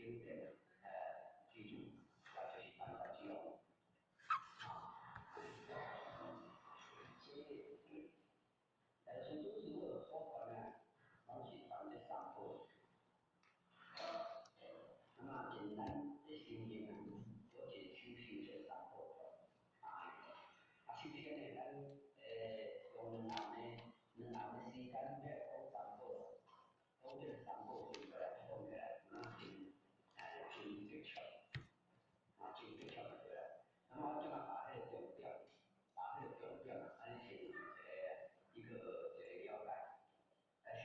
经典居住，就是半岛基隆所以最主要所讲呢，拢是谈这三步。那么简单的心情啊，了解修行这三步首先呢，咱用两后的时间来讲三步，讲这三步对过来，讲起来，真正确，真正确就对了。那么我今嘛把迄个重点，安尼是一个了解。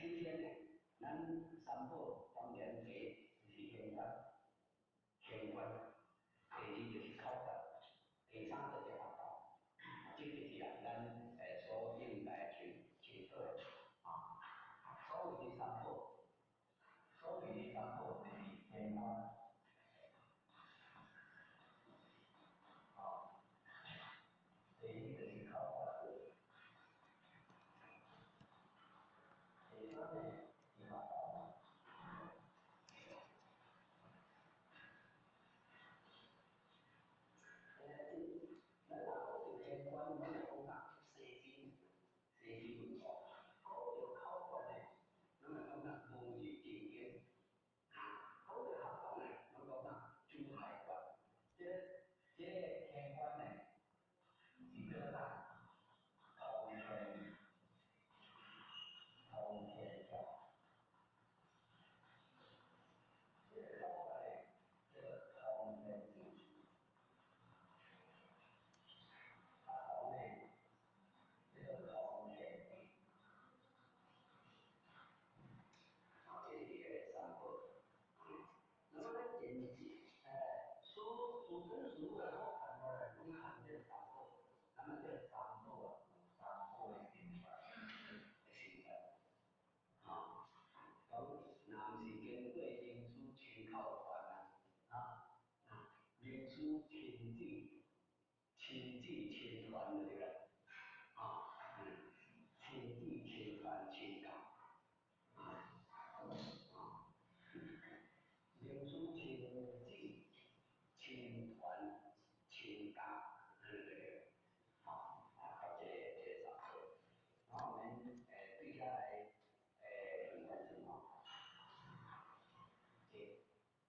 首先呢，咱三步当然第一就是玄关，第二就是口罩，第三就是法道，这就是咱所应该去做的所谓的三步，就是玄关。第一就是口罩，第三呢是法道。咱若讲玄关，咱来讲西非文化，讲到口关呢，咱来讲无日定经，讲到学问呢，咱讲珠海关，这玄关呢是叫啥？通天桥，这个口关呢叫通天桥，通呢叫通天地。这是三步。那么咱前期，书本书啊，我看过来，我看这三步，那么这三步的心态，讲若是经过名师亲口传名师亲传就对了，亲自亲传亲教。名师亲传亲教，到这三步，然后我们对下来分分什么？这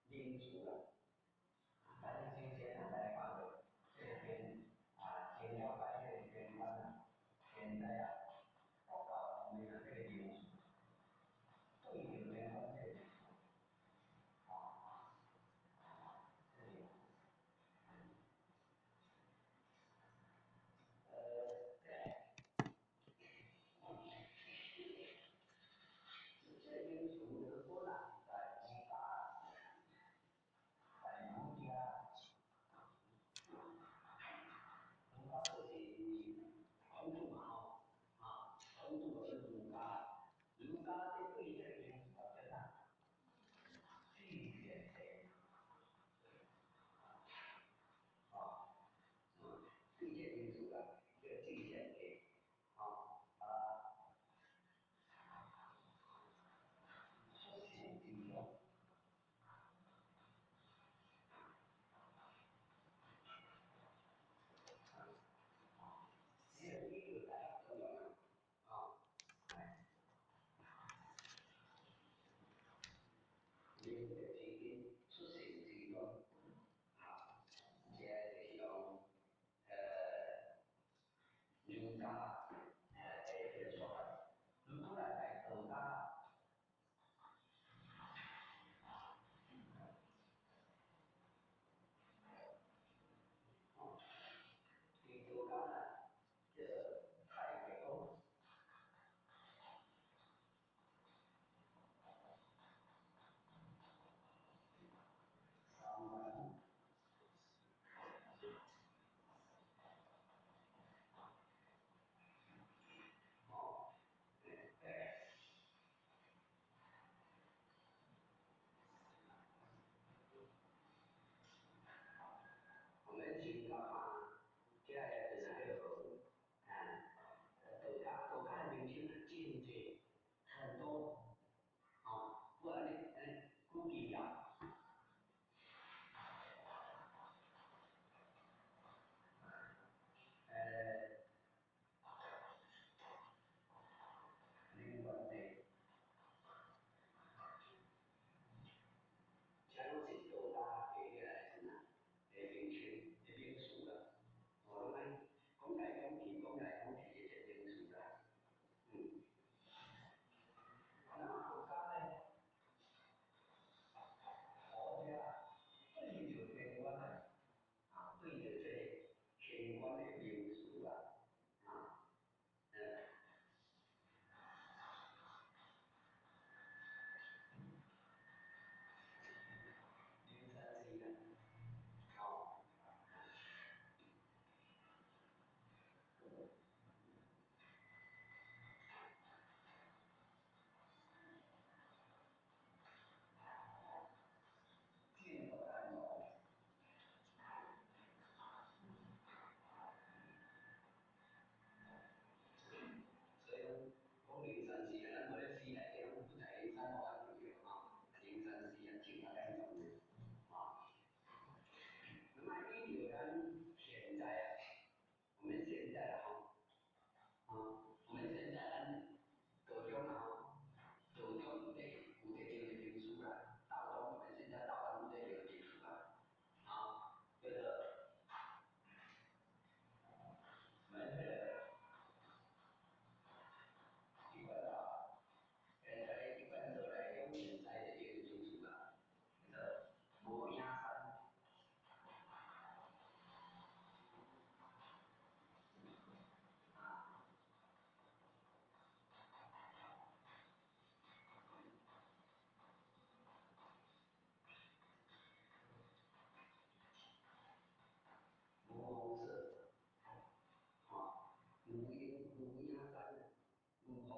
民俗了，咱先来看个这边先了解这个玄关现在报告我们的这个民俗，对应玄关这个民俗这里这民俗就是说呢，在弘法。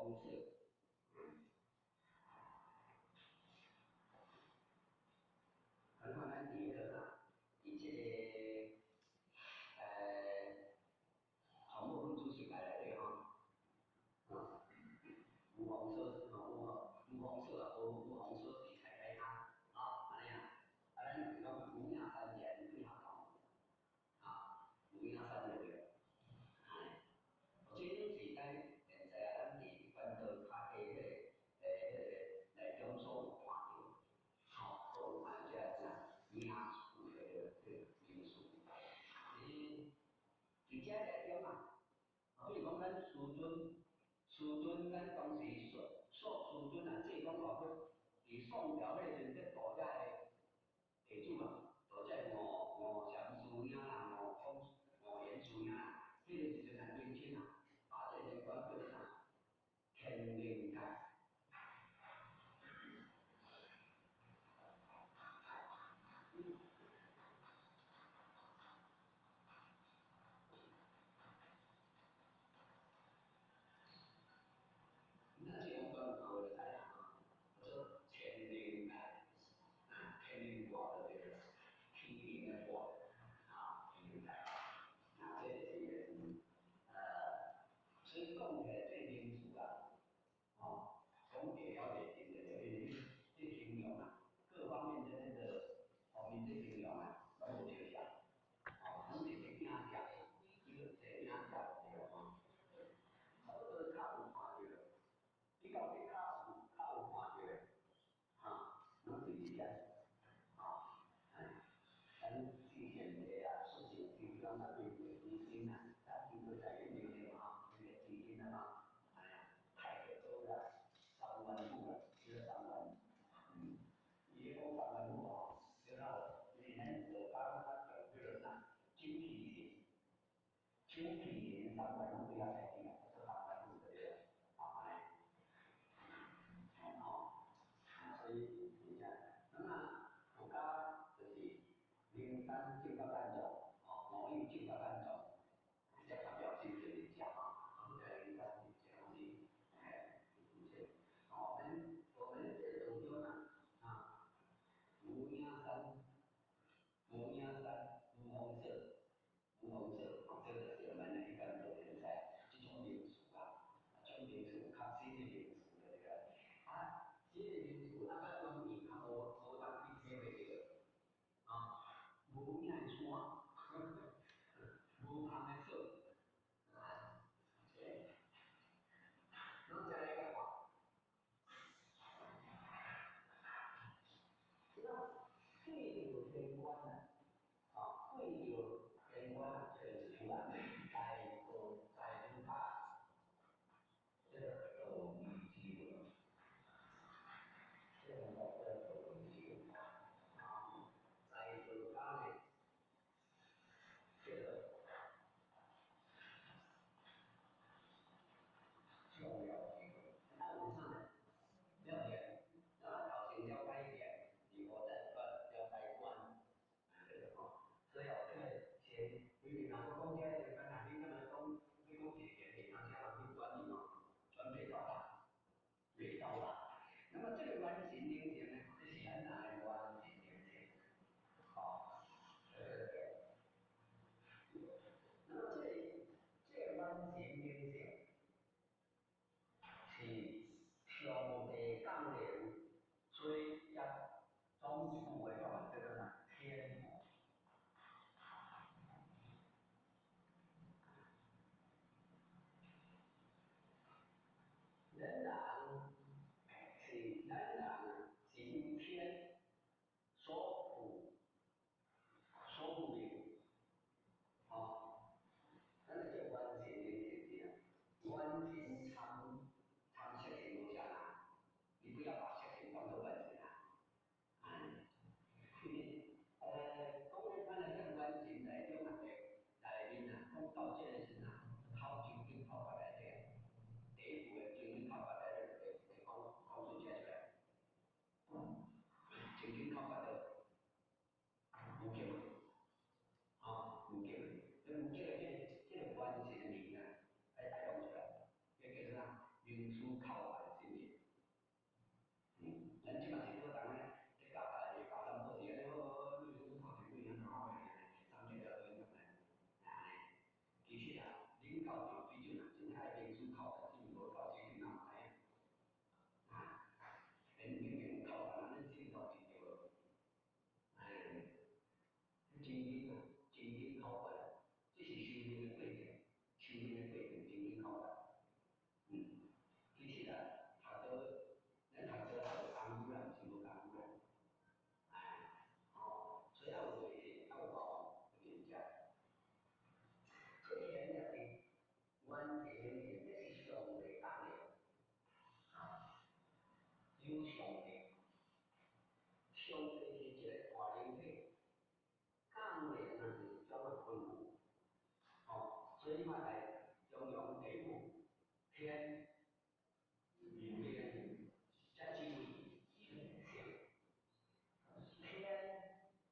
红色。看看咱第个啦，伊即个从部分主席来的吼，五红色，五红色，五红色题材来看，安尼啊，咱就讲五影三言对合同，五影三言，这种时间现在咱伫翻到较下迄个内中所有看到，好，这啥影有因素，伫遮内中啊，比如讲咱师尊咱当时师尊啊，即讲话说，伫宋朝迄阵咧度遮个地主啊，度遮五常师兄啦，五言师兄啦，迄个时阵啊年轻啊，把这个叫做啥？天灵盖。那这种专科的来讲，说天灵盖，天灵卦的这个天灵的卦，天灵盖，这是所以讲起来最清楚啊，总体了解定的这形容啊，各方面的那个方面这形容啊，都有对象，拢是一定下，一个一定下对个差不多较有看到，你到底较有看到的，拢是一样，咱之前的事情，比如讲那边的基金啊，咱经过在研究的那个基金啊，太多了，3万户了，这3万，伊讲3万户然后你们就把它整个人呐，精辟一点，精辟一点3万户不要太低了，这3万户的这个，所以你看，那么国家就是灵丹进到丹中，毛玉进到丹中，这个表现就是讲灵丹这东西，我们这种就呢，五颜三，五颜三，五红色，这个就是我们的一所以你嘛来中庸题目，天命这几位性，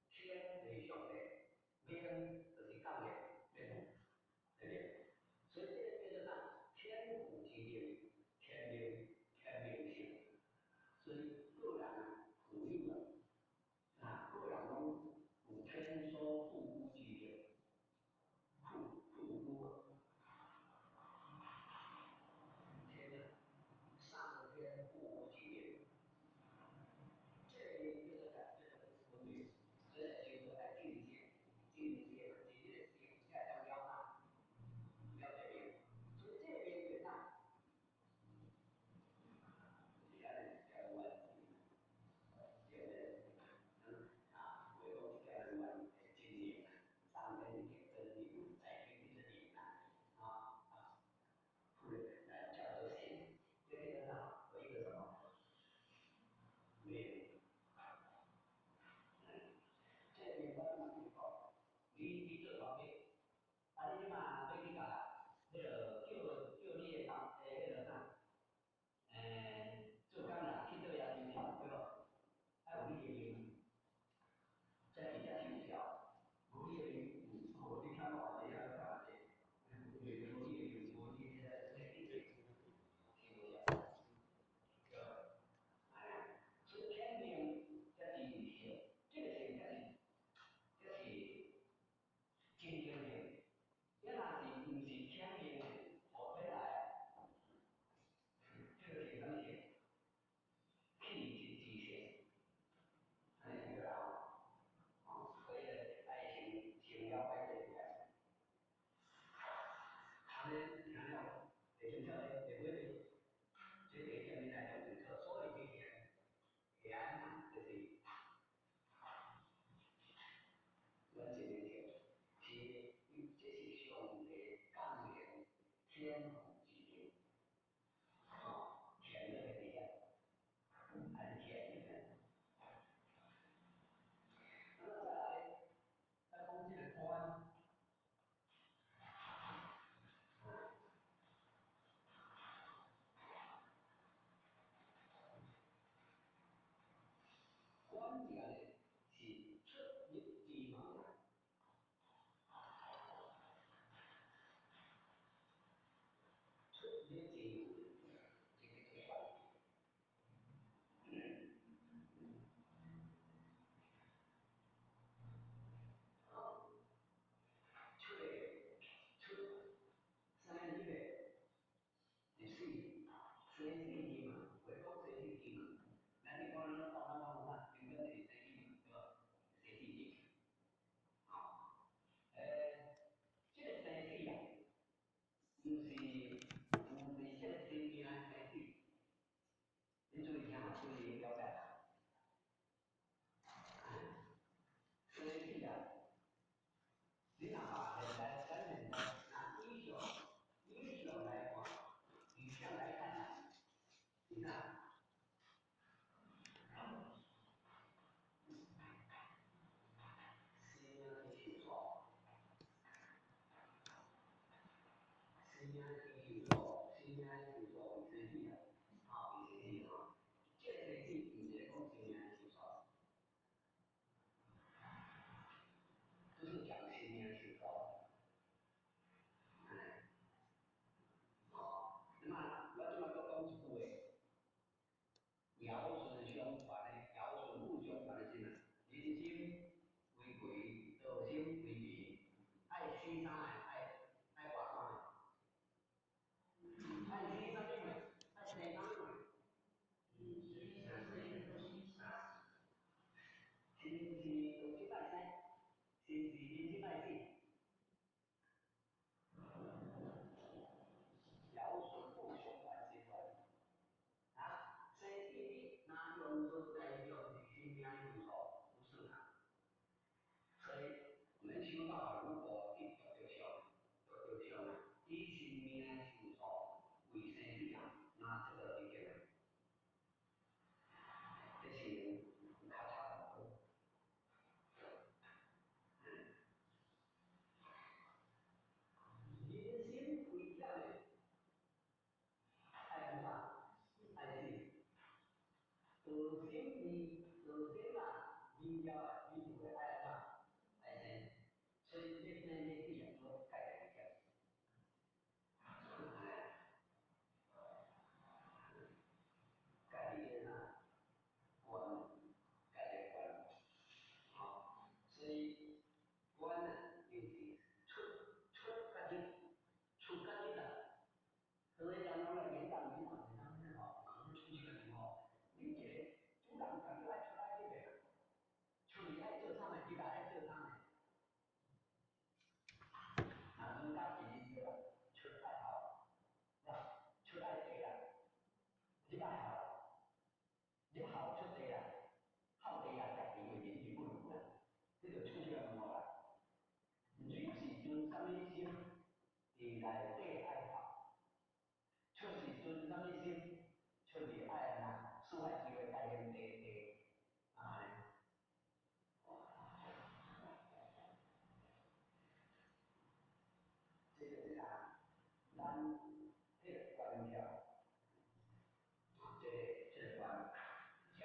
天为上帝，命就是教育命，对不对？所以这叫做啥？天赋之命，天命性。所以个人富有啊，个人拢有天所赋予之命，赋予来对爱好，出时阵什么心，出离爱人，事发机会改变啊。这啊，咱这个关条，这个关条，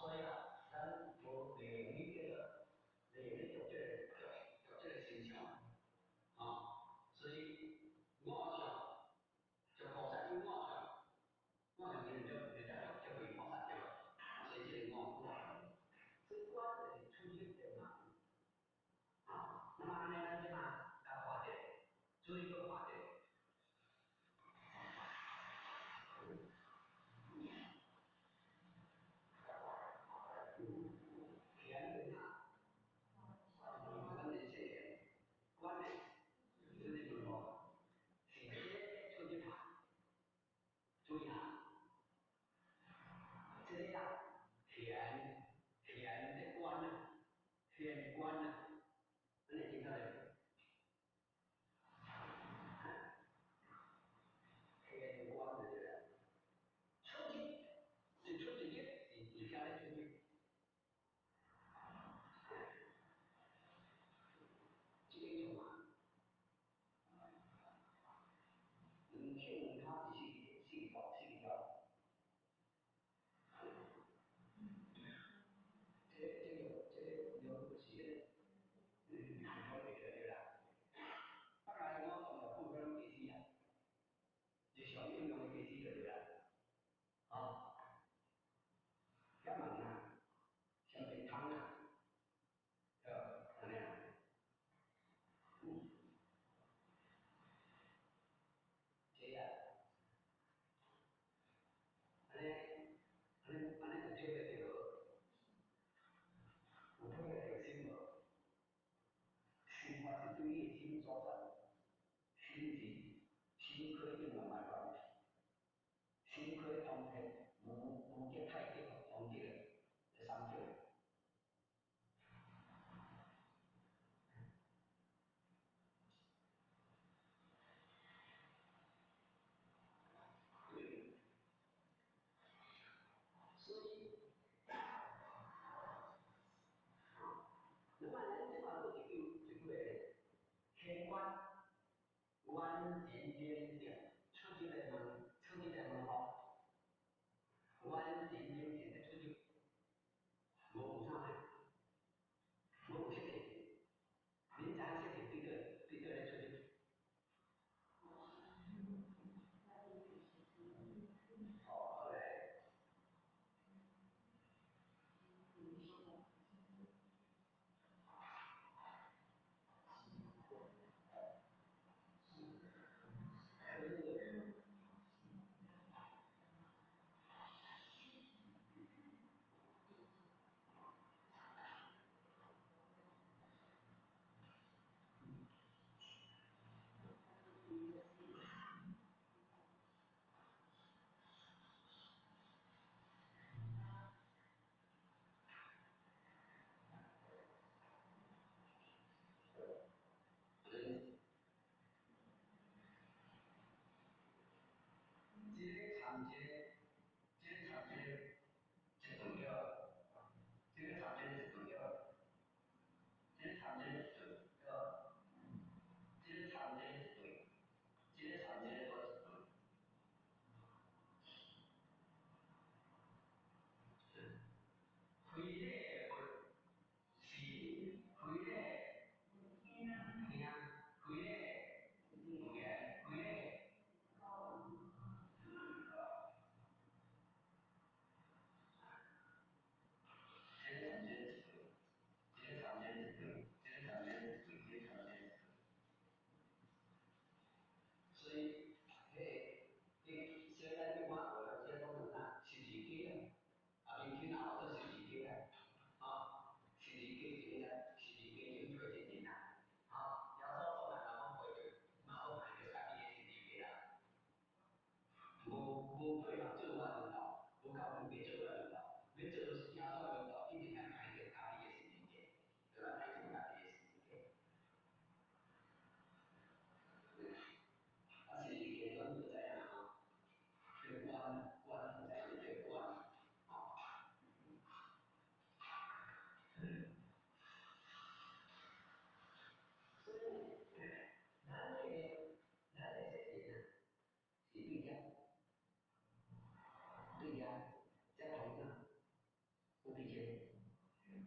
所以啊，咱无练呢个练呢这个心情啊，所以我想就菩萨有我想你就会菩萨对，所以这个所以关是出去的嘛。啊，那么安尼咱即马甲画者，注意个画者，田对哪？关键是关键，就是说，是这些出去拍，注意下，这个啊，田的关啊，田关啊，咱来听下来，田关的这个，出去，是出去是下来出去。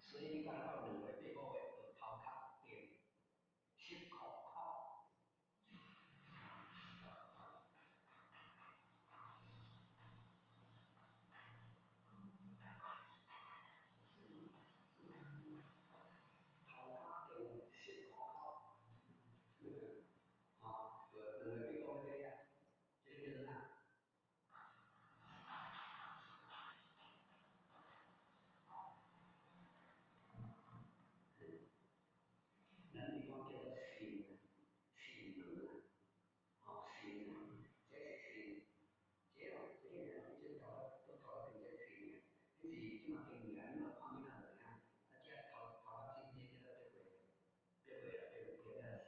所以你敢到2月8、5月就头壳变湿扣扣。头壳变湿扣扣。2月8、5月啊，这个叫啥？咱地方叫做肾门肾这是肾，这这都头变这肾，这是即嘛经验，你嘛看见哪样？这头壳真这个别个肾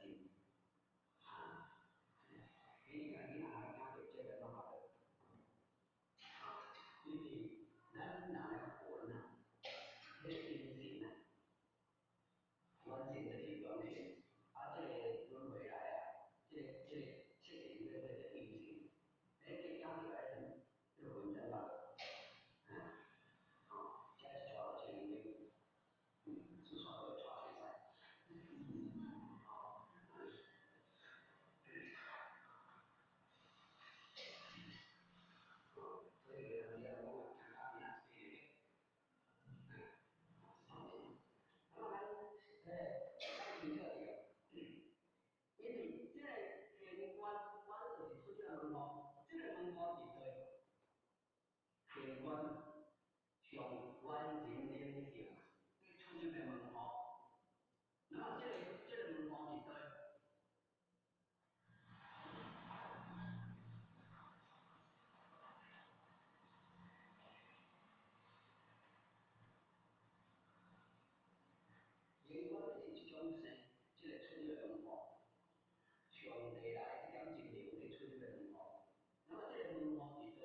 你看你哪个这个弄好的？因为咱哪来活呢？这个阴性啊。完整的去表现，这个轮回来啊，这个运行，这讲起来人，这个文章啊，这是抓到这里面，是抓到抓起来，所以你要我看看你啊，那么挺彻底的，因为这个玄关就是出去的门号，这个门号是对。玄关上完整的性，出入的门号。那么这个门号是对，玄关是一种生，这个出入的门号，上帝来这点精灵的出入的门号。那么这个门号是对，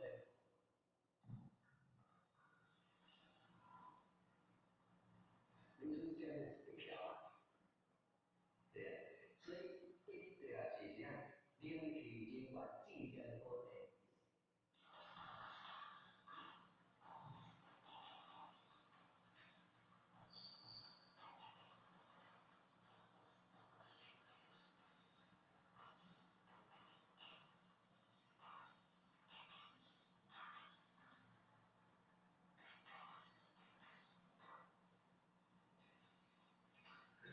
你是这样子票啊？对，所以对啊，是这样，灵体尽管进前多的。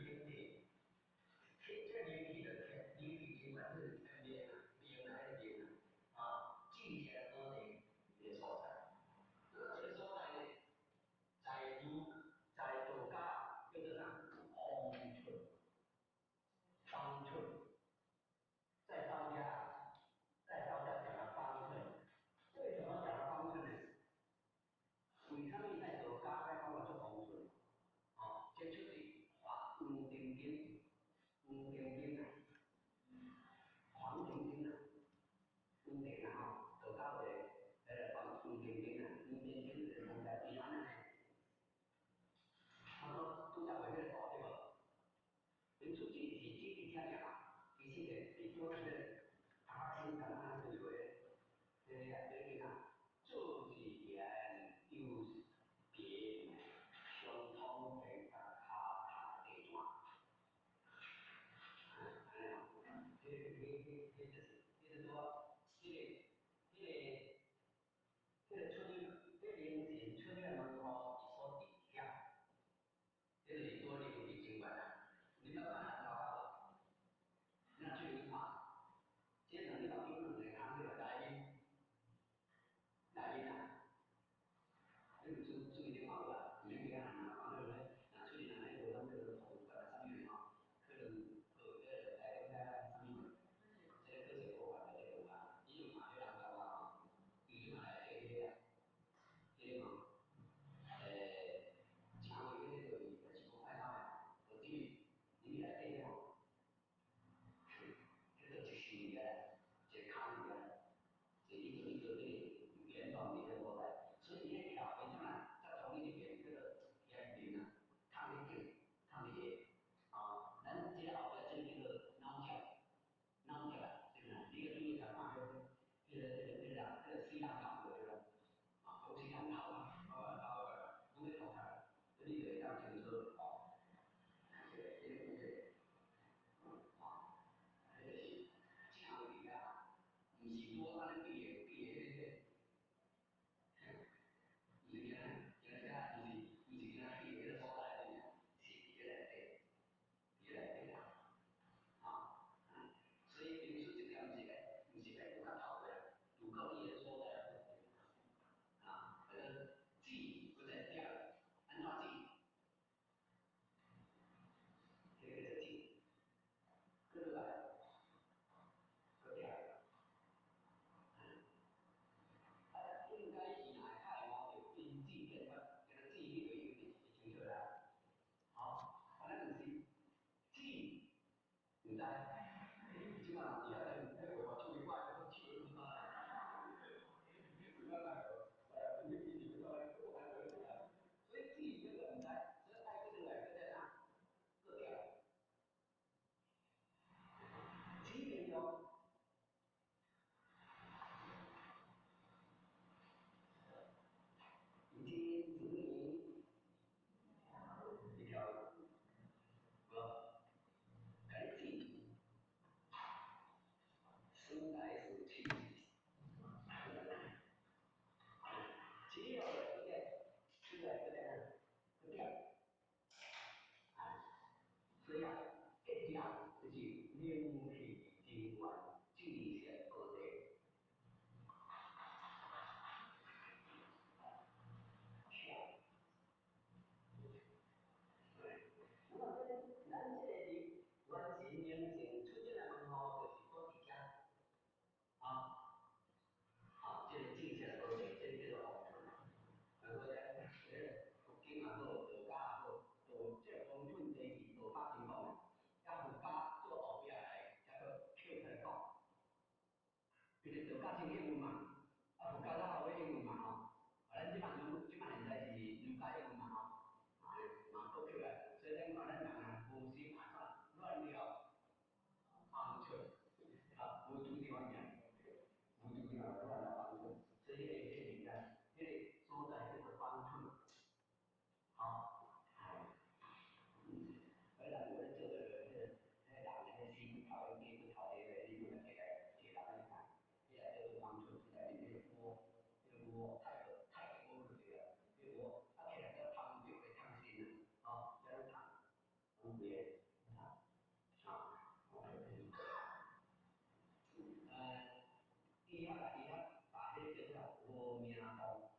灵体，这灵体的灵体尽管是灵来的灵进前多的的所在。这个所在呢，在道家叫做啥？方寸，在道家讲的方寸，为什么讲的方寸呢？为什么在道家在讲做方寸？这就是黄丁丁，黄丁丁黄丁道家的黄丁丁是人家地方的。他说都在为这个道对吧？人出去是经济天讲，其实的比多的大心干那就为，这个做事言就是别相通的卡地段，就是说，这个出去，这灵性出去的门口是所定向，这是多灵的经管啊，你们看看到好。那去你看，这能力到底能看这个来宾啊，这个注意点好了，你别喊啊，对不对？那出去呢，那个咱们这个头发上面可能在上面，这个是我管的这个听英文嘛，佛教咱学英文嘛吼，咱即摆现在是儒家英文嘛吼，嘛过去来，所以咱看咱人啊，无时安怎乱了方寸，无拄地方讲，无拄地方乱了方寸，所以你看，所在叫做方寸，好，而咱我做个人心头一不头的，你们给他们看，现在就是方寸，现在这个锅太锅了这个，这锅它起来要汤就会烫心的，这样烫，别医学把这个叫无名洞，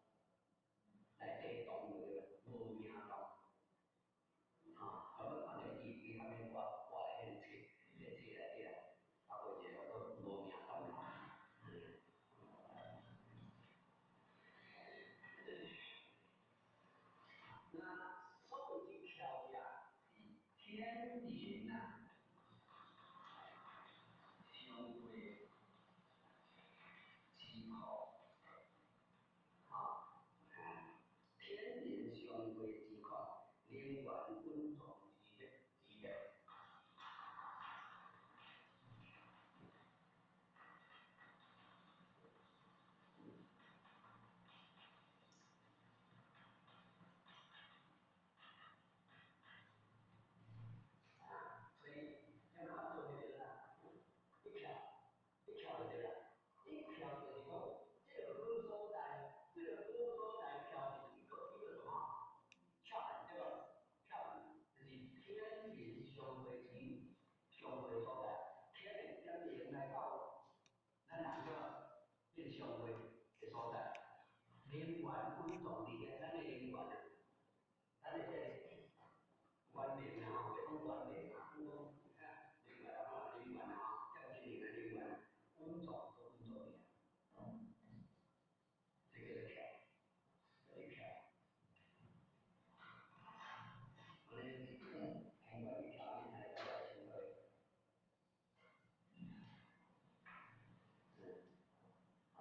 来这洞对吧？无名洞。我看到伊下面挂来迄个册，迄个册内底啦，有一个叫做无名洞。那所谓的桥呀，天人呐，相会之考，天人相会之考，连贯稳重之别。所以要看做那个啦，一票就对了，一票就是讲这个好所在，这个好所在票是一个什么？票对吧？票就是天人相会之相会所在，天人跟人来到咱人个变相会的所在，连贯稳重伫个咱的连贯，咱的这个。观点啊，这种观点啊，很多你看，灵感啊，叫这里的灵感，工作都工作的，这个票，这一票，我们通过一票，你才叫行为，好，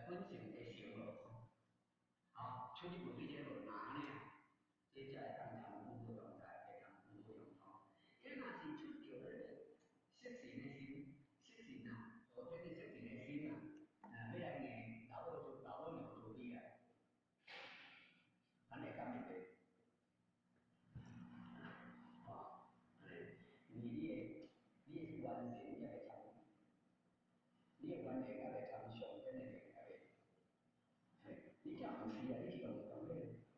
本性的生活，啊，出去无对这个难呢，这才会当谈工作用在，会当工作用途。这若是出着那个色情的心，色情啊，昨天的色情的心啊，要来硬，老多牛做啲啊，咱会感觉到，啊，你的完成也会参，你的完成也会参上天的也会。你这样唔是啊，你是用迄个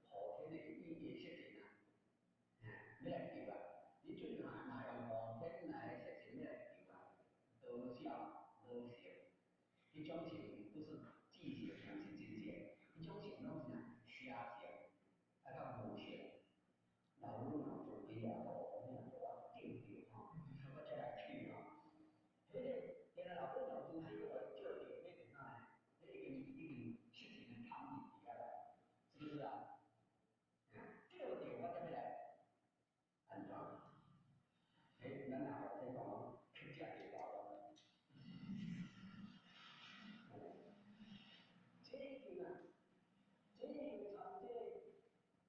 后天的意义设定啊，要来救啊！你最若用后天来设定要来救啊，多少无少，迄种情不是智性，不是真正，迄种情拢是啊邪性，啊到无性，老母老做比较多，我们做定定吼，我再来去吼。迄个原来老母老做是个叫着那个啥，那个已经实际的抗议起来，是不是啊？这个点我再来安装。咱哪再讲出价的高了？这个啊，这个从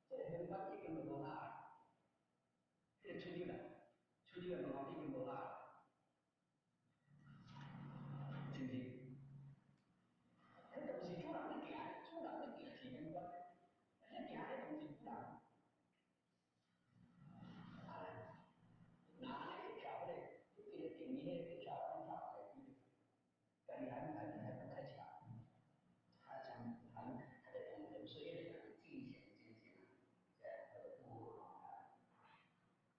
这很关键的无下，这个出去的东西已经无下，是不是？迄就是主人咧行，主人咧行是相关的，你行迄东西主人，啊，拿那个条嘞，就给它定义那个条，按照来规定，但你还不太强，还在同岁月里进行啊，在不同啊，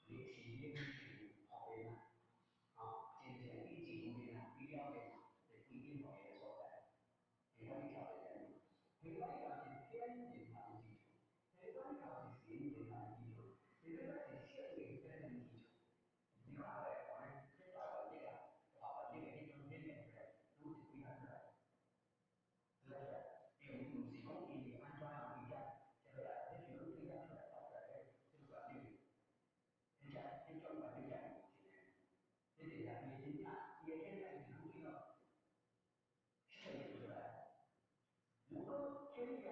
历史历史方面啊，进行历史方面啊，必要的规定方面的所在。台湾条件，台湾条是天然条件基础，台湾条是先天条件基础，台湾是社会条件基础。你看来讲呢，这台湾这个，台湾这个迄种天然出来，都是规范出来，是不是？并不是讲伊是安怎样规范，对不对？你是讲规范出来造出来的，这个管理，而且这种管理讲不行的，这是啊，伊真正伊个天然是很重要，设计出来。如果天然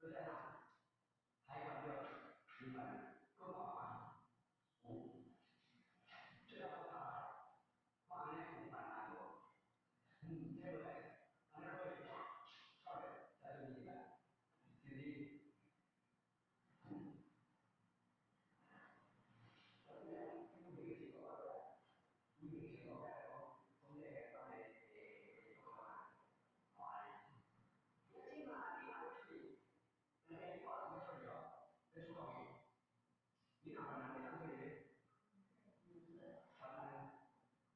就在那开关掉，明白？够好吗？这要不他放那红板那个，对不对？那会好的，再说明白，对不对？你哪能没当对的？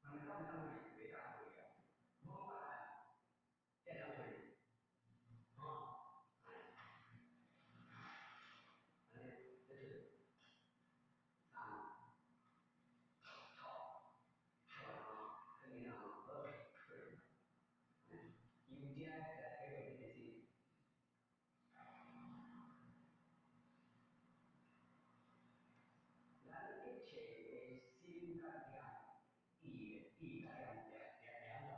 咱们当当对，没当对的，我管，这当对，啊，这是啊，好，肯定啊，对，有些在这个这些，咱一切心肝量，地肝量两种。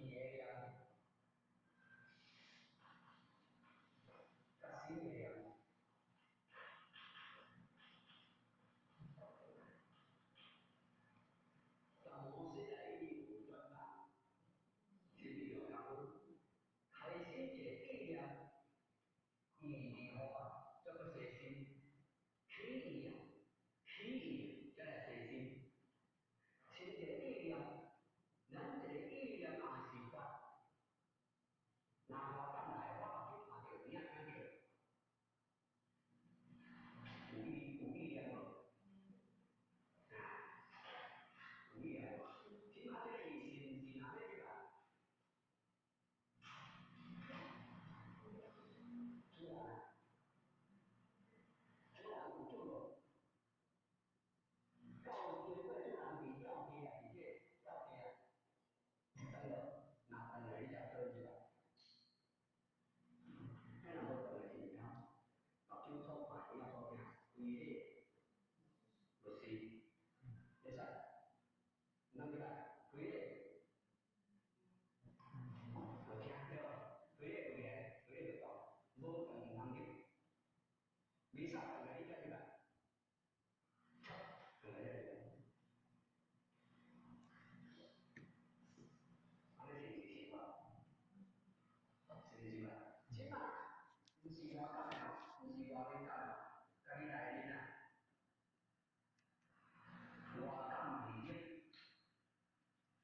力量，心力量，当我现在一路转达，这里有两个，开心的力量，意义化，这个随心，体力量，体力再来随心，现在力量，咱这个力量哪是法？哪个干来话就把这个量上去，有力量吗？啊，有力量吗？起码这个是哪里的？是啊，是啊，我做了。教育会做人比教育啊，比这教育啊，真的，哪人家说这个，非常多的人啊，老就说话要说这样，规律，不是，没事，那个规律，我听到，规律不严，规律不高，我很难听，没啥本来一个对吧？本来这个，俺们这些情况，是不是吧？起码，不是我干的，不是我的干的，跟你来的呢。我干理解，我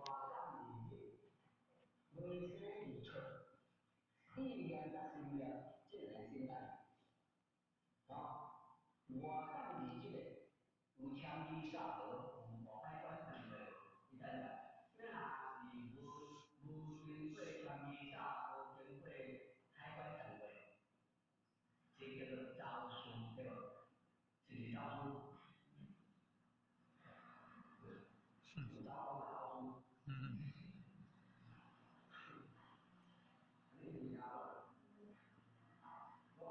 干理解，为谁理解？力量加力量，这两心态啊，我干理解，有强力下颌，无开关等的，你看看，这哪是无经过强力下颌，经过开关等的，这叫做招数，对吧？这是招数，有招数，你理解了？我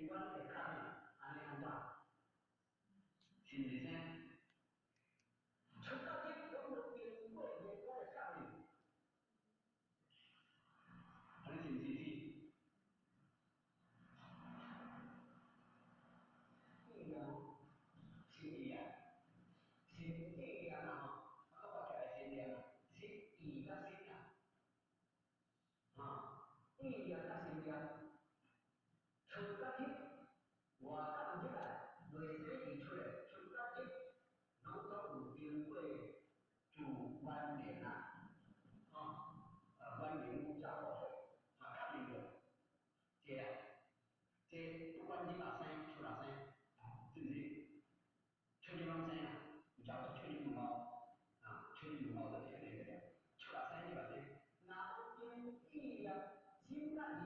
员会较咩？安尼安怎？是毋是先？出到去我们经过热我会较咩？安尼是毋是是？意念，是意念，是意念啊吼，我发起来是念，是意甲心啊，意念甲心念，出甲入，外到入来，内生而出来，出甲入，拢总有经过自关联啊，关联交互较明确，这啊，这不管入哪生出哪生，是不是？出入拢生啊，叫做出入门口，出入门口就是安尼个了。出哪生入哪生，若有因意念心甲意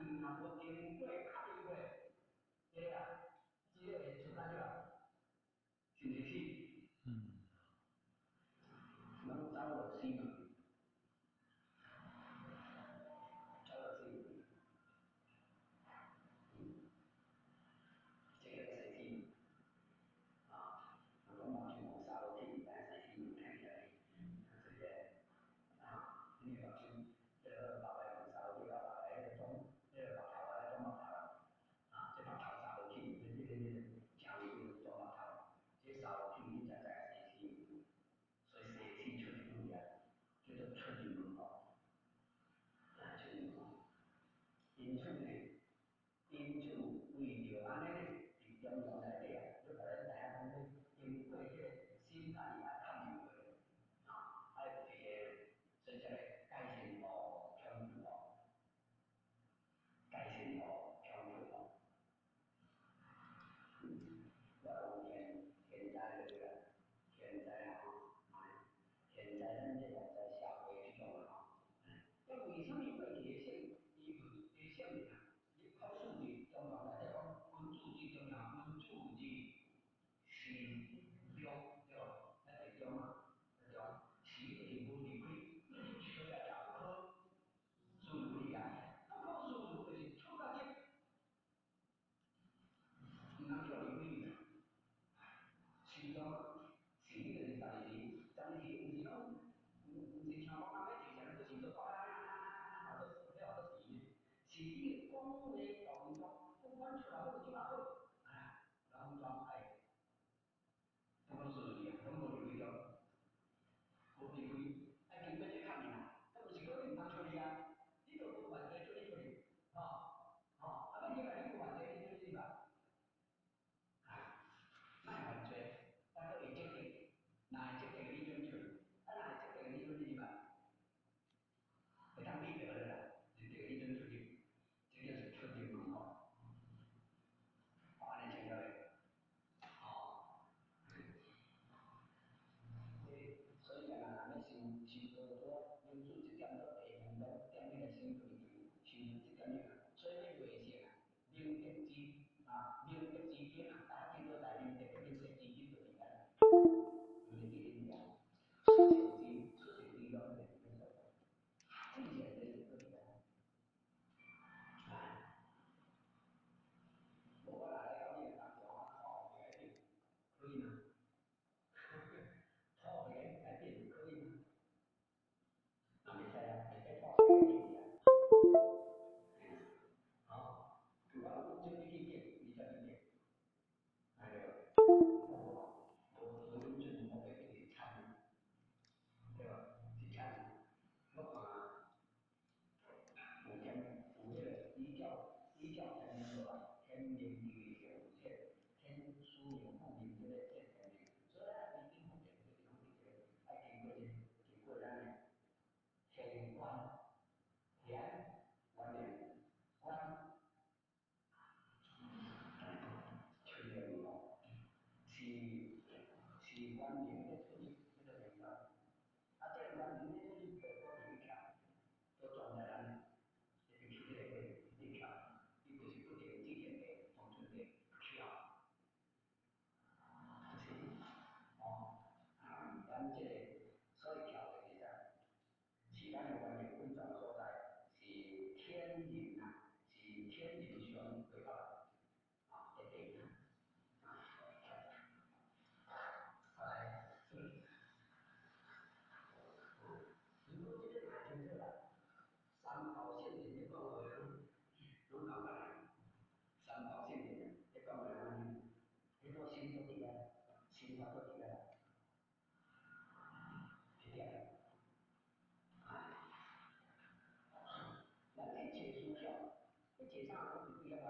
一介绍拢是对啊，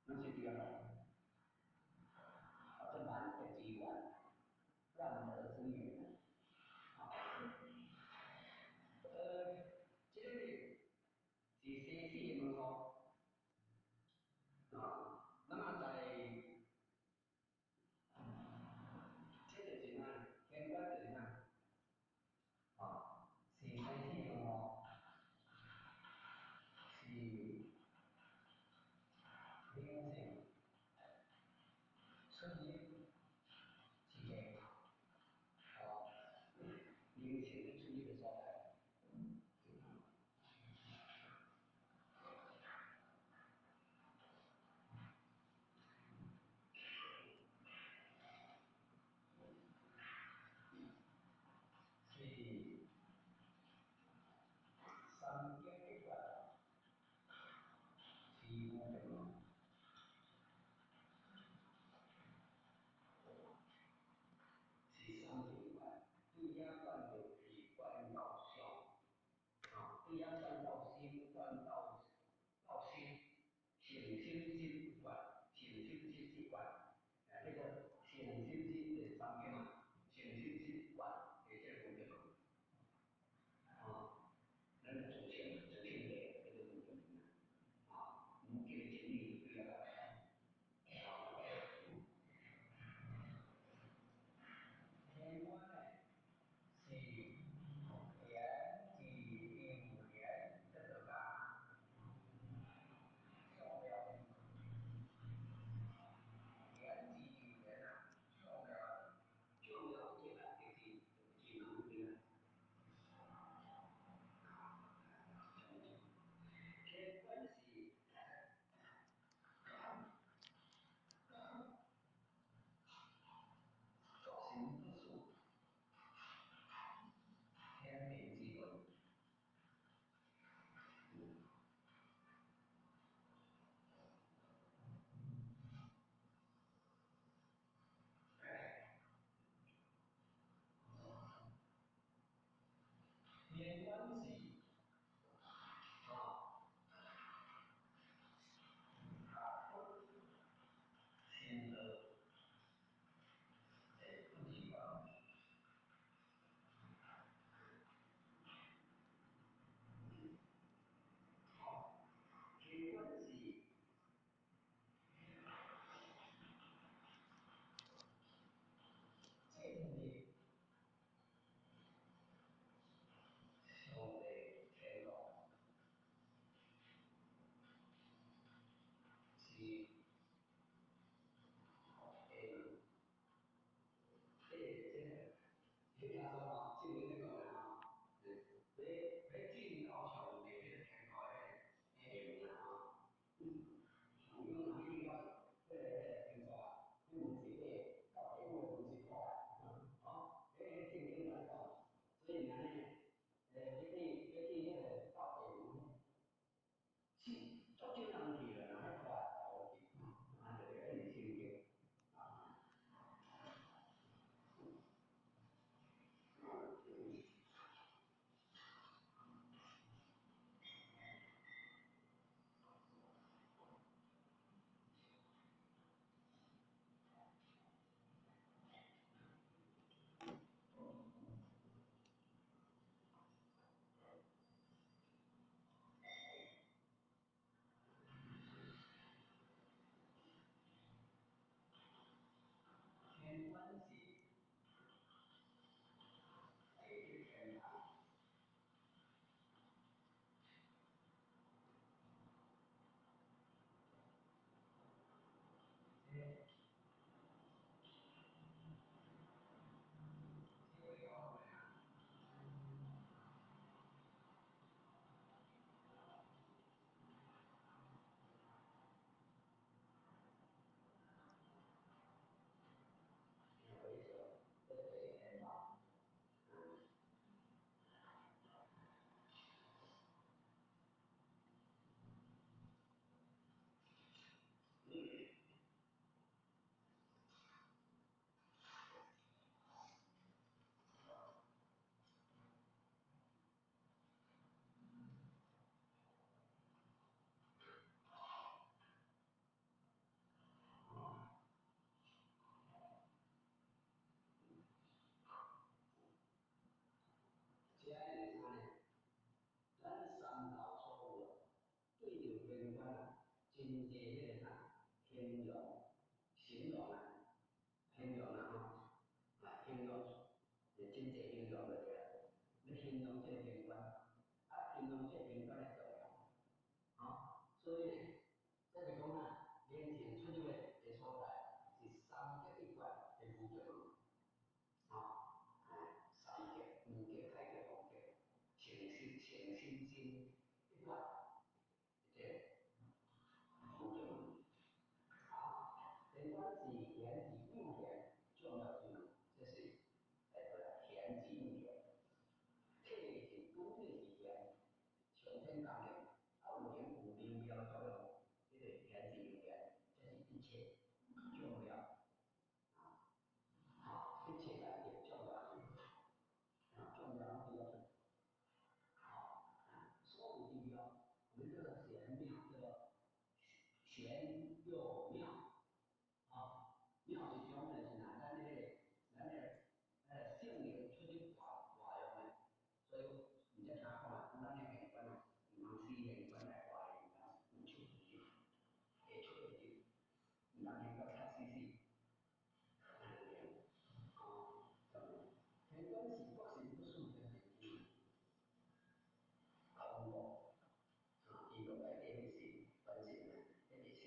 拢是对啊，这难得机缘，难得之缘。啊，这个是西体的门号啊，那么在这个是呢，天官是呢，啊，是西体的门号，是灵性。所以呢，即是讲啊，眼前出入的所在是三极一贯的无极门，三极、五极、太极、六极，诚心一贯一个无极门。连关是言字应言重要之门，这是言字应言，体是本体是言，上天降临，有微妙作用，这个言字应言，这是一切重要一切来的重要性，重要比较重，所有地标，我们这个玄妙，这个玄又妙。庙是种的是咱那个圣灵出去化用的，所以唔只查看，咱的玄关啊，唔是玄关来化用，唔出去，会出去，唔能玄关太死死，玄关是不是不属于的空无，伊用来点是本身的，那个是，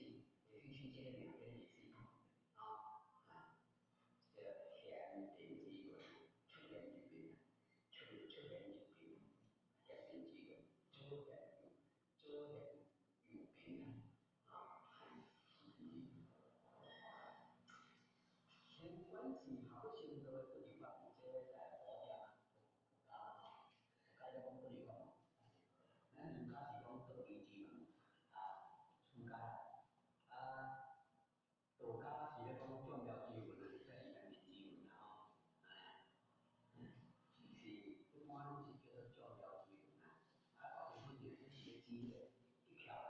也是去这个名，那个是这个现定之源，出现之源，出现之源，现定之源，出现有病天关系好先做不离法，这在佛家大家讲不离法，咱儒家是讲道义之门出家道家是咧讲宗教之门，这是人民之门是一般拢是叫做宗教之门到时候就是一个机会一条来，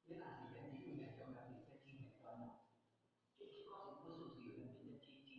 你若是人体应该宗教是在金钱观咯，这个是不是有人民的经济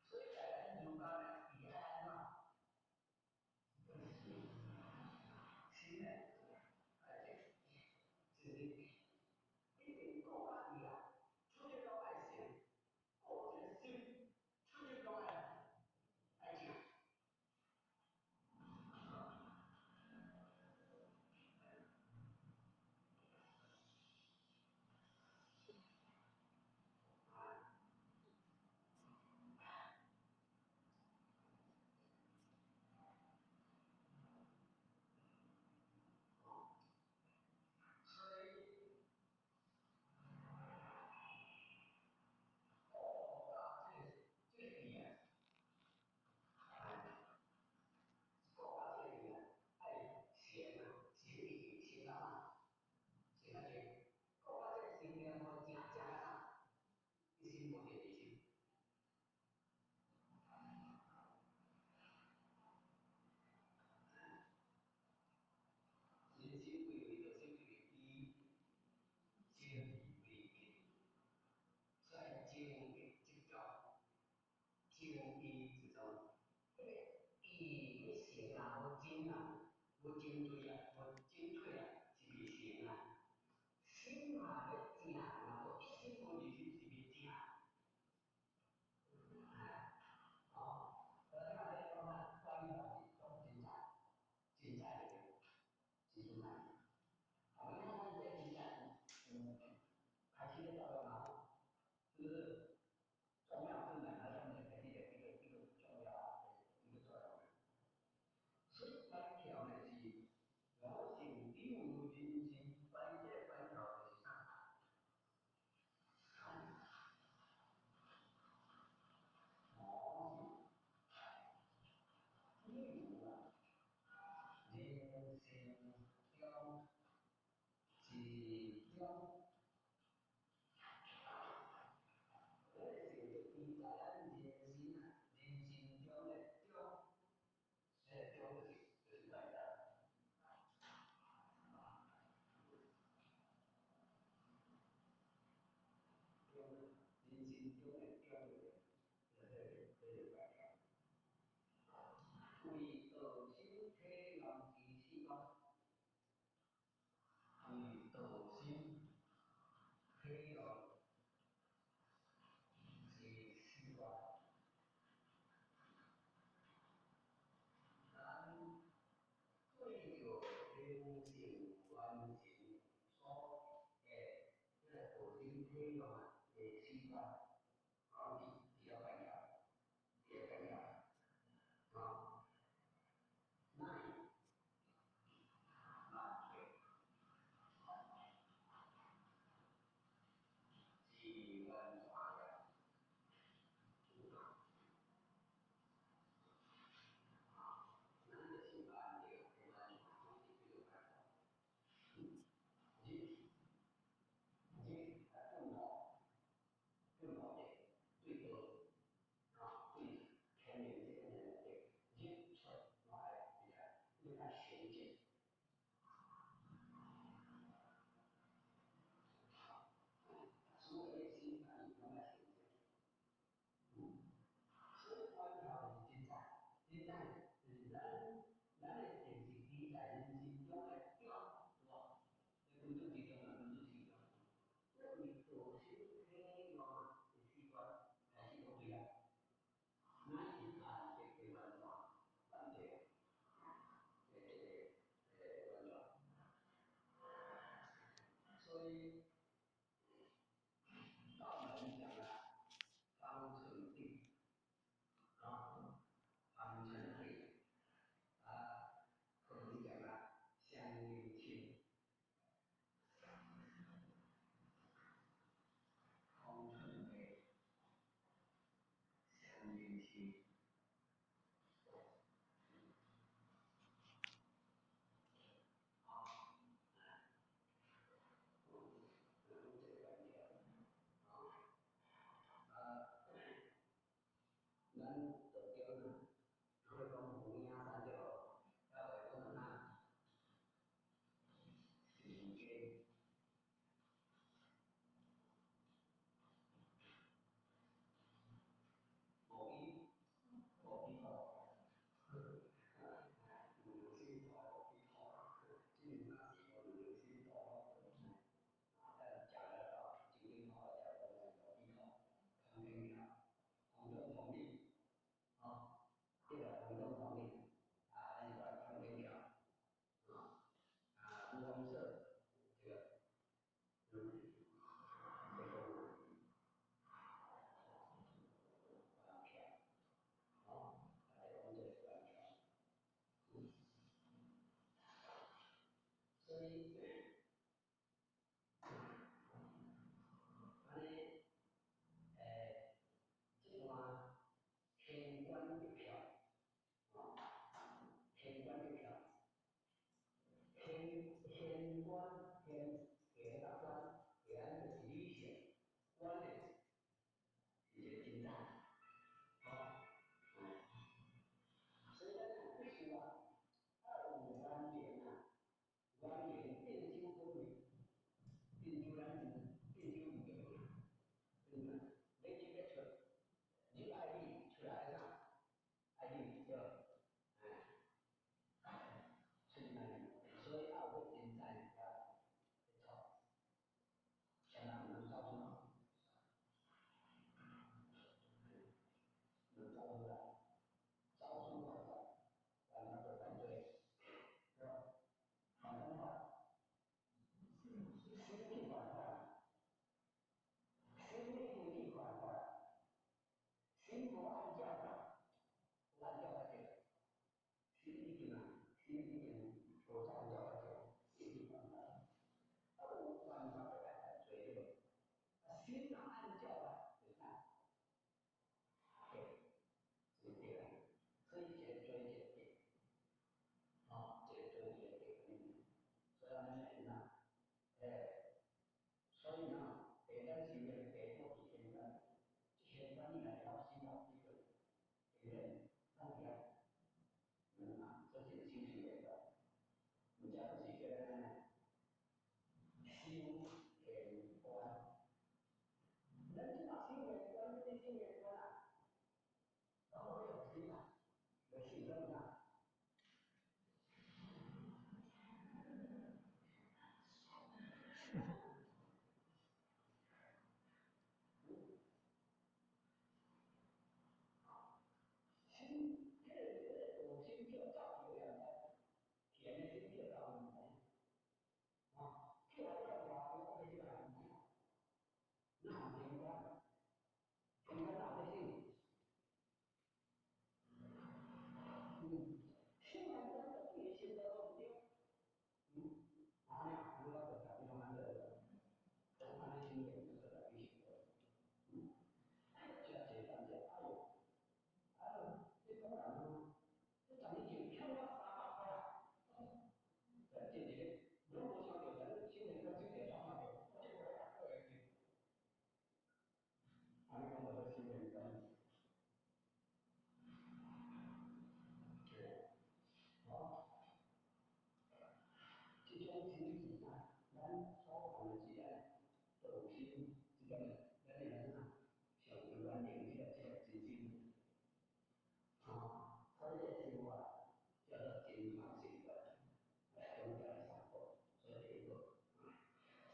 所以在咱儒家呢，伊爱安怎？心呢，哎，就是一定国家伊啊，出去到爱心，国这心，出去到爱情。所以，国家这里啊，国家这里啊，爱钱啊，钱比钱干嘛？钱啊钱，国家这心呢，我讲个啥？一心不变一心。人心归为的心归一，心为一，在经的这叫经一之中，一个行啊，我精啊，我精对啊，我精退啊，是不行啊。心嘛要正啊，我一心不离心是不正。哦，你看你讲啊，关于讲真在，真在的，是真在。啊，你看咱这真在，开始的时候嘛，就是重要是哪上面的一个重要的一个作用。所以关条呢是我性定人心，关键关条就是啥？我是例如啊，人心中是中，我是你在咱人心啊，人心中的中，中就是代表。人心中的中的，这代表。为道心体人之时光，为道心体人之时光，咱对着人性完成所诶，这个道心体人的时光，好，比较重要，比较重要，好，那对。是文化的主张啊，咱就是按照这个文化东西去做改造，你你更好的对多啊对全面这个人的你出来你看衔接，所有的心反应用来衔接，所以关条是真在就是咱的电视机在人心中的调，是吧？这工作集中了，工作集中。那你做些黑嘛的习惯，还是不对啊？那你看这个文化，反对，文化，所以道门讲了方寸定啊，方寸定啊，可能讲了相应性，方寸定相应性。啊，这个观点啊，咱就叫如果讲五廿三就，要会讲哪？时间成为是啥？咱所犯的这个道心，这种咱的人啊，上原定这个真心啊，所以这个生活叫做健康生活，宗教的生活，所以这个。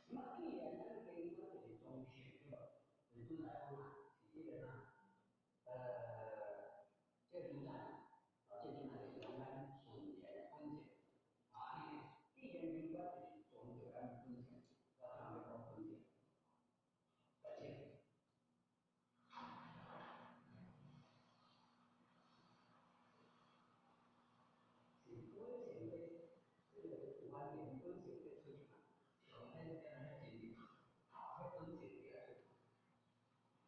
那么既然咱跟这个是中性对吧？本身来讲啊，是这个呢，这个主战。这就是我们顺田分析啊，第一点主要就是从这个分析，要上面做分析，而且是风险的这个观点风险的推出，首先要来建立啊，风险的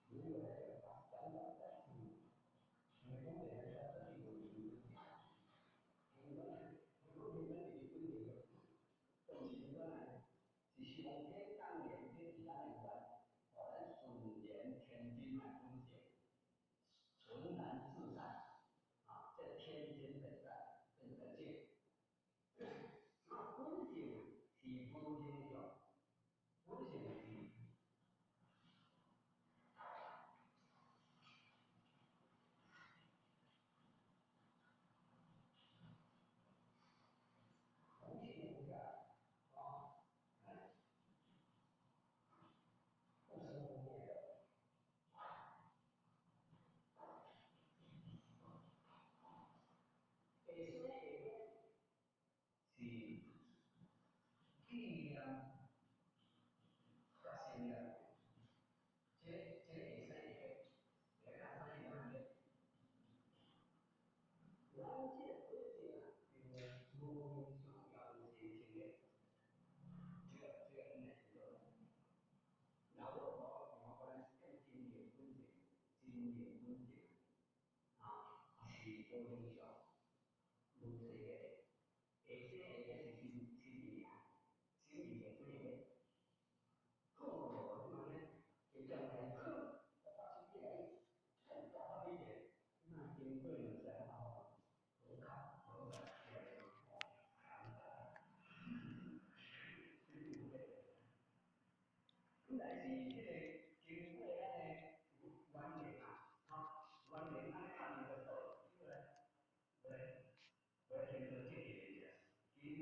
如果来讲，咱们在因为东北人他这里有一个问题，因为如果你们这个问题更极端呢，是上天当年这咱的关，我们顺连天津来风险，纯然自在啊，在天津本在这个界，那风险是风险小，风险是风险不下啊，不是风险的。第三个是力量和心量，这第三个，来看三个。关键关键啊，这个多想要一些经验，这个应该是有的。然后我来更经典分析，经典分析啊，是多影响，如这个，第三个是心理啊，心理的这个。后果什么呢？也叫来克，把这个更高一点，那经过了才好，我看我感觉但是这个经过咱的晚年啊，晚年咱看的时候，因为我听到这个，其实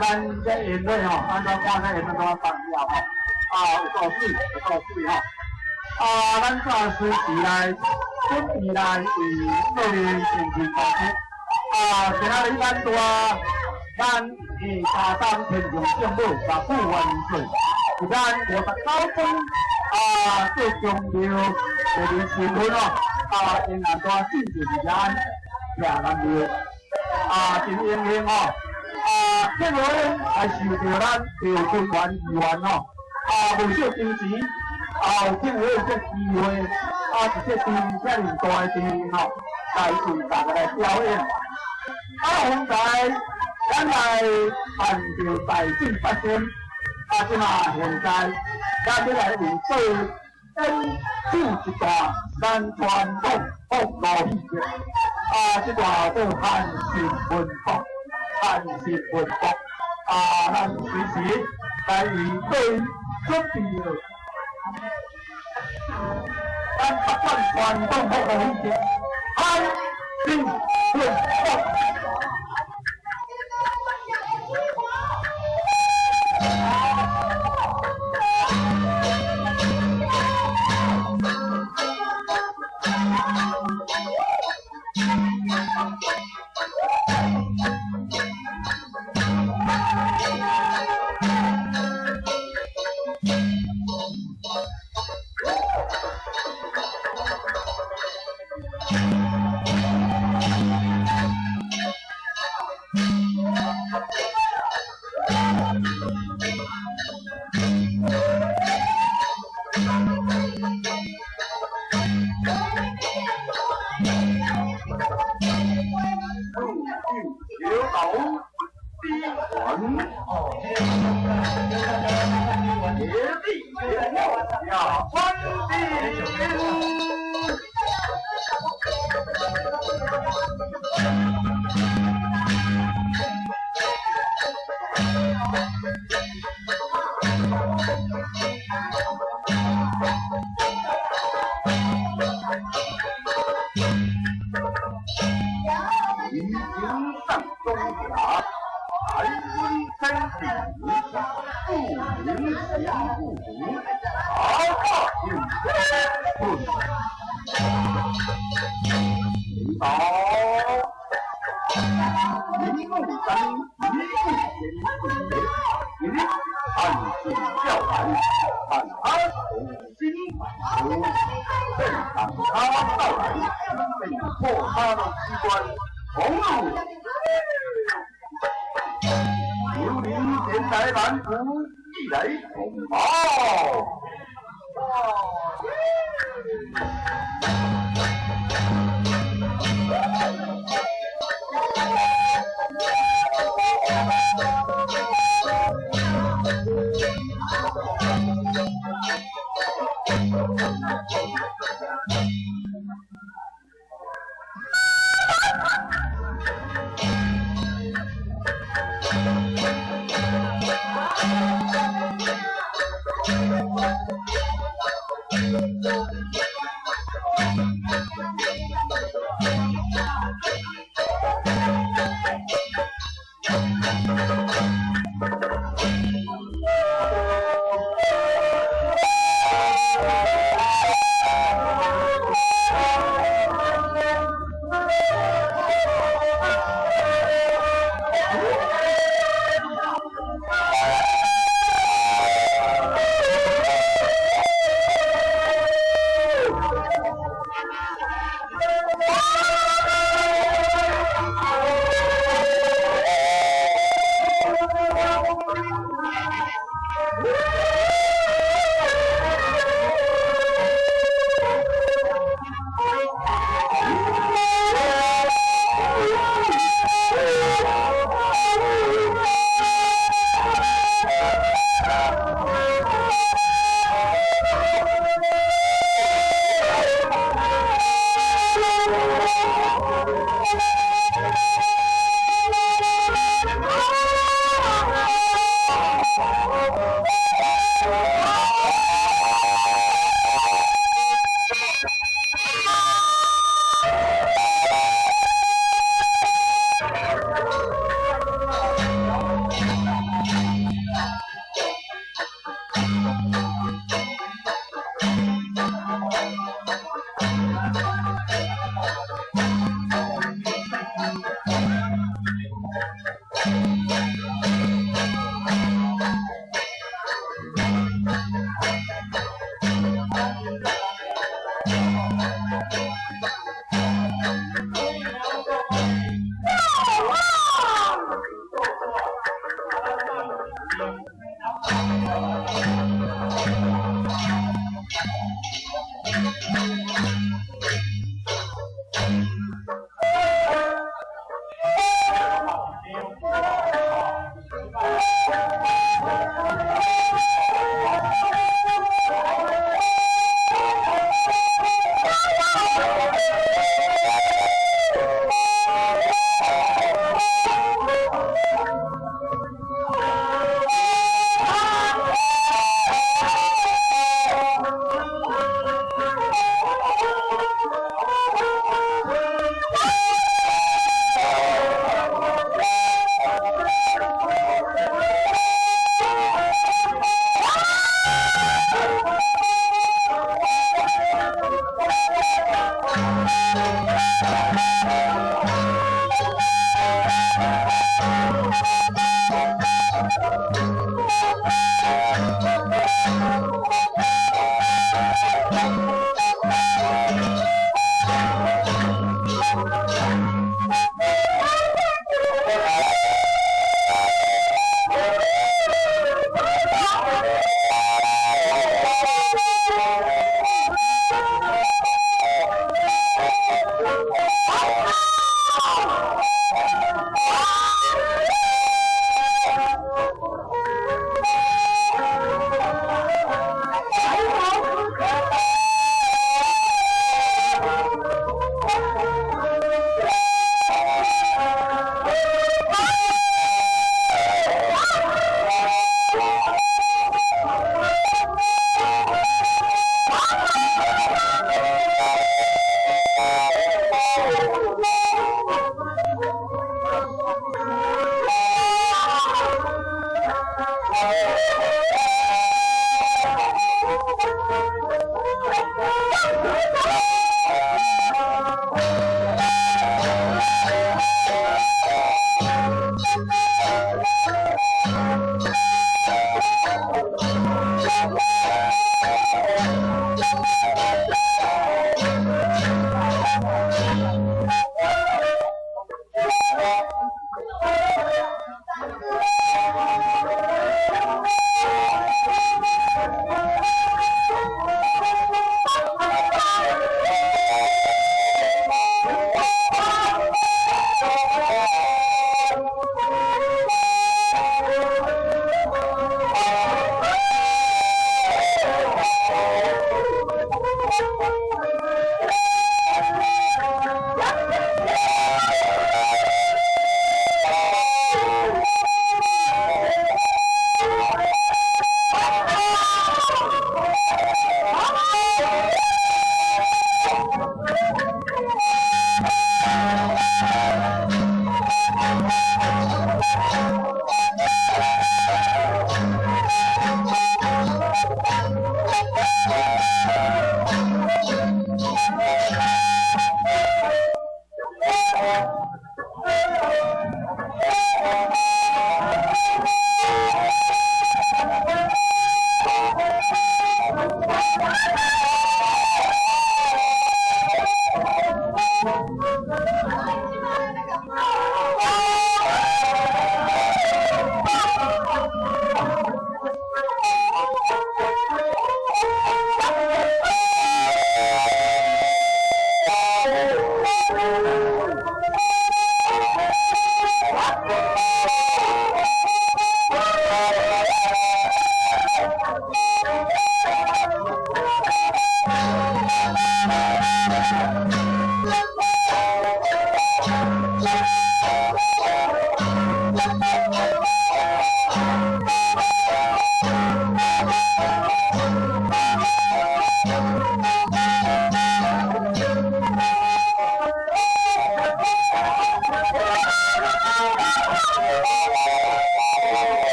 咱这演队吼，按照看这演队怎办了吼？有够水，有够水吼！咱暂时时来准备来为做前进投资。今仔日咱加当天用政府甲副员税，是咱59分最重要第二新闻哦。因安怎进就是咱亚南庙真英雄哦。这个还受到咱赵坤元议员哦，无少支持，有这个这机会，直接伫遮尔大的地方吼，来为大家来表演。方才咱来办着大事发生，即嘛现在咱要来为做演出一段咱传统福路戏剧，这段叫汉信文福，汉信文福，咱随时来为做准备了。咱北管传统福路戏剧，汉信文福。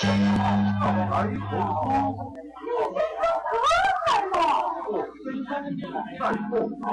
来红书。在后朝。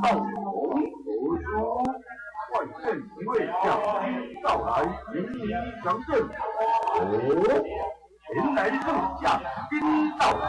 道友何说？万圣一位将到来，迎你降阵。哦，前来圣将今到来。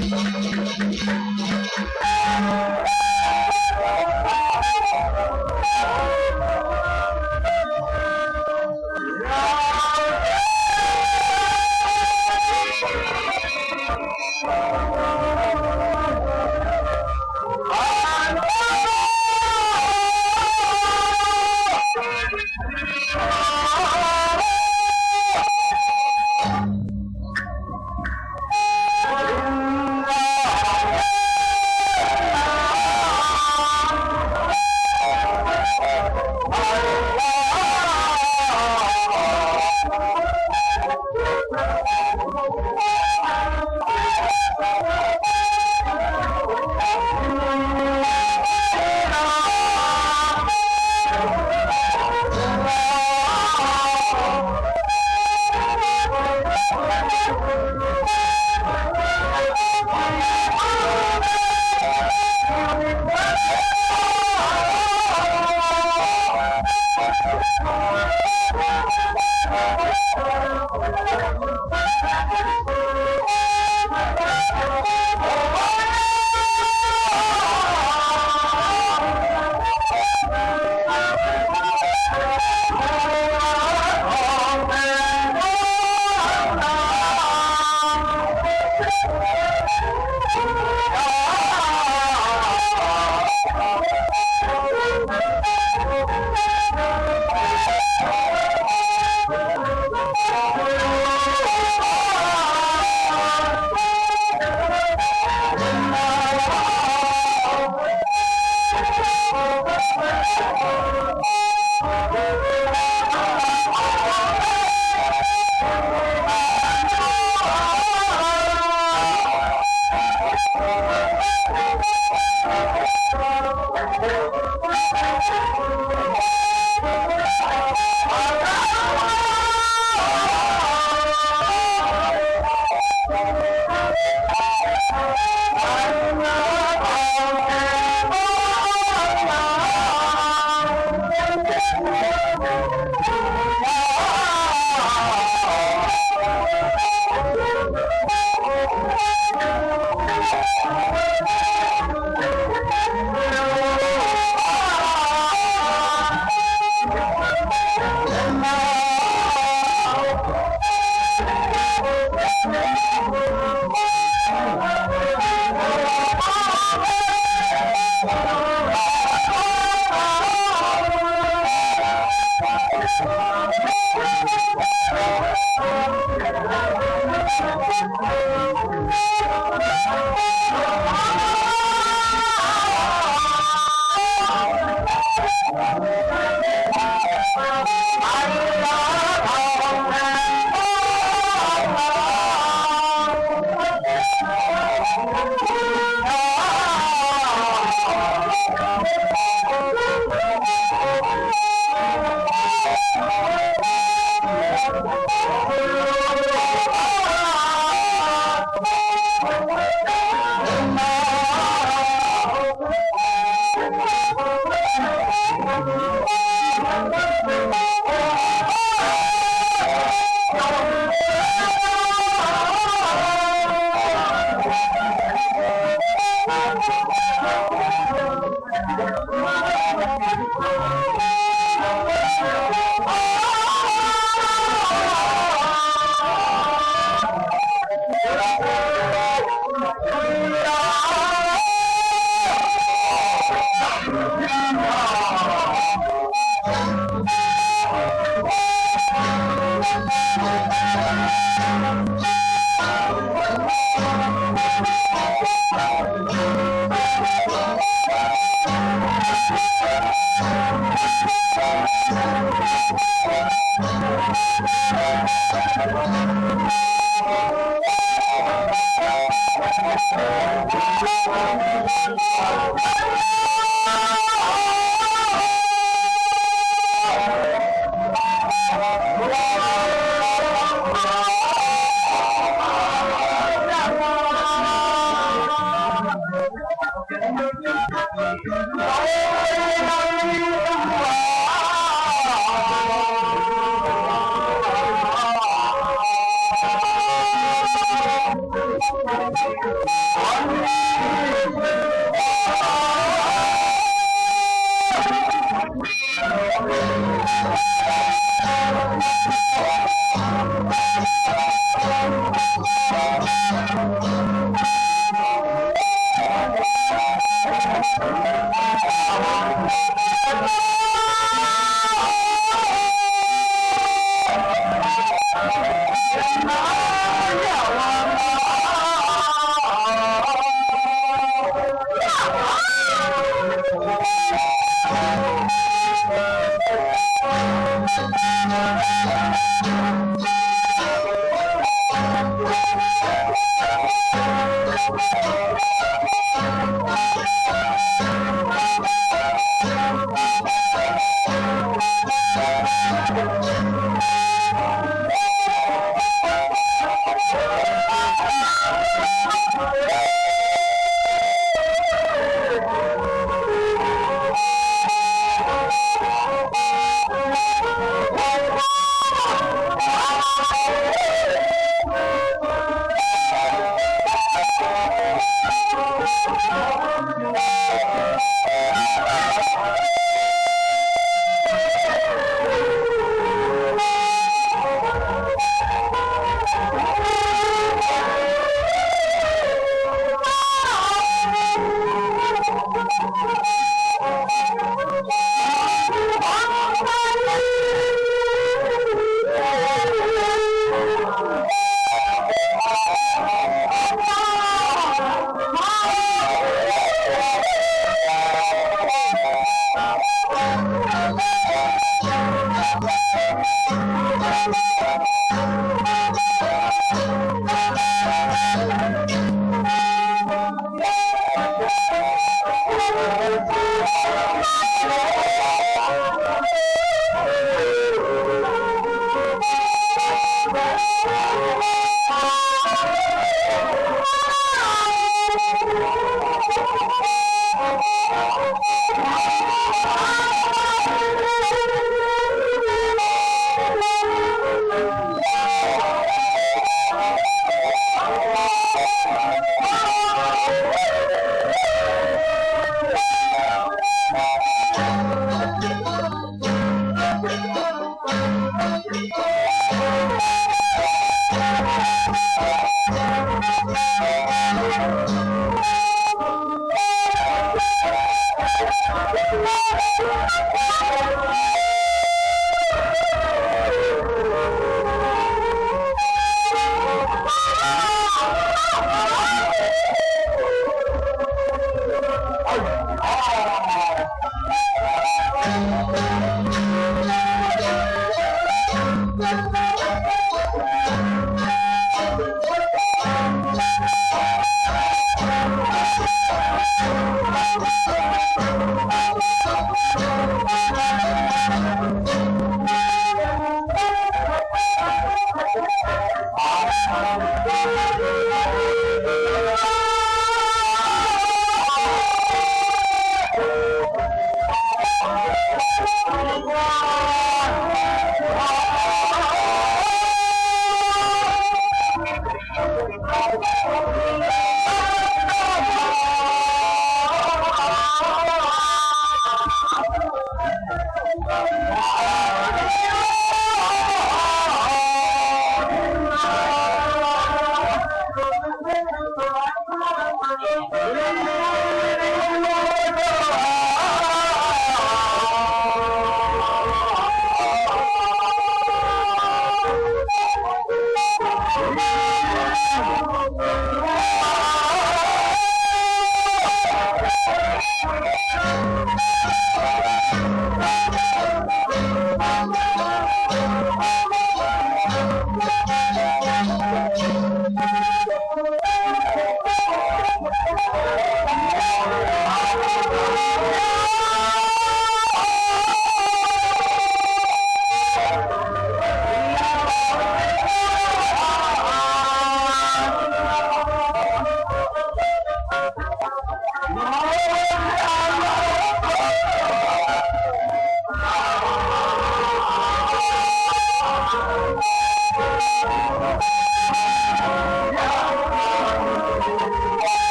哦， One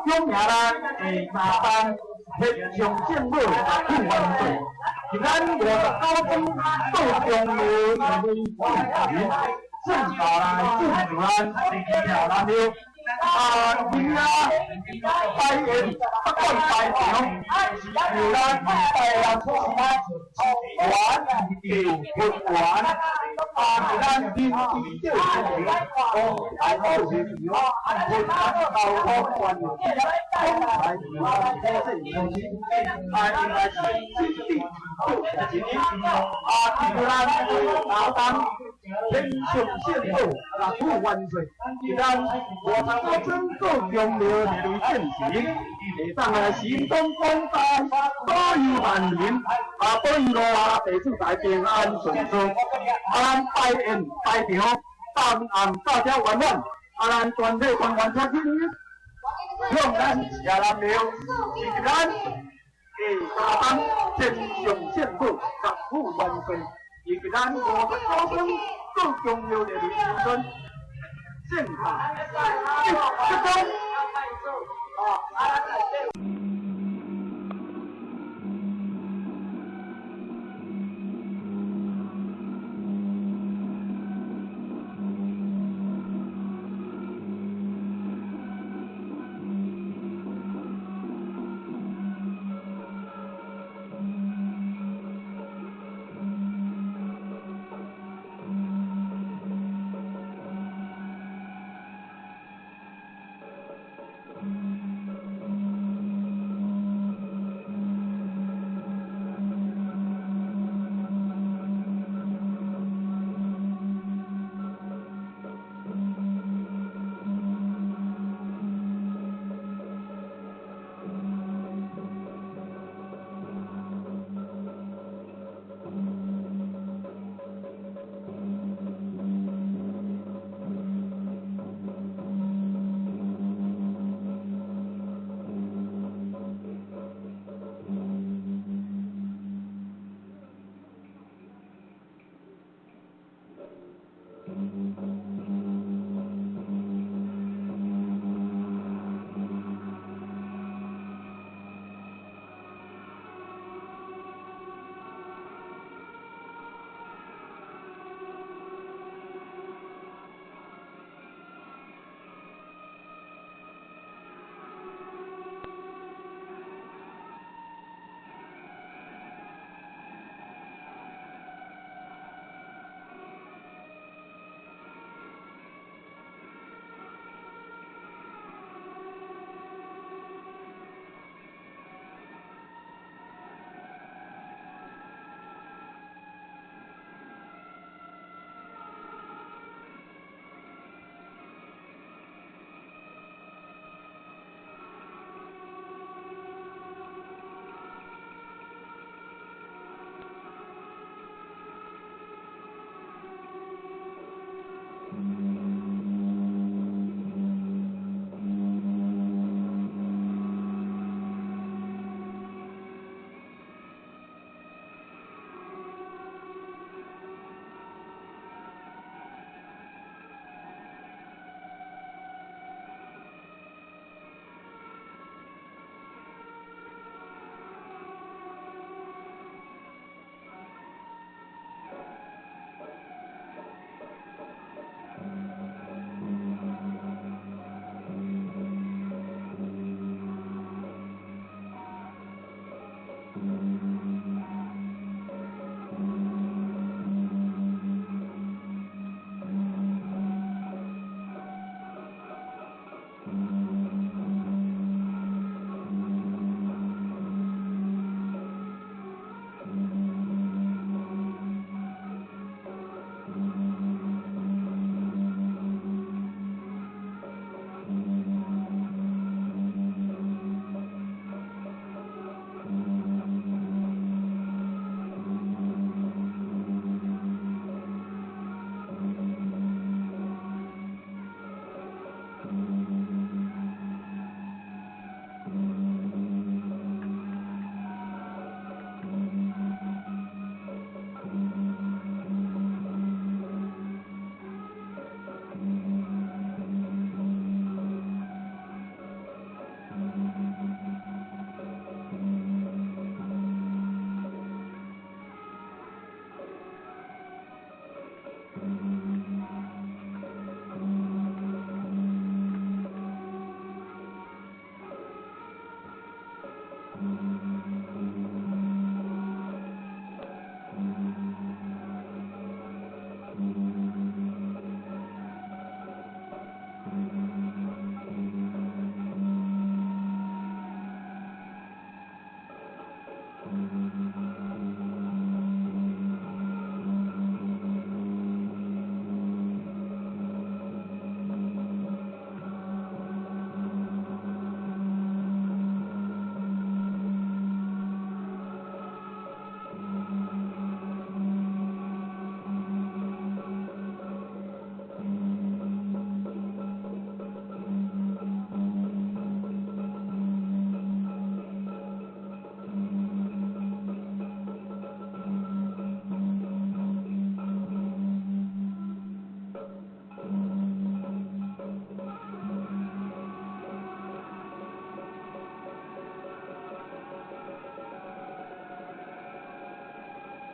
今年啦，下班迄上政府去万岁，咱59中到中路正道来进平安，条南路。今仔拜宴北港大场，由咱台湾出玩游不玩，是咱民地少年，来到学校，到高官，来平安保证中心，应该是经济好的一年，是咱下当天上县府出万岁，是咱59中到中路列为正时，下当心中广大保佑万民，保佑地主大平安顺遂，咱拜宴拜场，当暗到遮圆满，咱全体官员出去，向咱下南庙，是咱下当天上县府福万岁，以及咱59中到中路列为时阵。现场，这中。